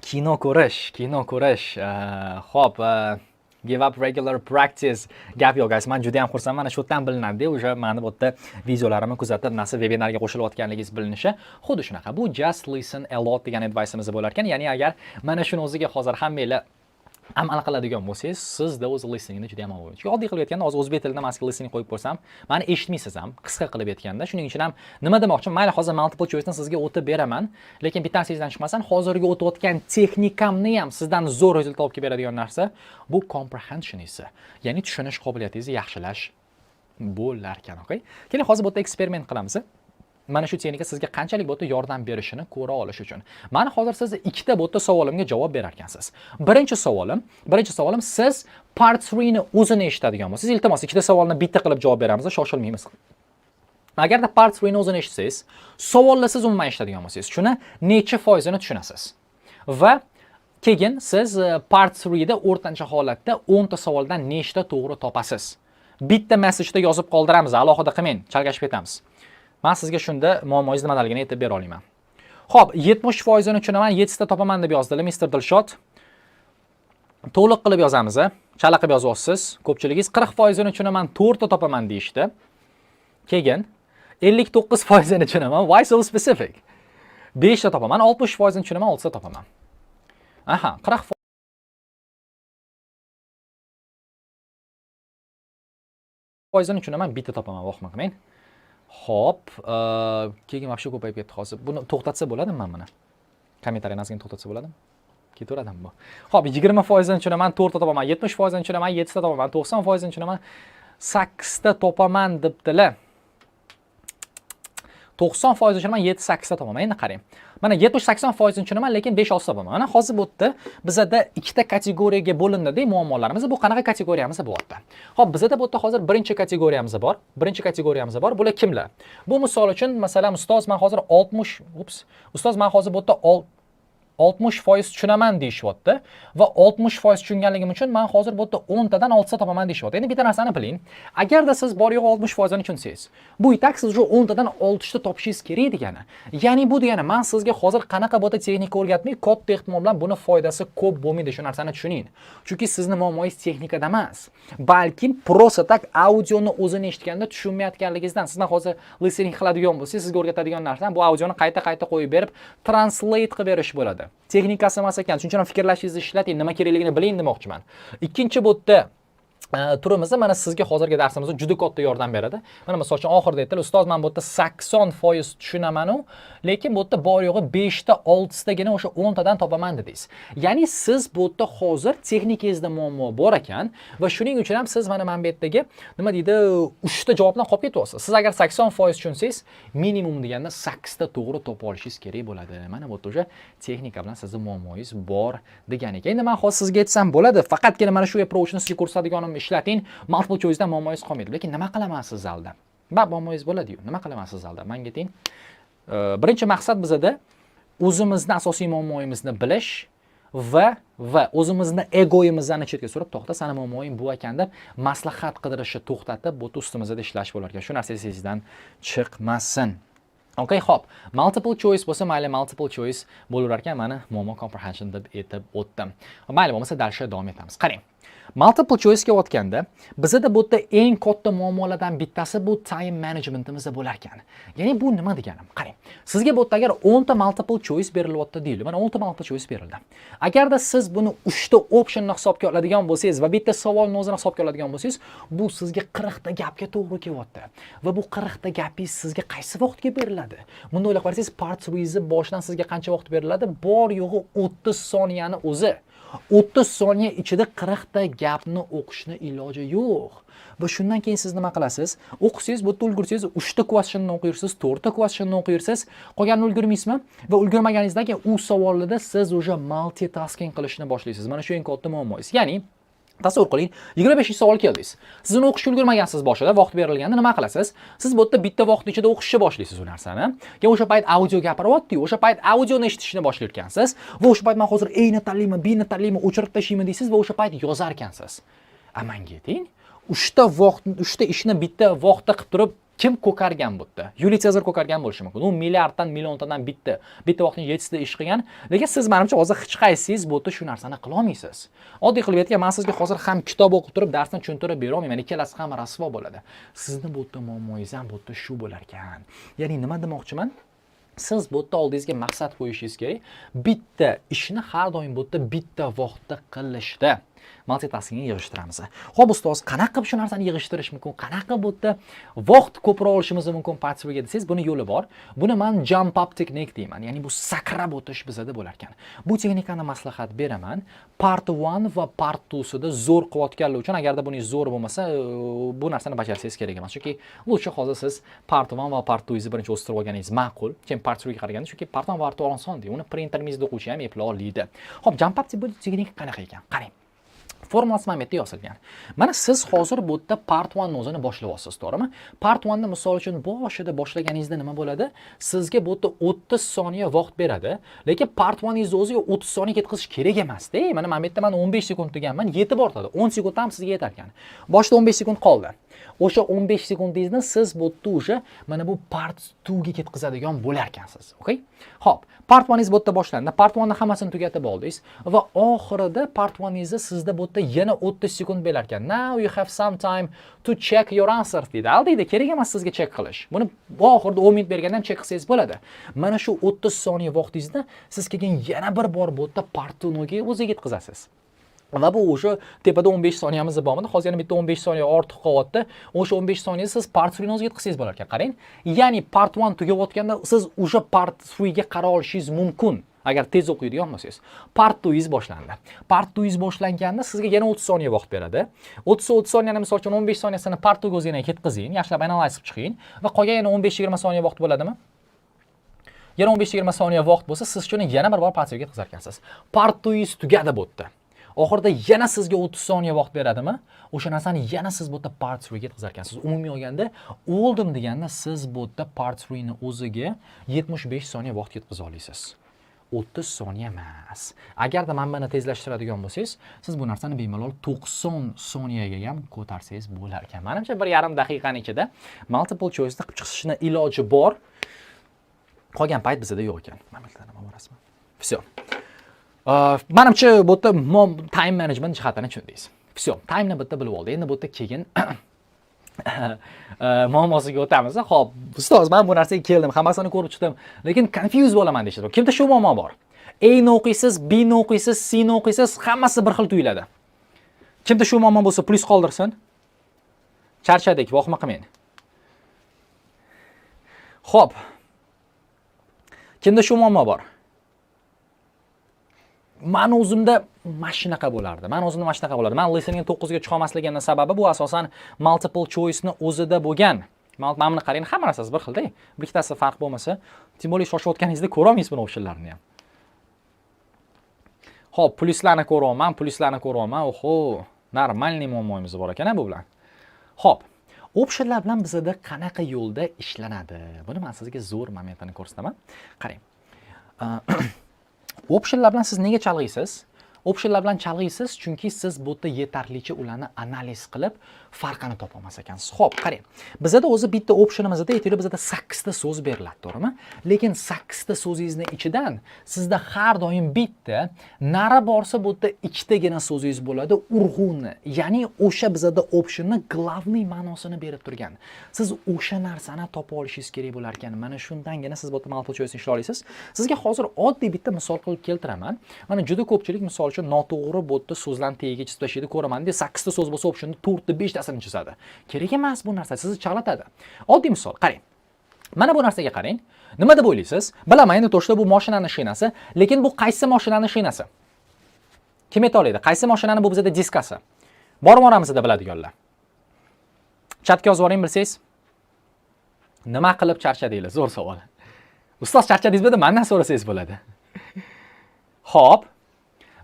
Kino ko'rish. Xo'p, give up regular practice. Gap yo'q, guys. Men juda ham xursandman. Mana shu yerdan bilinadi, o'sha meni bu yerda videolarimni kuzatib, nasib webinarga qo'shilayotganligingiz bilinishi. Xuddi shunaqa. Bu just listen a lot degan advice'imiz bo'lar ekan. Ya'ni agar mana shuni o'ziga hozir hammanglar amal qiladigan bo'lsangiz, sizda o'z listeningni juda ham avval. Chunki oddiy qilib aytganda, hozir o'zbek tilida maska listening qo'yib ko'rsam, meni eshitmaysiz ham, qisqa qilib aytganda. Shuning uchun ham nima demoqchiman? Mayli, hozir multiple choice'ni sizga o'tib beraman, lekin bittasingizdan chiqmasan, hozirgi o'tayotgan texnikamni ham sizdan zo'r rezultat olib kelib beradigan narsa bu comprehension esa. Ya'ni tushunish qobiliyatingizni yaxshilash bo'lar ekan, okay? Keling, hozir bu yerda eksperiment qilamiz. Mana shu texnika sizga qanchalik bo'tda yordam berishini ko'ra olish uchun. Mana hozir siz ikkita bo'tda savolimga javob berar ekansiz. Birinchi savolim siz part 3 ni o'zini eshitadigan bo'lsangiz, iltimos ikkita savolni bitta qilib javob beramiz, shoshilmaymiz. Agarda part 3 ni o'zini eshitsangiz, savolni siz umuman eshitadigan bo'lsangiz, shuni necha foizini tushunasiz. Va keyin siz part 3 da o'rtancha holatda 10 ta savoldan nechta to'g'ri topasiz. Bitta messajda yozib qoldiramiz, alohida qilmang, chalgashib ketamiz. Men sizga shunda muammongiz nimaligini aytib bera olaman. Xo'p, 70% ni tushunaman, 7 ta topaman deb yozdilar Mr. Dilshod. To'liq qilib yozamiz, chala qilib yozyapsiz. Ko'pchiligingiz 40% ni tushunaman, 4 ta topaman deyishdi. Keyin 59% ni tushunaman, why so specific? 5 ta topaman, 60% ni tushunaman, 6 ta topaman. Aha, 40% ni tushunaman, bitta topaman, vahma qilmang. Xo'p, keyin vaqti ko'payib ketdi hozir. Buni to'xtatsa bo'ladimi men buni? Kommentariyni ozgina to'xtatsa bo'ladimi? Ketaveradimi bu? Xo'p, 20% ni tushunaman, 4 ta topaman, 70% ni tushunaman, 7 ta topaman, 90% ni tushunaman, 8 ta topaman debdilar. 90% ni tushunaman, 7-8 ta topaman. Endi qarang. Mana 70-80% ni tushunaman, lekin 5-6 topaman. Mana hozir bu yerda bizda ikkita kategoriyaga bo'lindi-da muammolarimiz. Bu qanaqa kategoriyamiz bu yerda? Xo'p, bizda bu yerda hozir birinchi kategoriyamiz bor. Bular kimlar? Bu misol uchun, masalan, ustoz men hozir 60% tushunaman deyishyapti va 60% tushunganligim uchun men hozir bu yerda 10 tadan 6 ta topaman deyishyapti. Endi bitta narsani biling. Agarda siz bor yo'q 60% ni tushunsangiz, bu itak siz shu 10 tadan 6 ta topishingiz kerak degani. Ya'ni bu degani men sizga hozir qanaqa bo'lsa texnika o'rgatmay, katta ehtimol bilan buni foydasi ko'p bo'lmaydi, shu narsani tushuning. Chunki sizning muammongiz texnikada emas, balkim prosta tak audioni o'zini eshitganda tushunmayotganligingizdan. Sizdan hozir listening qiladigan bo'lsangiz, sizga o'rgatadigan narsa bu audioni qayta qo'yib berib, translate qilib berish bo'ladi. Texnikasi emas ekan. Shuning uchun fikrlashingizni ishlating, nima kerakligini biling demoqchiman. Ikkinchi bo'tda turimizda mana sizga hozirgi darsimizda juda katta yordam beradi. Mana misol uchun oxirida aytdilar, ustoz men bu yerda 80% tushunaman-u, lekin bu yerda bor yo'g'i 5 ta 6 tagina o'sha 10 tadan topaman dedingiz. Ya'ni siz bu yerda hozir texnikangizda muammo bor ekan va shuning uchun ham siz mana men bu yerdagi nima deydi, 3 ta javobdan qolib ketyapsiz. Siz agar 80% tushunsangiz, minimum deganda 8 ta to'g'ri topa olishingiz kerak bo'ladi. Mana bu yerda o'sha texnika bilan sizning muammongiz bor degan ekan. Endi men hozir sizga aytsam bo'ladi, faqatgina mana shu approachni sizga ko'rsatadiganim ishlating, multiple choice'dan muammongiz qolmaydi. Lekin nima qilaman siz zalda? Muammongiz bo'ladi-yu. Nima qilaman siz zalda? Menga ayting. Birinchi maqsad bizda o'zimizning asosiy muammoyimizni bilish va o'zimizni egoyimizni chetga surib, to'xta, seni muammoying bu ekan deb maslahat qidirishni to'xtatib, bu ustimizda ishlash bo'lar ekan. Shu narsa sizdan chiqmasin. Okay, xo'p. Multiple choice bo'lsa, mayli multiple choice bo'lar ekan, mana muammo comprehension deb aytib o'tdim. Mayli bo'lmasa darsga davom etamiz. Qarang. Multiple choice ga o'tganda, bizda bu yerda eng katta muammolardan bittasi bu time managementimiz bo'lar ekan. Ya'ni bu nima deganim? Qarang. Sizga bu yerda agar 10 ta multiple choice berilyapti deylik. Mana 10 ta multiple choice berildi. Agarda siz buni 3 ta optionni hisobga oladigan bo'lsangiz va bitta savolni o'zini hisobga oladigan bo'lsangiz, bu sizga 40 ta gapga to'g'ri kelyapti. Va bu 40 ta gapingiz sizga qaysi vaqtga beriladi? Bunda o'ylab qarasangiz, part 3 boshidan sizga qancha vaqt beriladi? Bor yo'g'i 30 soniyani o'zi. 30 soniya ichida 40 ta gapni o'qishni iloji yo'q. Va shundan keyin siz nima qilasiz? O'qisangiz, bu yerda ulgursangiz 3 ta questionni o'qiysiz, 4 ta questionni o'qiysiz, qolganini ulgurmaysizmi? Va ulgurmaganingizdan keyin u savollarda siz o'sha multitasking qilishni boshlaysiz. Mana shu eng katta muammoingiz. Ya'ni tasavvur qiling, 25-savol keldingiz. Siz uni o'qishga ulgurmagansiz boshida, vaqt berilganda nima qilasiz? Siz bu yerda bitta vaqt ichida o'qishni boshlaysiz u narsani. Keyin o'sha payt audio gapiryapti-yu, o'sha payt audioni eshitishni boshlayotgansiz va o'sha payt men hozir A'ni tanlayman, B'ni tanlayman, o'chirib tashlayman deysiz va o'sha payt yozar ekansiz. Menga ayting, 3 ta ishni bitta vaqtda qilib turib kim ko'kargan bu yerda? Yuli Sezar ko'kargan bo'lishi mumkin. U milliarddan, milliontadan bitta vaqtning 7 ta ish qilgan. Lekin siz menimcha hozir hech qaysingiz bu yerda shu narsani qila olmaysiz. Oddiy qilib aytgan, men sizga hozir ham kitob o'qib turib darsni tushuntirib bera olmayman. Ikkalasi ham rasvo bo'ladi. Sizni bu yerda muammoingiz ham bu yerda shu bo'lar ekan. Ya'ni nima demoqchiman? Siz bu yerda oldingizga maqsad qo'yishingiz kerak. Bitta ishni har doim bu yerda bitta vaqtda qilishda. Multitaskingni yig'ishtiramiz. Xo'p, ustoz, qanaqa qilib shu narsani yig'ishtirish mumkin? Qanaqa bu yerda vaqt ko'proq olishimiz mumkin partiyaga desangiz, buni yo'li bor. Buni men jump up technique deyman. Ya'ni bu sakrab o'tish bizada bo'lar ekan. Bu texnikani maslahat beraman. Part 1 va part 2 sida zo'r qilayotganlar uchun, agarda buning zo'r bo'lmasa, bu narsani bajarsangiz kerak emas. Chunki lutcha hozir siz part 1 va part 2 ni birinchi o'stirib olganingiz ma'qul. Keyin part 3 ga qaraganda, chunki part 1 va part 2 oson deydi. Uni printerimizda o'quvchi ham eplay oladi. Xo'p, jump up texnika qanaqa ekan? Qarang. Formulasi mana bu yerda yozilgan. Mana siz hozir bu yerda part 1 ni o'zini boshlayapsiz, to'g'rimi? Part 1 ni misol uchun boshida boshlaganingizda nima bo'ladi? Sizga bu yerda 30 soniya vaqt beradi, lekin part 1 ningizni o'ziga 30 soniya ketkazish kerak emas-da. Mana bu yerda men 15 sekund deganman, yetib ortadi. 10 sekund ham sizga yetar ekan. Boshida 15 sekund qoldi. O'sha 15 sekundingizni siz bu yerda o'sha mana bu part 2 ga ketkazadigan bo'lar ekansiz. Okay? Xo'p, part 1 bu yerda boshlandi. Part 1 ni hammasini tugatib oldingiz va oxirida part 1 ningizni sizda bu yerda yana 30 sekund berar ekan. Now you have some time to check your answers deydi. Aldiydi, kerak emas sizga check qilish. Buni oxirida 10 minut berganda ham check qilsangiz bo'ladi. Mana shu 30 soniya vaqtingizni siz keyin yana bir bor bu yerda part 2 ga o'ziga yetkazasiz. Va bu o'sha tepada 15 soniyamiz bormidi. Hozir yana bitta 15 soniya ortiq qolyapti. O'sha 15 soniya siz part 3 ni o'ziga yetkazsangiz bo'lar ekan. Qarang. Ya'ni part 1 tugayotganda siz o'sha part 3 ga qara olishingiz mumkin. Agar tez o'qiydigan bo'lsangiz. Part 2 boshlandi. Part 2 boshlanganda sizga yana 30 soniya vaqt beradi. 30 soniyani misol uchun 15 soniyasini part 2 ga o'zingizga ketkazing, yaxshilab analiz qilib chiqing va qolgan yana 15-20 soniya vaqt bo'ladimi? Yana 15-20 soniya vaqt bo'lsa, siz shuni yana bir bor part 2 ga yetkazar ekansiz. Part 2 tugadi bu yerda. Oxirida yana sizga 30 soniya vaqt beradimi? O'sha narsani yana siz bu yerda part 3 ga yetkazar ekansiz. Umumiy olganda, oldim deganda siz bu yerda part 3 ni o'ziga 75 soniya vaqt yetkaza olasiz. 30 soniya emas. Agarda manbani tezlashtiradigan bo'lsangiz, siz bu narsani bemalol 90 soniyaga ham ko'tarsangiz bo'lar ekan. Menimcha 1,5 daqiqaning ichida multiple choice ni qilib chiqishni iloji bor. Qolgan payt bizda yo'q ekan. Mana nima borasizmi? Всё. Menimcha bu yerda time management jihatini tushundingiz. Всё, time ni bitta bilib oldik. Endi bu yerda keyin muammosiga o'tamiz. Xo'p, ustoz, men bu narsaga keldim, hammasini ko'rib chiqdim, lekin confuse bo'laman deyishadi. Kimda shu muammo bor? A ni o'qiysiz, B ni o'qiysiz, C ni o'qiysiz, hammasi bir xil tuyuladi. Kimda shu muammo bo'lsa, plyus qoldirsin. Charchadik, vahima qilmang. Xo'p. Kimda shu muammo bor? Men o'zimda mashinaqa bo'lardi. Men listening 9 ga chiqa olmasligimning sababi bu asosan multiple choice ni o'zida bo'lgan. Mana buni qarang, hamma narsasi bir xilda. Bittasi farq bo'lmasa, tim bo'li shoshayotganingizda ko'ra olmaysiz buni o'shalarni ham. Xo'p, plyuslarni ko'raman. Oho, normalniy muammoimiz bor ekan bu bilan. Xo'p, optionlar bilan bizda qanaqa yo'lda ishlanadi? Buni men sizga zo'r momentini ko'rsataman. Qarang. Optionlar bilan siz nega chalg'iysiz? Optionlar bilan chalg'iysiz chunki siz bu yerda yetarlicha ularni analiz qilib farqini topa olmas ekansiz. Xo'p, qarang. Bizda o'zi bitta optionimizda aytaylik, bizda 8 ta so'z beriladi, to'g'rimi? Lekin 8 ta so'zingizning ichidan sizda har doim bitta, nari borsa bu yerda 2 tagina so'zingiz bo'ladi, urg'uni. Ya'ni o'sha bizda optionni glavniy ma'nosini berib turgan. Siz o'sha narsani topa olishingiz kerak bo'lar ekan. Mana shundangina siz bu yerda multiple choice ishlay olasiz. Sizga hozir oddiy bitta misol qilib keltiraman. Mana juda ko'pchilik misol uchun noto'g'ri bu yerda so'zlarni tagiga chizib tashlaydi, ko'raman deb 8 ta so'z bo'lsa optionni 4 ta 5 tasini chizadi. Kerak emas bu narsa, sizni chalg'itadi. Oddiy misol, qarang. Mana bu narsaga qarang. Nima deb o'ylaysiz? Bilaman, endi to'shda bu mashinaning shinasi, lekin bu qaysi mashinaning shinasi? Kim ayta oladi? Qaysi mashinani bu bizda diskasi? Bormi oramizda biladiganlar? Chatga yozib yuboring bilsangiz. Nima qilib charchadinglar? Zo'r savol. Ustoz charchadingizmi? Mendan so'rasangiz bo'ladi. Xo'p.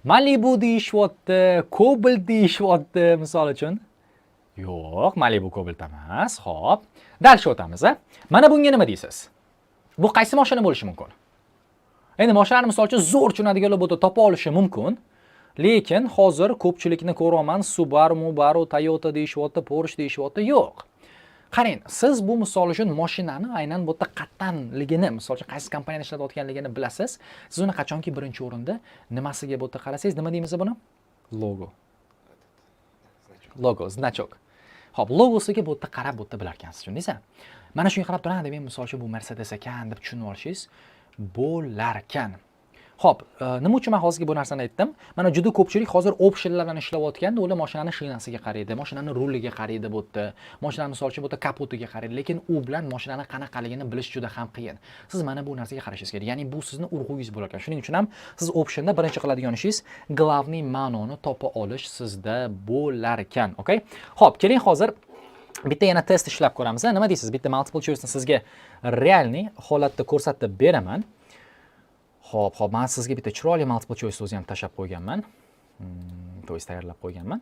Malibu deyishyapti, Cobalt deyishyapti, misol uchun. Yo'q, Malibu Cobalt emas. Xo'p. Dal shu o'tamiz, a? Mana bunga nima deysiz? Bu qaysi mashina bo'lishi mumkin? Endi mashinani misol uchun zo'r tushunadiganlar bo'lsa topa olishi mumkin. Lekin hozir ko'pchilikni ko'raman, Subaru, Toyota deyishyapti, Porsche deyishyapti. Yo'q. Qarang, siz bu misol uchun mashinani aynan bu yerda qattanligini, misol uchun qaysi kompaniyada ishlatayotganligini bilasiz. Siz uni qachonki birinchi o'rinda nimasiga bu yerda qarasangiz, nima deymiz buni? Logo. Logo, значок. Xo'p, logosiga bu yerda qarab bu yerda bilar ekansiz, tushundingizmi? Mana shunga qarab turadi, men misol uchun bu Mercedes ekan deb tushunib olishingiz bo'lar ekan. Xo'p, nima uchun men hozirgi bu narsani aytdim? Mana juda ko'pchilik hozir optionlar bilan ishlayotganda, ular mashinani shinasiga qaraydi, mashinani ruliga qaraydi bu yerda, mashinani misol uchun bu yerda kapotiga qaraydi, lekin u bilan mashinani qanaqaligini bilish juda ham qiyin. Siz mana bu narsaga qarashingiz kerak. Ya'ni bu sizni urg'ungiz bo'lar ekan. Shuning uchun ham siz optionda birinchi qiladigan ishingiz glavniy ma'noni topa olish sizda bo'lar ekan, okay? Xo'p, keling hozir bitta yana test ishlab ko'ramiz. Nima deysiz? Bitta multiple choice ni sizga realniy holatda ko'rsatib beraman. Xo'p, men sizga bitta chiroyli multiple choice o'zi ham tashab qo'yganman. To'g'ri tayyorlab qo'yganman.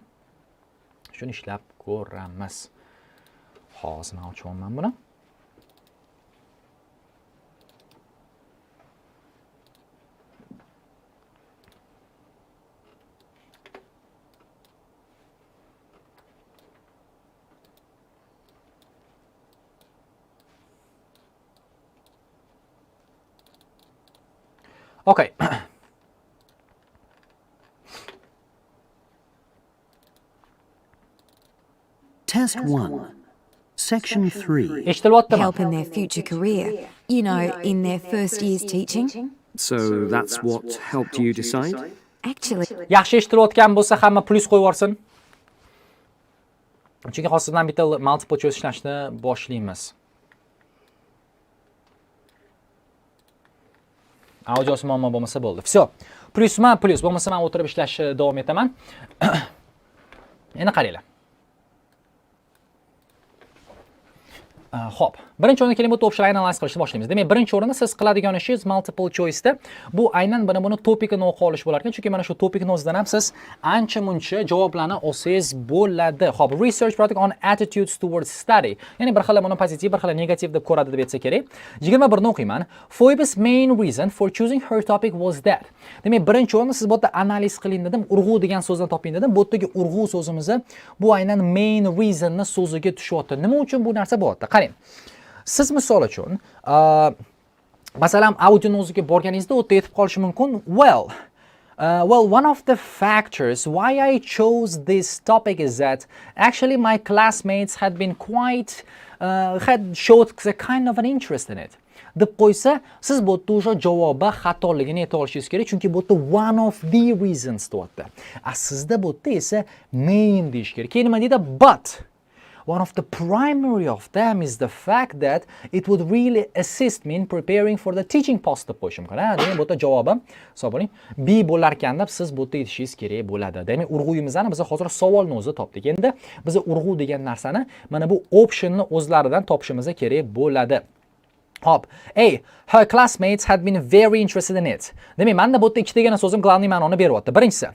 Shuni ishlab ko'ramiz. Hozir men ochaman buni. Okay. Test 1. Section 3. Eshitilyaptimi? Help in their future career, you know, in their first year's teaching. So that's what helped you decide? Actually, Yaxshi eshitilayotgan bo'lsa, hamma plus qo'yib yuborsin. Chunki hozirdan bitta multiple choice ishlashni boshlaymiz. Audiosi muammo bo'lmasa bo'ldi. Всё. Plusma plus bo'lmasa men o'tirib ishlashni davom etaman. Endi qaranglar. Xo'p, birinchi o'rinda keling bu option analyze qilishni boshlaymiz. Demak, birinchi o'rinda siz qiladigan ishingiz multiple choice da bu aynan buni topikini o'qib olish bo'lar ekan, chunki mana shu topikni o'zidan ham siz ancha-muncha javoblarni olsangiz bo'ladi. Xo'p, research project on attitudes towards study. Ya'ni bir xil buni pozitiv, bir xil negativ deb ko'radi deb aytsa kerak. 21 ni o'qiyman. Phoebe's main reason for choosing her topic was that. Demak, birinchi o'rinda siz bu yerda analiz qiling dedim, urg'u degan so'zni toping dedim. Bu yerdagi urg'u so'zimizni bu aynan main reasonni so'ziga tushyapti. Nima uchun bu narsa bo'lyapti? Qarang. Siz misol uchun, masalan, audioni o'ziga borganingizda o'tda aytib qolishi mumkin. Well, one of the factors why I chose this topic is that actually my classmates had been quite had showed a kind of an interest in it. Deb qo'ysa, siz bu yerda o'sha javobi xatoligini ayta olishingiz kerak, chunki bu yerda one of the reasons deyapti. Sizda bu yerda esa main deyish kerak. Keyin nima deydi? But one of the primary of them is the fact that it would really assist me in preparing for the teaching post deb qo'yishim kerak. Demak, bu yerda javobim hisoblang B bo'lar ekan deb siz bu yerda aytishingiz kerak bo'ladi. Demak, urg'uyimizni biz hozir savolni o'zi topdik. Endi biz urg'u degan narsani mana bu optionni o'zlaridan topishimiz kerak bo'ladi. Hop, hey, her classmates had been very interested in it. Demak, menda bu yerda ikkita degana so'zim glavniy ma'noni beryapti. Birinchisi,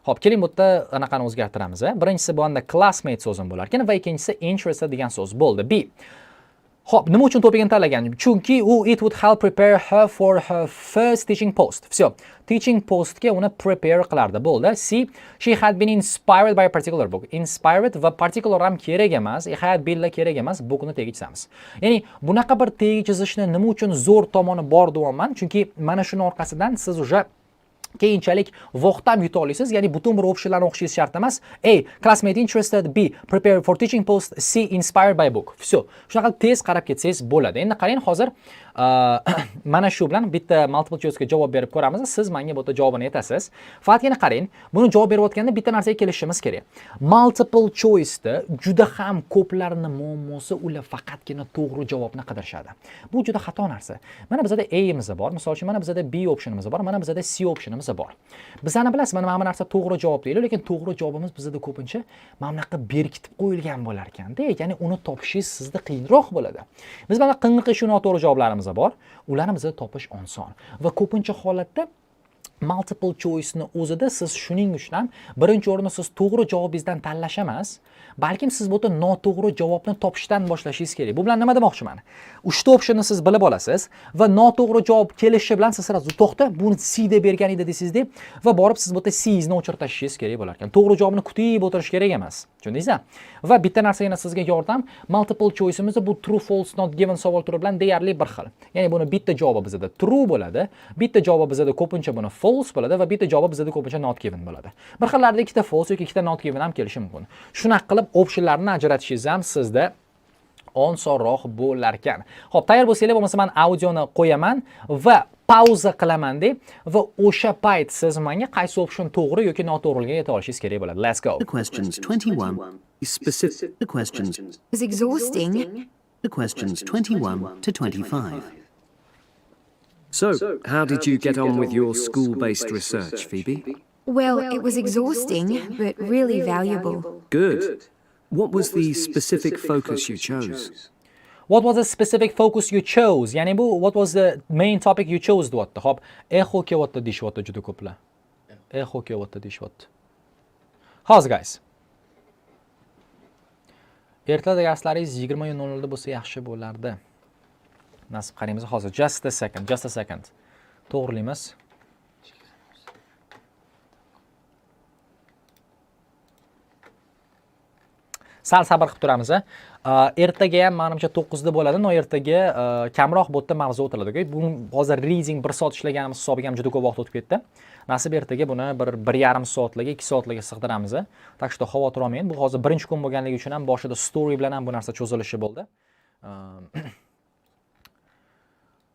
hop, keling bu yerda anaqani o'zgartiramiz. Birinchisi bu anda classmate so'zim bo'lar ekan va ikkinchisi interested degan so'z bo'ldi. B. Hop, nima uchun topigini tanlagan? Chunki it would help prepare her for her first teaching post. Всё. Teaching postga uni prepare qilardi. Bo'ldi. C. She had been inspired by a particular book. Inspired va particular ham kerak emas. Had been kerak emas. Bookni tegi chizamiz. Ya'ni bunaqa bir tegi chizishni nima uchun zo'r tomoni bor deyapman? Chunki mana shuni orqasidan siz уже keyinchalik vaqtam yuta olasiz. Ya'ni butun bir optionlarni o'qishingiz shart emas. A. Classmate interested. B. Prepare for teaching post. C. Inspired by book. Всё. Shunaqa tez qarab ketsangiz bo'ladi. Endi qarang, hozir mana shu bilan bitta multiple choice ga javob berib ko'ramiz. Siz menga bu yerda javobini aytasiz. Faqatgina qarang, buni javob berayotganda bitta narsaga kelishimiz kerak. Multiple choice da juda ham ko'plarning muammosi ular faqatgina to'g'ri javobni qidirishadi. Bu juda xato narsa. Mana bizda A imiz bor. Misol uchun mana bizda B optionimiz bor, mana bizda C optionimiz javoblarimiz bor. Bizani bilasizmi, mana bu narsa to'g'ri javob deydi, lekin to'g'ri javobimiz bizda ko'pincha mana bunaqa berkitib qo'yilgan bo'lar ekan-da. Ya'ni uni topishingiz sizda qiyinroq bo'ladi. Biz mana qing'ir shu noto'g'ri javoblarimiz bor. Ularni bizda topish oson. Va ko'pincha holatda multiple choice ni o'zida siz shuning uchun ham birinchi o'rinda siz to'g'ri javobingizdan tanlash emas, balkim siz bu yerda noto'g'ri javobni topishdan boshlashingiz kerak. Bu bilan nima demoqchiman? 3 ta optionni siz bilib olasiz va noto'g'ri javob kelishi bilan siz sirazu to'xta, buni C deb bergan edi deysizda va borib siz bu yerda C ni o'chirib tashishingiz kerak bo'lar ekan. To'g'ri javobni kutib o'tirish kerak emas. Tushundingizmi? Va bitta narsa yana sizga yordam, multiple choice'imizda bu true false not given savol turi bilan deyarli bir xil. Ya'ni buni bitta javobi bizda true bo'ladi, bitta javobi bizda ko'pincha buni false bo'ladi va bitta javob bizda ko'pincha not given bo'ladi. Bir xillarda ikkita false yoki ikkita not given ham kelishi mumkin. Shunaqa qilib optionlarni ajratishingiz ham sizda osonroq bo'lar ekan. Xo'p, tayyor bo'lsanglar, bo'lmasa men audioni qo'yaman va pauza qilaman-da va o'sha payt siz menga qaysi option to'g'ri yoki noto'g'riligiga yeta olishingiz kerak bo'ladi. Let's go. The questions 21 is specific. The questions. It was exhausting. The questions 21 to 25. So, how did you get on with your school-based research, Phoebe? Well, it was exhausting, but really valuable. Good. What was the specific focus you chose? What was the specific focus you chose? Ya'ni bu what was the main topic you chose deyapti. Xo'p, echo kelyapti deyapti juda ko'plar. Echo kelyapti deyapti. How's guys? Ertalab darslaringiz 20:00 da bo'lsa yaxshi bo'lardi. Nasib qaraymiz hozir. Just a second. To'g'rilaymiz. Sal sabr qilib turamiz. Ertaga ham menimcha 9 da bo'ladi, no ertaga kamroq bu yerda mavzu o'tiladi. Bu hozir reading 1 soat ishlaganimiz hisobiga ham juda ko'p vaqt o'tib ketdi. Nasib ertaga buni bir 1,5 soatlarga, 2 soatlarga sig'diramiz. Tak что xavotir olmang. Bu hozir birinchi kun bo'lganligi uchun ham boshida story bilan ham bu narsa cho'zilishi bo'ldi.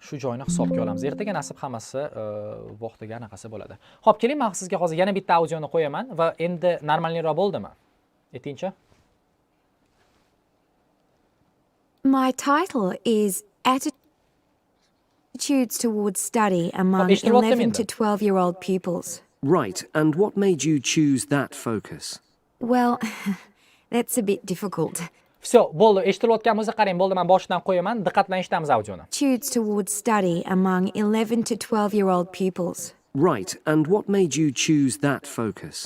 Shu joyni hisobga olamiz. Ertaga nasib hammasi vaqtiga anaqasi bo'ladi. Xo'p, keling, men sizga hozir yana bitta audioni qo'yaman va endi normalniroq bo'ldimi? Aytingchi. My title is Attitudes Towards Study Among işte what 11 demin to de. 12-year-old Pupils. Right, and what made you choose that focus? Well, that's a bit difficult. Все, bo'ldi. Eshitilayotgan bo'lsa qarang, bo'ldi, men boshidan qo'yaman. Diqqat bilan eshitamiz audioni. Attitudes Towards Study Among 11 to 12-year-old Pupils. Right, and what made you choose that focus?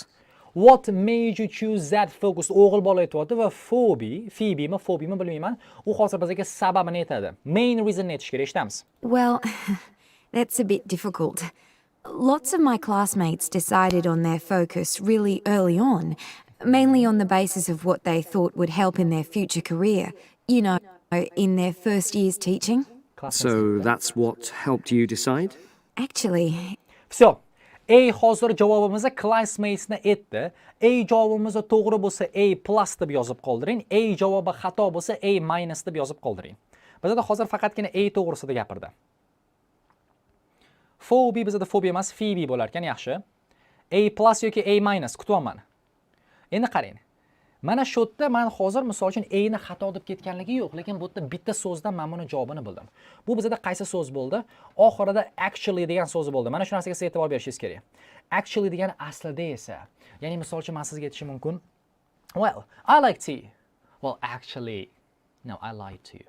What made you choose that focus? O'g'il bola aytibdi va Phoebe-mi bilmayman. U hozir bizga sababini aytadi. Main reason aytish kerak, eshitamiz. Well, that's a bit difficult. Lots of my classmates decided on their focus really early on, mainly on the basis of what they thought would help in their future career, you know, in their first year's teaching. So that's what helped you decide? Actually, Все. Hozir javobimizni classmatesni aytdi. Javobimiz to'g'ri bo'lsa A+ deb yozib qoldiring. Javobi xato bo'lsa A- deb yozib qoldiring. Bizda hozir faqatgina to'g'risida gapirdi. Phoebe bizda phobia emas, Phoebe bo'lar ekan, yaxshi. A+ yoki A- kutyapman. Endi qarang. Mana shu yerda men hozir misol uchun ni xato deb ketganligi yo'q, lekin bu yerda bitta so'zdan men buni javobini bildim. Bu bizda qaysi so'z bo'ldi? Oxirida actually degan so'z bo'ldi. Mana shu narsaga siz e'tibor berishingiz kerak. Actually degani aslida esa. Ya'ni misol uchun men sizga aytishim mumkin. Well, I like tea. Well, actually, no, I lied to you.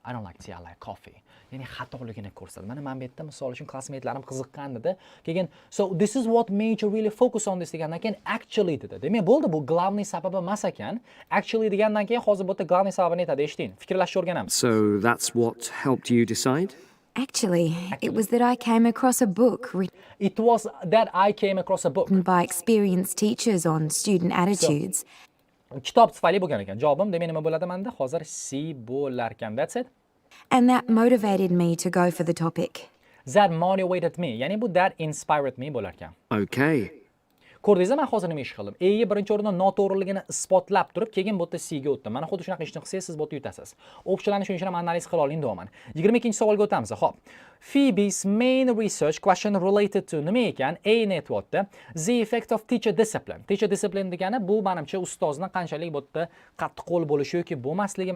I don't like tea, I like coffee. Ya'ni xatoligini ko'rsatdi. Mana men bu yerda misol uchun klassmetlarim qiziqqan dedi. Keyin, so this is what made you really focus on this degandan keyin actually dedi. Demak, bo'ldi, bu главный sababi emas ekan. Actually degandan keyin hozir bu yerda главный sababini aytadi, eshiting. Fikrlashni o'rganamiz. So that's what helped you decide? actually, it was that I came across a book written It was that I came across a book. by experienced teachers on student attitudes. Kitob tufayli bo'lgan ekan. Javobim demak nima bo'ladi menda? Hozir C bo'lar ekan. That's it. And that motivated me to go for the topic. That motivated me. Ya'ni bu that inspired me bo'lar ekan. Okay. Ko'rdingizmi, men hozir nima ish qildim? Ga birinchi o'rinda noto'g'riligini isbotlab turib, keyin bu yerda C ga o'tdim. Mana xuddi shunaqa ishni qilsangiz, siz bu yerda yutasiz. Optionlarni shuning uchun ham analiz qila oling damoman. 22-savolga o'tamiz. Xo'p. Phoebe's main research question related to nima ekan? A networkda the effect of teacher discipline. Teacher discipline degani bu menimcha ustozning qanchalik bu yerda qattiqqo'l bo'lishi yoki bo'lmasligi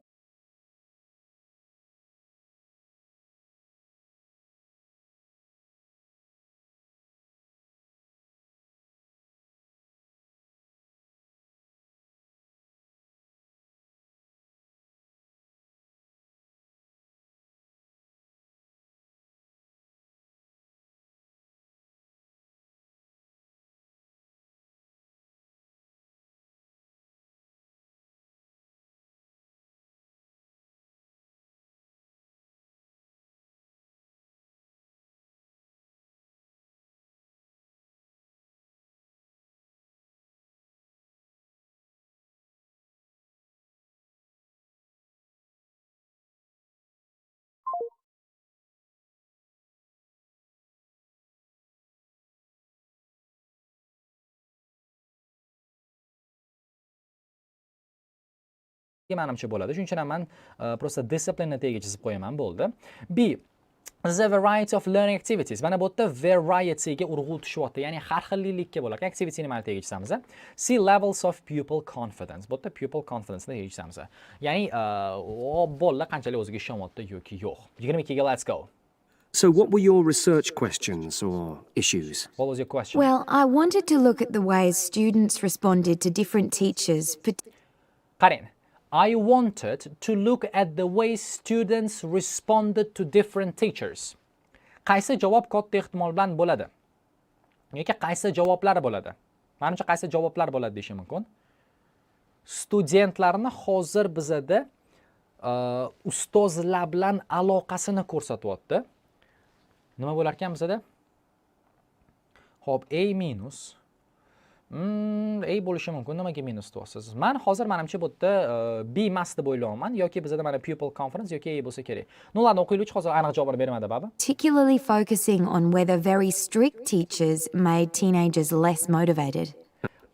menimcha bo'ladi. Shuning uchun ham men prosta discipline tagiga chizib qo'yaman, bo'ldi. B. The variety of learning activities. Mana bu yerda variety ga urg'u tushyapti. Ya'ni har xillikka bo'lar. Activity ni mana tagiga chizamiz. C. Levels of pupil confidence. Bu yerda pupil confidence ni tagiga chizamiz. Ya'ni bolalar qanchalik o'ziga ishonyapti yoki yo'q. 22 ga let's go. So, what were your research questions or issues? What was your question? Well, I wanted to look at the ways students responded to different teachers. Qarang. I wanted to look at the way students responded to different teachers. Qaysi javob katta ehtimol bilan bo'ladi? Yoki qaysi javoblar bo'ladi? Menimcha qaysi javoblar bo'ladi deyishim mumkin. Studentlarni hozir bizada ustozlar bilan aloqasini ko'rsatyapti. Nima bo'lar ekan bizada? Xo'p, A minus A bo'lishi mumkin. Nimaga minus deyapsiz? Men hozir menimcha bu yerda B emas deb o'ylayman yoki bizda mana pupil confidence yoki A bo'lsa kerak. Ularni o'qiylik hozir aniq javobni bermadi baba. Particularly focusing on whether very strict teachers made teenagers less motivated.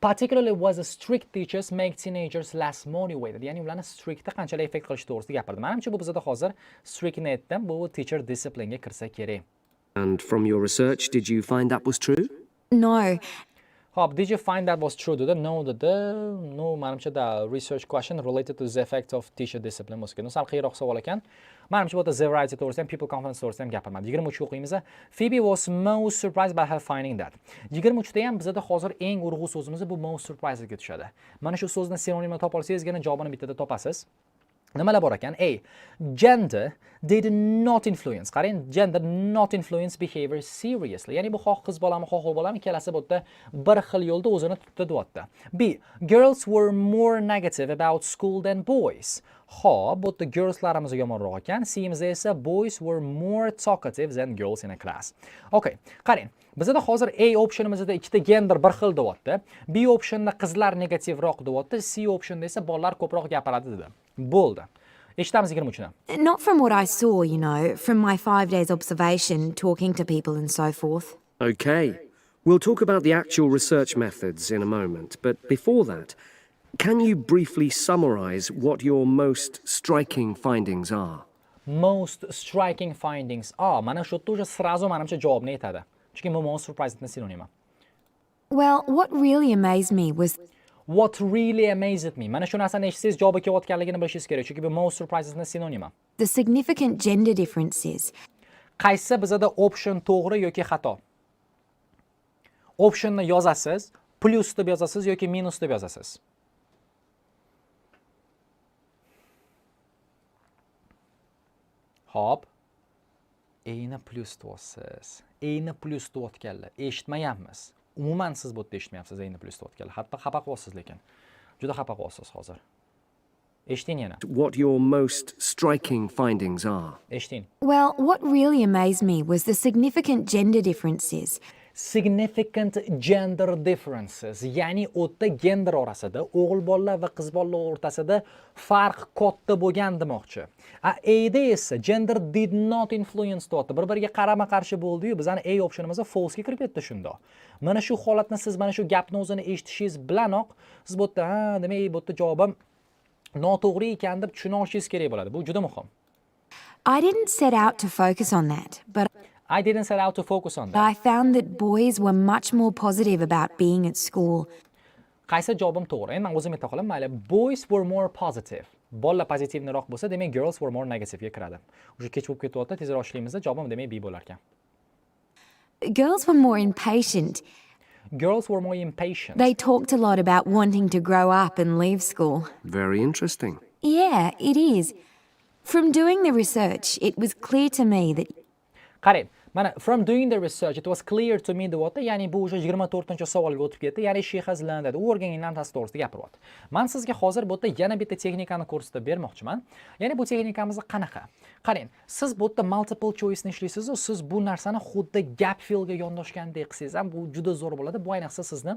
Particularly was a strict teachers make teenagers less motivated. Ya'ni ularni striktda qanchalik effekt qilish to'g'risida gapirdi. Menimcha bu bizda hozir strict ni aytdim, bu teacher discipline ga kirsa kerak. And from your research, did you find that was true? No. Hop, did you find that was true? No, no, menimcha the research question related to the effect of teacher discipline bo'lsa kerak. Sal qiyinroq savol ekan. Menimcha bu yerda the variety to'g'risida ham, people confidence to'g'risida ham gapirmadi. 23 o'qiymiz. Phoebe was most surprised by her finding that. 23 da ham bizda hozir eng urg'u so'zimiz bu most surprised ga tushadi. Mana shu so'zni sinonimini topa olsangizgina javobini bittada topasiz. Nimalar bor ekan? A. Gender did not influence. Qarang, gender not influence behavior seriously. Ya'ni bu xoh qiz bolami, xoh o'g'il bolami ikkalasi bu yerda bir xil yo'lda o'zini tutdi deyapti. B. Girls were more negative about school than boys. Xo'p, bu yerda girlslarimiz yomonroq ekan. C'imizda esa boys were more talkative than girls in a class. Okay, qarang. Bizda hozir A optionimizda ikkita gender bir xil deyapti. B optionda qizlar negativroq deyapti. C optionda esa bolalar ko'proq gapiradi dedi. Bo'ldi. Eshitamiz 23 ni. Not from what I saw, you know, from my 5 days observation, talking to people and so forth. Okay. We'll talk about the actual research methods in a moment, but before that, can you briefly summarize what your most striking findings are? Most striking findings are. Mana shu yerda sразу menimcha javobni aytadi. Chunki bu most surprised ni sinonimi. Well, what really amazed me was What really amazed me. Mana shu narsani eshitsangiz javobi kelayotganligini bilishingiz kerak, chunki bu most surprises ni sinonimi. the significant gender differences. Qaysi bizada option to'g'ri yoki xato? Optionni yozasiz, plus deb yozasiz yoki minus deb yozasiz. Hop. A ni plus deyapsiz. A ni plus deyotganlar eshitmayapmiz. Umuman siz bu yerda eshitmayapsiz A ni plus deyotganlar. Hatto xafa qilyapsiz lekin. Juda xafa qilyapsiz hozir. Eshiting yana. What your most striking findings are? Eshiting. Well, what really amazed me was the significant gender differences. Significant gender differences, ya'ni o'rta gender orasida o'g'il bolalar va qiz bolalar o'rtasida farq katta bo'lgan demoqchi. A'da esa gender did not influence deyapti. Bir-biriga qarama-qarshi bo'ldi-yu, bizning A optionimizda false ga kirib ketdi shunda. Mana shu holatni siz mana shu gapni o'zini eshitishingiz bilanoq siz bu yerda, demak, bu yerda javobim noto'g'ri ekan deb tushuna olishingiz kerak bo'ladi. Bu juda muhim. I didn't set out to focus on that, but I didn't set out to focus on that. I found that boys were much more positive about being at school. Qaysi javobim to'g'ri? Endi men o'zim ayta qolaman, mayli. Boys were more positive. Bolalar pozitivniroq bo'lsa, demak girls were more negative ga kiradi. O'sha kech bo'lib ketyapti, tezroq ishlaymiz, javobim demak B bo'lar ekan. Girls were more impatient. Girls were more impatient. They talked a lot about wanting to grow up and leave school. Very interesting. Yeah, it is. From doing the research, it was clear to me that Qarang, mana from doing the research it was clear to me deyapti, ya'ni bu o'sha 24-savolga o'tib ketdi, ya'ni she has learned that u o'rgangan narsasi to'g'risida gapiryapti. Men sizga hozir bu yerda yana bitta texnikani ko'rsatib bermoqchiman. Ya'ni bu texnikamiz qanaqa? Qarang, siz bu yerda multiple choice ni ishlaysiz, siz bu narsani xuddi gap fillga yondashgandek qilsangiz ham bu juda zo'r bo'ladi. Bu ayniqsa sizni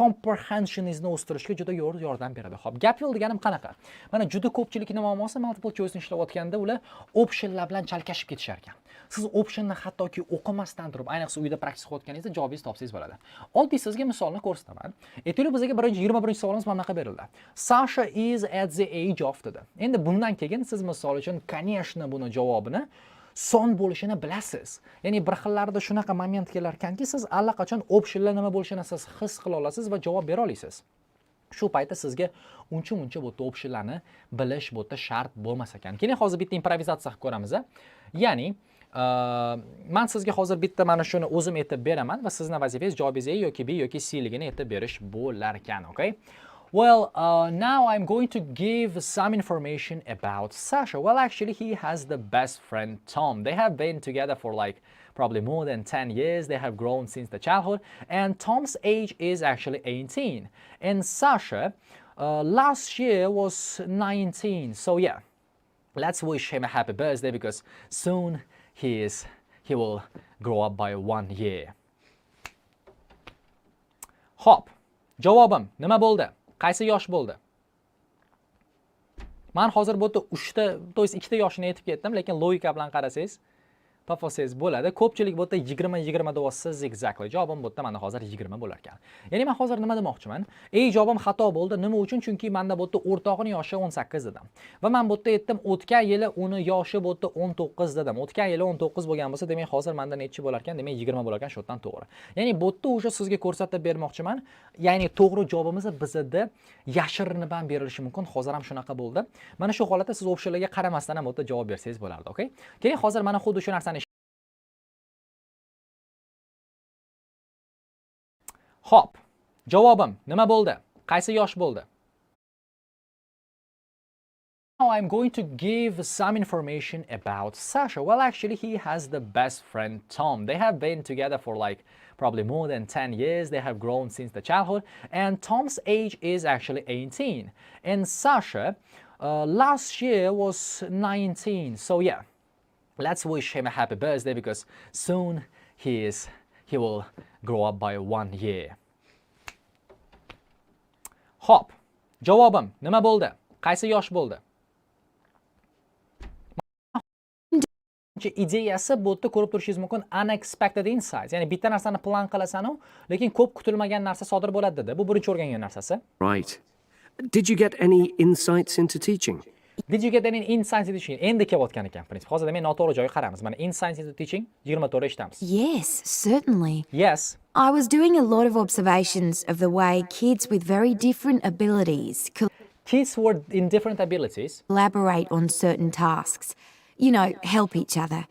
comprehensioningizni o'stirishga juda yordam beradi. Xo'p, gap fill deganim qanaqa? Mana juda ko'pchilikning muammosi multiple choice ni ishlayotganda ular optionlar bilan chalkashib ketishar ekan. Siz optionni hattoki yoki o'qimasdan turib, ayniqsa uyda praktika qilayotganingizda javob topsangiz bo'ladi. Oddiy sizga misolni ko'rsataman. Aytaylik bizga 21-savolimiz mana bunaqa berildi. Sasha is at the age of dedi. Endi bundan keyin siz misol uchun, конечно, buni javobini son bo'lishini bilasiz. Ya'ni bir xillarda shunaqa moment kelar ekanki, siz allaqachon optionlar nima bo'lishini siz his qila olasiz va javob bera olasiz. Shu paytda sizga uncha bu yerda optionlarni bilish bu yerda shart bo'lmas ekan. Keling hozir bitta improvizatsiya qilib ko'ramiz. Ya'ni men sizga hozir bitta mana shuni o'zim aytib beraman va sizning vazifangiz javobingiz A yoki B yoki C ligini aytib berish bo'lar ekan, okay? Well, now I'm going to give some information about Sasha. Well, actually, he has the best friend, Tom. They have been together for like probably more than 10 years. They have grown since the childhood. And Tom's age is actually 18. And Sasha, last year was 19. So yeah, let's wish him a happy birthday because soon he will grow up by 1 year. Hop, javobim nima bo'ldi? Qaysi yosh bo'ldi? Men hozir bu yerda 3 ta, to есть 2 ta yoshini aytib ketdim, lekin logika bilan qarasangiz, topolsangiz bo'ladi. Ko'pchilik bu yerda 20 deyapsiz, exactly. Javobim bu yerda mana hozir 20 bo'lar ekan. Ya'ni men hozir nima demoqchiman? Javobim xato bo'ldi. Nima uchun? Chunki menda bu yerda o'rtog'ining yoshi 18 dedim. Va men bu yerda aytdim, o'tgan yili uni yoshi bu yerda 19 dedim. O'tgan yili 19 bo'lgan bo'lsa, demak hozir menda nechi bo'lar ekan? Demak 20 bo'lar ekan, shu yerdan to'g'ri. Ya'ni bu yerda o'sha sizga ko'rsatib bermoqchiman. Ya'ni to'g'ri javobimiz bizda yashirinib ham berilishi mumkin. Hozir ham shunaqa bo'ldi. Mana shu holatda siz optionlarga qaramasdan ham bu yerda javob bersangiz bo'lardi, okay? Keling hozir mana xuddi shu narsani Hop, javobim nima bo'ldi? Qaysi yosh bo'ldi? Now I'm going to give some information about Sasha. Well, actually, he has the best friend, Tom. They have been together for like probably more than 10 years. They have grown since the childhood. And Tom's age is actually 18. And Sasha, last year was 19. So yeah, let's wish him a happy birthday because soon he will grow up by 1 year. Hop, javobim nima bo'ldi? Qaysi yosh bo'ldi? Ideyasi bu yerda ko'rib turishingiz mumkin unexpected insights. Ya'ni bitta narsani plan qilasan-u, lekin ko'p kutilmagan narsa sodir bo'ladi dedi. Bu birinchi o'rgangan narsasi. Right. Did you get any insights into teaching? Did you get any insights into teaching? Endi kelayotgan ekan prinsip. Hozir men noto'g'ri joyga qaramiz. Mana insights into teaching 24 eshitamiz. Yes, certainly. Yes. I was doing a lot of observations of the way kids with very different abilities Kids were in different abilities. collaborate on certain tasks. You know, help each other.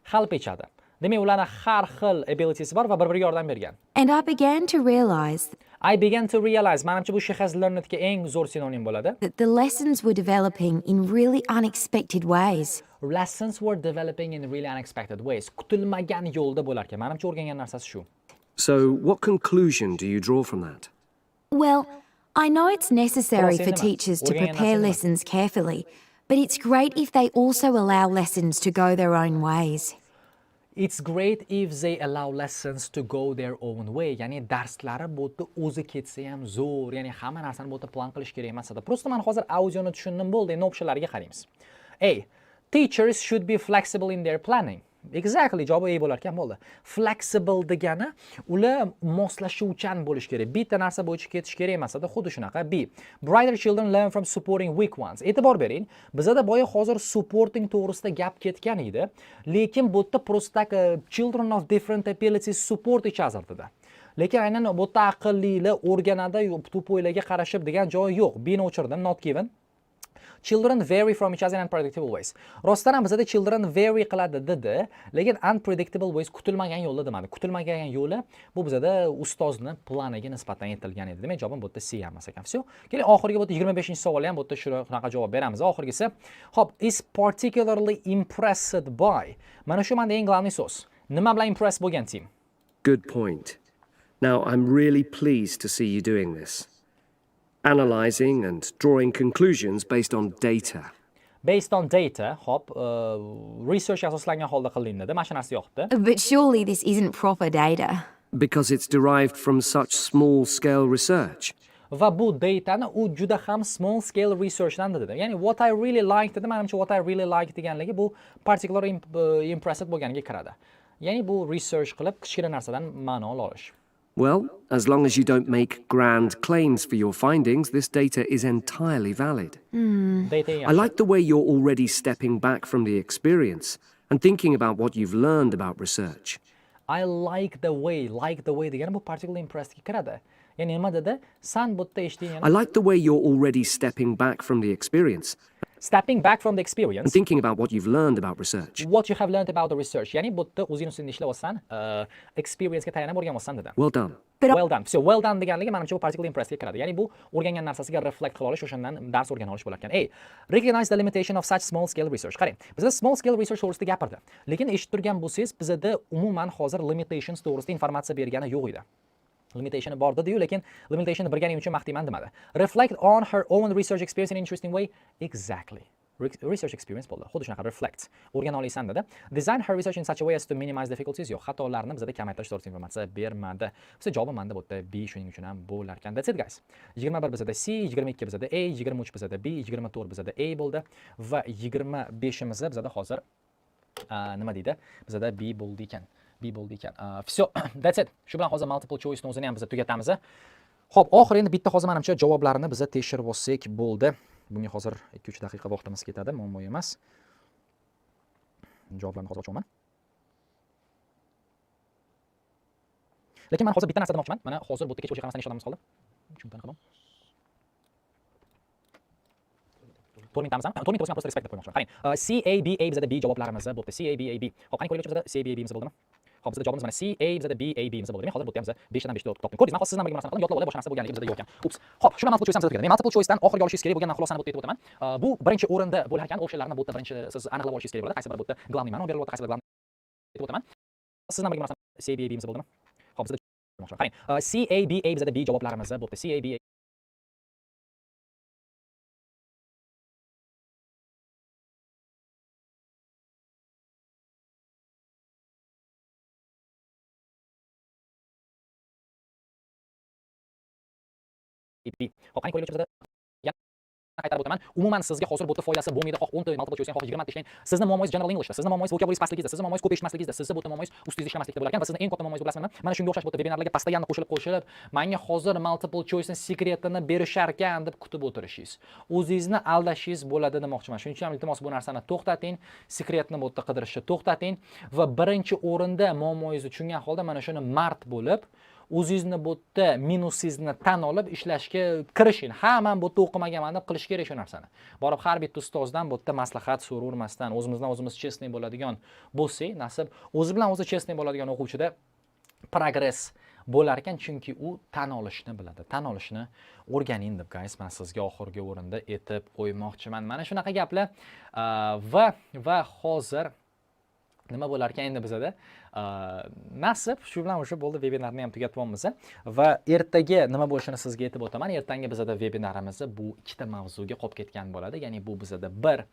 Help each other. Demak, ularning har xil abilities bor va bir-biriga yordam bergan. And I began to realize I began to realize, manimcha bu she has learned ga eng zo'r sinonim bo'ladi. that the lessons were developing in really unexpected ways. Lessons were developing in really unexpected ways. Kutilmagan yo'lda bo'lar ekan. Manimcha o'rgangan narsasi shu. So, what conclusion do you draw from that? Well, I know it's necessary for Cinema. teachers to Organ prepare cinema. lessons carefully, but it's great if they also allow lessons to go their own ways. It's great if they allow lessons to go their own way. Ya'ni darslari bu yerda o'zi ketsa ham zo'r. Ya'ni hamma narsani bu yerda plan qilish kerak emas edi. Prosta men hozir audioni tushundim bo'ldi. Endi optionlarga qaraymiz. A. Teachers should be flexible in their planning. Exactly, javob A bo'lar ekan bo'ldi. Flexible degani ular moslashuvchan bo'lish kerak. Bitta narsa bo'yicha ketish kerak emas edi. Xuddi shunaqa. B. Brighter children learn from supporting weak ones. E'tibor bering. Bizda boya hozir supporting to'g'risida gap ketgan edi, lekin bu yerda prosta children of different abilities support each other dedi. Lekin aynan bu yerda aqllilar o'rganadi, tupoylarga qarashib degan joyi yo'q. Bni o'chirdim, not given. Children vary from each other in unpredictable ways. Rostdan ham bizda children vary qiladi dedi, lekin unpredictable ways kutilmagan yo'lda demadi. Kutilmagan yo'li bu bizda ustozni planiga nisbatan aytilgan edi. Demak, javobim bu yerda C emas ekan. Всё. Keling oxirgi bu yerda 25-savolga ham bu yerda shunaqa javob beramiz. Oxirgisi, hop, is particularly impressed by. Mana shu menda eng glавный so'z. Nima bilan impress bo'lgan Tim? Good point. Now, I'm really pleased to see you doing this. Analyzing and drawing conclusions based on data. Based on data, hop, research asoslangan holda qilindi. Mana shu narsa yoqdi. But surely this isn't proper data. Because it's derived from such small-scale research. Va bu datani u juda ham small scale researchdan dedi. Ya'ni what I really liked dedi. Menimcha what I really liked deganligi bu particular impressed bo'lganiga kiradi. Ya'ni bu research qilib kichkina narsadan ma'no olish. Well, as long as you don't make grand claims for your findings, this data is entirely valid. Data I like the way you're already stepping back from the experience and thinking about what you've learned about research. I like the way degani bu particular impressed ga kiradi. Ya'ni nima dedi? San bu yerda eshitding I like the way you're already stepping back from the experience stepping back from the and experience. thinking about what you've learned about research. What you have learned about the research. Ya'ni bu yerda o'zing ustida ishlayapsan, experience ga tayanib o'rganyapsan dedi. Well done. Well done. So well done deganligi menimcha bu particular impressed ga kiradi. Ya'ni bu o'rgangan narsasiga reflect qila olish, o'shandan dars o'rgana olish bo'lar ekan. Recognize the limitation of such small scale research. Qarang, bizda small scale research to'g'risida gapirdi. Lekin eshitib turgan bo'lsangiz, bizda umuman hozir limitations to'g'risida informatsiya bergani yo'q edi. Limitation bor dedi-yu, lekin limitation birganing uchun maqtayman demadi. Reflect on her own research experience in an interesting way. Exactly. Research experience bo'ldi. Xuddi shunaqa reflect. O'rgana olsan dedi. Design her research in such a way as to minimize difficulties. Yo'q, xatolarni bizda kamaytirish to'g'risida informatsiya bermadi. Bizda javob manda bu yerda B, shuning uchun ham bo'lar ekan. That's it guys. 21 bizda C, 22 bizda A, 23 bizda B, 24 bizda A bo'ldi va 25imiz bizda hozir nima deydi? Bizda B bo'ldi ekan. Всё, that's it. Shu bilan hozir multiple choice ni o'zini ham biz tugatamiz. Xo'p, oxiri endi bitta hozir menimcha javoblarni biz tekshirib olsak bo'ldi. Bunga hozir 2-3 daqiqa vaqtimiz ketadi, muammo emas. Javoblarni hozir ochaman. Lekin men hozir bitta narsa demoqchiman. Mana hozir bu yerda kech o'sha qaramasdan ishlamamiz qoldi. Shundan qildim. To'rtming tamizmi? To'rtming to'g'risini просто respect deb qo'ymoqchiman. Qarang, C A B A bizda B javoblarimiz bo'ldi. C A B A B. Xo'p, qani ko'raylik bizda C A B A B imiz bo'ldimi? Xo'p, bizda javobimiz mana C A bizda B A B imiz bo'ldi. Men hozir bu yerda ham 5 dan 5 topdim. Ko'rdingizmi? Hozir sizdan birga narsani qildim, yodlab olay, boshqa narsa bo'lganligi bizda yo'q ekan. Ups. Xo'p, shu bilan multiple choice ham sizga keladi. Men multiple choice dan oxirgi olishingiz kerak bo'lgan xulosani bu yerda aytib o'taman. Bu birinchi o'rinda bo'lar ekan. Optionlarni bu yerda birinchi siz aniqlab olishingiz kerak bo'ladi. Qaysi biri bu yerda glавный ma'no beriladi, qaysi biri glавный aytib o'taman. Sizdan birga narsani C A B A B imiz bo'ldimi? Xo'p, bizda qarang. C A B A bizda B javoblarimiz bo'ldi. C A B A Xo'p, qani ko'raylik bizda qaytarib o'taman. Umuman sizga hozir bu yerda foydasi bo'lmaydi. Xoh 10 ta multiple choice, xoh 20 ta ishlang. Sizni muammongiz general Englishda, sizni muammongiz vokabular pastligingizda, sizni muammongiz ko'p eshitmasligingizda, sizni bu yerda muammongiz ustingizda ishlamaslikda bo'lar ekan va sizni eng katta muammongiz bilasizmi? Mana shunga o'xshash bu yerda webinarlarga постоянно qo'shilib, menga hozir multiple choice ni sekretini berishar ekan deb kutib o'tirishingiz. O'zingizni aldashingiz bo'ladi demoqchiman. Shuning uchun iltimos bu narsani to'xtating, sekretni bu yerda qidirishni to'xtating va birinchi o'rinda muammongizni tushungan holda mana shuni mard bo'lib o'zingizni bu yerda minusingizni tan olib ishlashga kirishing. Ha, men bu yerda o'qimaganman deb qilish kerak shu narsani. Borib har bitta ustozdan bu yerda maslahat so'ravermasdan, o'zimizdan o'zimiz chestniy bo'ladigan bo'lsak, nasib o'zi bilan o'zi chestniy bo'ladigan o'quvchida progress bo'lar ekan, chunki u tan olishni biladi. Tan olishni o'rganing deb guys, men sizga oxirgi o'rinda aytib qo'ymoqchiman. Mana shunaqa gaplar va hozir nima bo'lar ekan endi bizada? Nasib, shu bilan o'sha bo'ldi, webinarni ham tugatibamiz va ertaga nima bo'lishini sizga aytib o'taman. Ertangi bizada webinarimiz bu ikkita mavzuga qolib ketgan bo'ladi. Ya'ni bu bizada bir